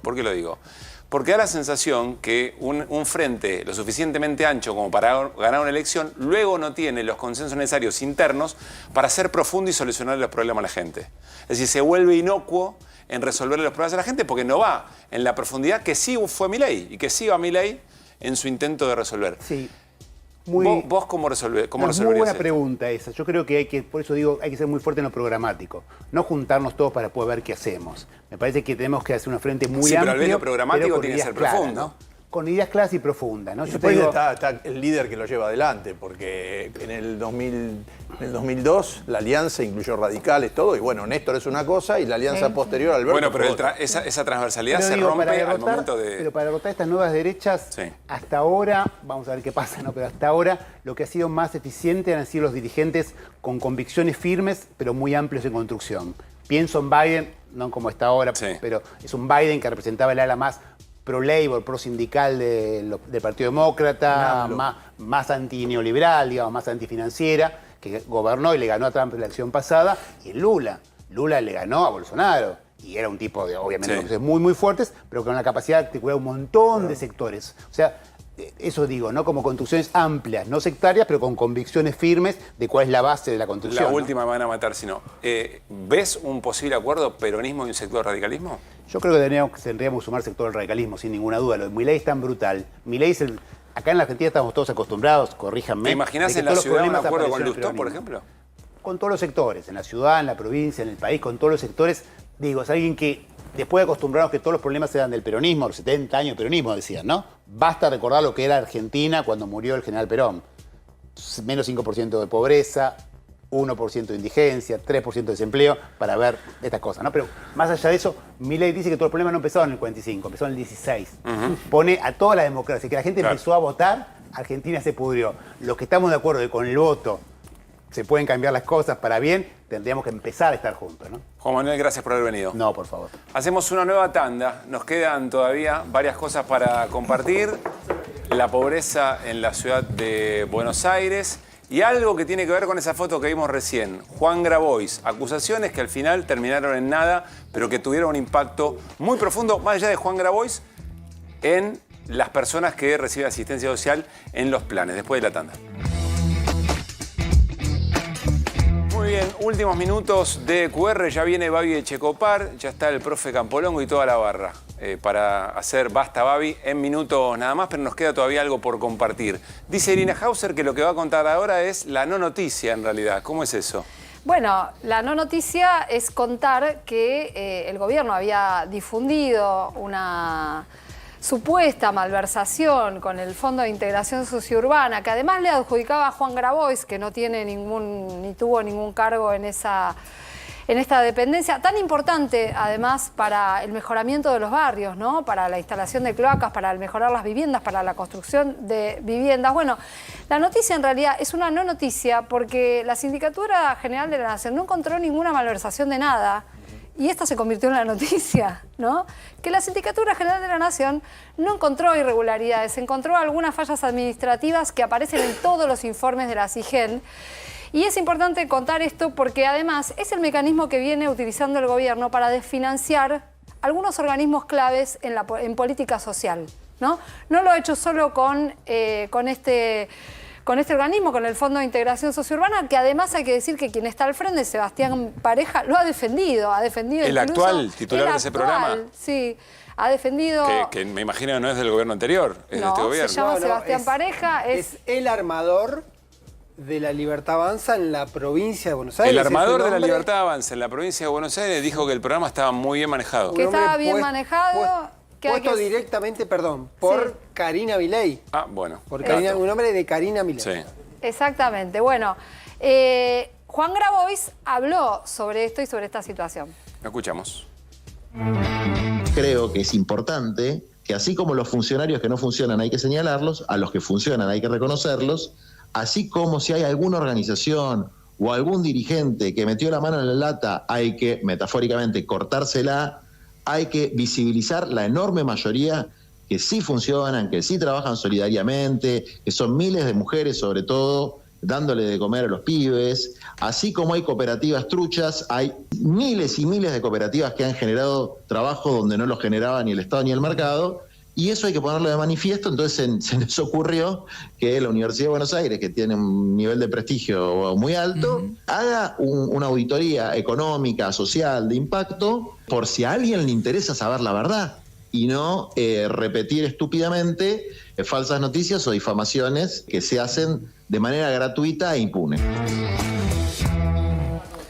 Porque da la sensación que un frente lo suficientemente ancho como para ganar una elección, luego no tiene los consensos necesarios internos para ser profundo y solucionar los problemas a la gente. Es decir, se vuelve inocuo en resolver los problemas a la gente porque no va en la profundidad que sí fue Milei y que sí va Milei en su intento de resolver. Sí. ¿Vos cómo resolverías muy buena esto? pregunta esa. Yo creo que por eso digo, hay que ser muy fuerte en lo programático. No juntarnos todos para poder ver qué hacemos. Me parece que tenemos que hacer una frente muy amplia. Pero al menos lo programático tiene que ser profundo. ¿No? Con ideas claras y profundas, ¿no? Después está el líder que lo lleva adelante, porque en el 2002 la alianza incluyó radicales, todo, y bueno, Néstor es una cosa y la alianza posterior Alberto. Bueno, pero esa transversalidad se rompe al momento de... Pero para derrotar estas nuevas derechas, hasta ahora, vamos a ver qué pasa, ¿no? Pero hasta ahora lo que ha sido más eficiente han sido los dirigentes con convicciones firmes, pero muy amplios en construcción. Pienso en Biden, no como está ahora, pero es un Biden que representaba el ala más pro-labor, pro-sindical del Partido Demócrata, más anti-neoliberal, digamos, más antifinanciera, que gobernó y le ganó a Trump en la elección pasada, y Lula le ganó a Bolsonaro. Y era un tipo de, obviamente, muy, muy fuertes, pero con la capacidad de articular un montón de sectores. O sea, eso digo, ¿no? Como construcciones amplias, no sectarias, pero con convicciones firmes de cuál es la base de la construcción. La última me van a matar si no. ¿Ves un posible acuerdo peronismo y un sector radicalismo? Yo creo que tendríamos que sumar sector del radicalismo, sin ninguna duda. Lo de Milei es tan brutal. Milei es acá en la Argentina estamos todos acostumbrados, corríjanme. ¿Te imaginás en la ciudad un acuerdo con Lustó, por ejemplo? con todos los sectores, en la ciudad, en la provincia, en el país, con todos los sectores. Digo, es alguien que después de acostumbrarnos que todos los problemas se dan del peronismo, los 70 años de peronismo, decían, ¿no? Basta recordar lo que era Argentina cuando murió el general Perón. Menos 5% de pobreza, 1% de indigencia, 3% de desempleo, para ver estas cosas, ¿no? Pero más allá de eso, Milei dice que todo el problema no empezó en el 45, empezó en el 16. Pone a toda la democracia, que la gente empezó a votar, Argentina se pudrió. Los que estamos de acuerdo que con el voto se pueden cambiar las cosas para bien, tendríamos que empezar a estar juntos, ¿no? Juan Manuel, gracias por haber venido. No, por favor. Hacemos una nueva tanda. Nos quedan todavía varias cosas para compartir. La pobreza en la ciudad de Buenos Aires y algo que tiene que ver con esa foto que vimos recién. Juan Grabois. Acusaciones que al final terminaron en nada, pero que tuvieron un impacto muy profundo, más allá de Juan Grabois, en las personas que reciben asistencia social en los planes. Después de la tanda. Muy bien, últimos minutos de QR, ya viene Babi de Checopar, ya está el profe Campolongo y toda la barra para hacer Basta Babi en minutos nada más, pero nos queda todavía algo por compartir. Dice Irina Hauser que lo que va a contar ahora es la no noticia en realidad. ¿Cómo es eso? Bueno, la no noticia es contar que el gobierno había difundido una supuesta malversación con el Fondo de Integración Sociourbana, que además le adjudicaba a Juan Grabois, que no tiene ni tuvo ningún cargo en esta dependencia, tan importante además para el mejoramiento de los barrios, ¿no? Para la instalación de cloacas, para mejorar las viviendas, para la construcción de viviendas. Bueno, la noticia en realidad es una no noticia porque la Sindicatura General de la Nación no encontró ninguna malversación de nada. Y esta se convirtió en la noticia, ¿no? Que la Sindicatura General de la Nación no encontró irregularidades, encontró algunas fallas administrativas que aparecen en todos los informes de la SIGEN. Y es importante contar esto porque además es el mecanismo que viene utilizando el gobierno para desfinanciar algunos organismos claves en política social, ¿no? No lo ha hecho solo con este organismo, con el Fondo de Integración Sociourbana, que además hay que decir que quien está al frente, Sebastián Pareja, lo ha defendido ¿El actual titular de ese programa? Sí, ha defendido... Que me imagino que no es del gobierno anterior, es de este gobierno. Se llama Sebastián Pareja. Es el armador de la Libertad Avanza en la provincia de Buenos Aires. El armador de la Libertad Avanza en la provincia de Buenos Aires dijo que el programa estaba muy bien manejado. Que estaba bien manejado... Puesto directamente, por Karina Milei. Ah, bueno. Por Karina, un hombre de Karina Milei. Sí. Exactamente. Bueno, Juan Grabois habló sobre esto y sobre esta situación. Lo escuchamos. Creo que es importante que así como los funcionarios que no funcionan hay que señalarlos, a los que funcionan hay que reconocerlos, así como si hay alguna organización o algún dirigente que metió la mano en la lata, hay que, metafóricamente, cortársela. Hay que visibilizar la enorme mayoría que sí funcionan, que sí trabajan solidariamente, que son miles de mujeres sobre todo, dándole de comer a los pibes. Así como hay cooperativas truchas, hay miles y miles de cooperativas que han generado trabajo donde no lo generaba ni el Estado ni el mercado. Y eso hay que ponerlo de manifiesto. Entonces se nos ocurrió que la Universidad de Buenos Aires, que tiene un nivel de prestigio muy alto, haga una auditoría económica, social, de impacto, por si a alguien le interesa saber la verdad y no repetir estúpidamente falsas noticias o difamaciones que se hacen de manera gratuita e impune.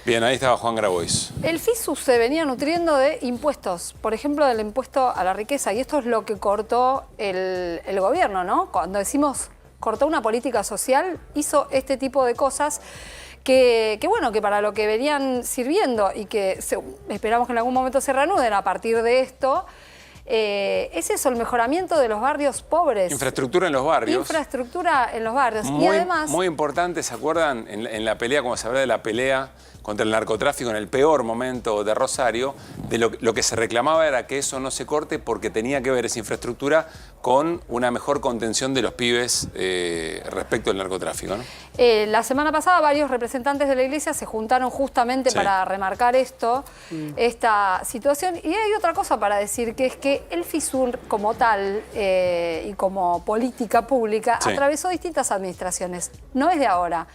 Bien, ahí estaba Juan Grabois. El FISU se venía nutriendo de impuestos, por ejemplo, del impuesto a la riqueza, y esto es lo que cortó el gobierno, ¿no? Cuando decimos cortó una política social, hizo este tipo de cosas que para lo que venían sirviendo y que esperamos que en algún momento se reanuden a partir de esto, es eso, el mejoramiento de los barrios pobres. Infraestructura en los barrios. Infraestructura en los barrios. Muy, y además... Muy importante, ¿se acuerdan? En la pelea, como se habla de la pelea contra el narcotráfico en el peor momento de Rosario, de lo que se reclamaba era que eso no se corte porque tenía que ver esa infraestructura con una mejor contención de los pibes respecto al narcotráfico, ¿no? La semana pasada varios representantes de la Iglesia se juntaron justamente para remarcar esta situación. Y hay otra cosa para decir, que es que el FISUR como tal y como política pública atravesó distintas administraciones. No es de ahora,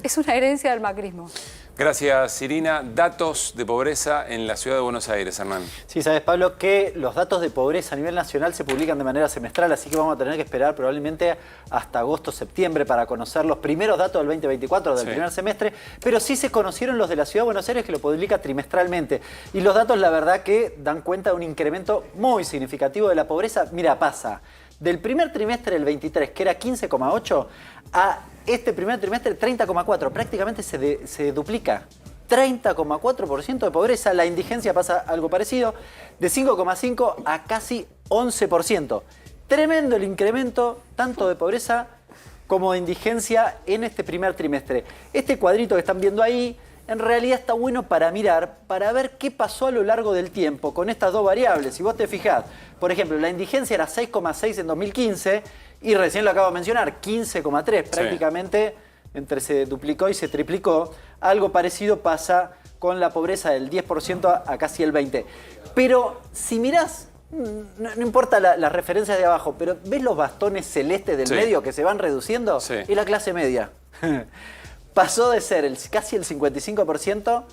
es una herencia del macrismo. Gracias, Irina. Datos de pobreza en la ciudad de Buenos Aires, Hernán. Sí, sabes, Pablo, que los datos de pobreza a nivel nacional se publican de manera semestral, así que vamos a tener que esperar probablemente hasta agosto, septiembre para conocer los primeros datos del 2024, del primer semestre, pero sí se conocieron los de la ciudad de Buenos Aires, que lo publica trimestralmente. Y los datos, la verdad, que dan cuenta de un incremento muy significativo de la pobreza. Mira, pasa del primer trimestre del 23, que era 15,8, a este primer trimestre 30,4, prácticamente se duplica. 30,4% de pobreza, la indigencia pasa algo parecido, de 5,5 a casi 11%. Tremendo el incremento tanto de pobreza como de indigencia en este primer trimestre. Este cuadrito que están viendo ahí, en realidad está bueno para mirar, para ver qué pasó a lo largo del tiempo con estas dos variables. Si vos te fijás, por ejemplo, la indigencia era 6,6 en 2015 y recién lo acabo de mencionar, 15,3, prácticamente entre se duplicó y se triplicó. Algo parecido pasa con la pobreza del 10% a casi el 20%. Pero si mirás, no importa las referencias de abajo, pero ¿ves los bastones celestes del medio que se van reduciendo? Y la clase media. Pasó de ser casi el 55%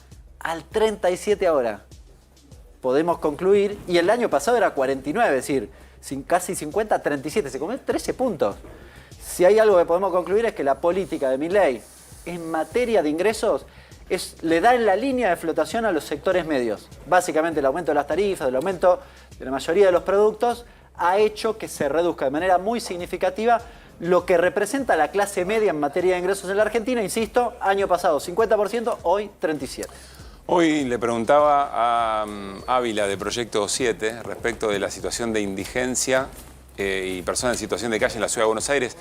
al 37% ahora. Podemos concluir, y el año pasado era 49, es decir, casi 50 a 37, se comió 13 puntos. Si hay algo que podemos concluir es que la política de Milei en materia de ingresos le da en la línea de flotación a los sectores medios. Básicamente el aumento de las tarifas, el aumento de la mayoría de los productos ha hecho que se reduzca de manera muy significativa lo que representa la clase media en materia de ingresos en la Argentina. Insisto, año pasado 50%, hoy 37%. Hoy le preguntaba a Ávila de Proyecto 7 respecto de la situación de indigencia y personas en situación de calle en la ciudad de Buenos Aires.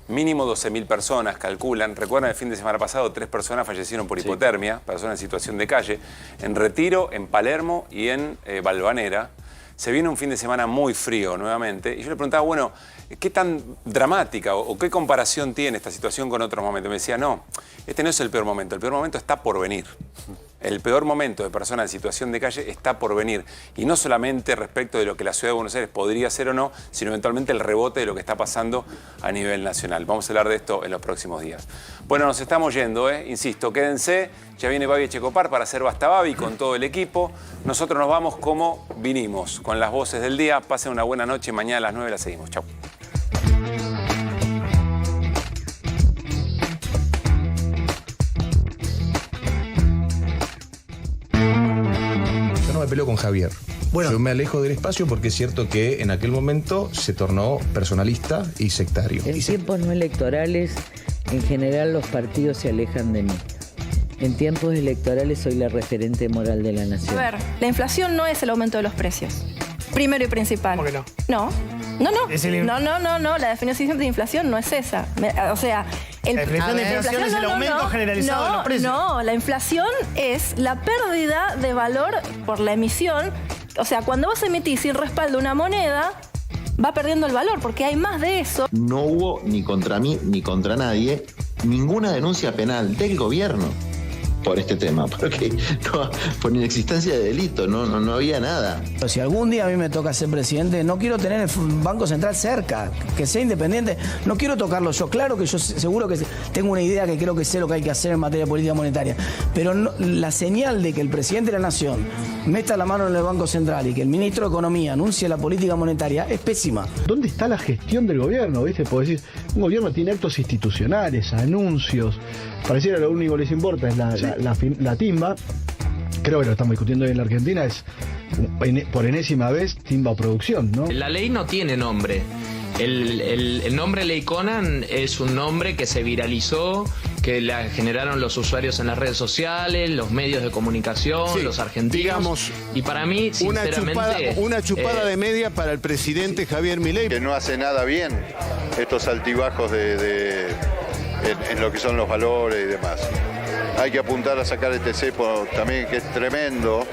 Mínimo 12.000 personas calculan. Recuerdan, el fin de semana pasado 3 personas fallecieron por hipotermia, personas en situación de calle, en Retiro, en Palermo y en Valvanera. Se viene un fin de semana muy frío nuevamente. Y yo le preguntaba, bueno, ¿qué tan dramática o qué comparación tiene esta situación con otros momentos? Me decía, no, este no es el peor momento está por venir. El peor momento de personas en situación de calle está por venir. Y no solamente respecto de lo que la ciudad de Buenos Aires podría hacer o no, sino eventualmente el rebote de lo que está pasando a nivel nacional. Vamos a hablar de esto en los próximos días. Bueno, nos estamos yendo, insisto, quédense. Ya viene Babi Echecopar para hacer Basta Babi con todo el equipo. Nosotros nos vamos como vinimos, con las voces del día. Pasen una buena noche. Mañana a las 9 la seguimos. Chau. Me peleo con Javier. Bueno, yo me alejo del espacio porque es cierto que en aquel momento se tornó personalista y sectario. En tiempos no electorales, en general los partidos se alejan de mí. En tiempos electorales soy la referente moral de la nación. A ver, la inflación no es el aumento de los precios. Primero y principal. ¿Cómo que no? No. No, la definición de inflación no es esa. O sea, la definición de inflación es el aumento generalizado de los precios. No, la inflación es la pérdida de valor por la emisión. O sea, cuando vos emitís sin respaldo una moneda, va perdiendo el valor, porque hay más de eso. No hubo ni contra mí ni contra nadie ninguna denuncia penal del gobierno por este tema, porque no, por inexistencia de delito, no había nada. Pero si algún día a mí me toca ser presidente, no quiero tener el Banco Central cerca, que sea independiente, no quiero tocarlo yo. Claro que yo seguro que tengo una idea que creo que sé lo que hay que hacer en materia de política monetaria, pero la señal de que el presidente de la Nación meta la mano en el Banco Central y que el ministro de Economía anuncie la política monetaria es pésima. ¿Dónde está la gestión del gobierno? ¿Viste? Porque decir, un gobierno tiene actos institucionales, anuncios, pareciera lo único que les importa es la timba. Creo que lo estamos discutiendo hoy en la Argentina, es por enésima vez timba o producción, ¿no? La ley no tiene nombre. El nombre Ley Conan es un nombre que se viralizó, que la generaron los usuarios en las redes sociales, los medios de comunicación, los argentinos. Digamos, y para mí, sinceramente... Una chupada de media para el presidente Javier Milei. Que no hace nada bien estos altibajos en lo que son los valores y demás. Hay que apuntar a sacar este cepo también, que es tremendo,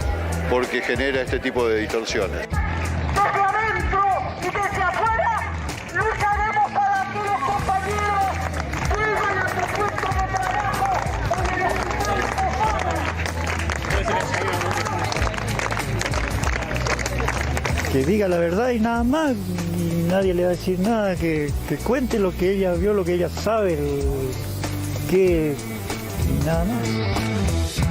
porque genera este tipo de distorsiones. Desde adentro y desde afuera, lucharemos para que los compañeros vuelvan a su puesto de trabajo en el Que diga la verdad y nada más, y nadie le va a decir nada, que cuente lo que ella vio, lo que ella sabe, y nada más.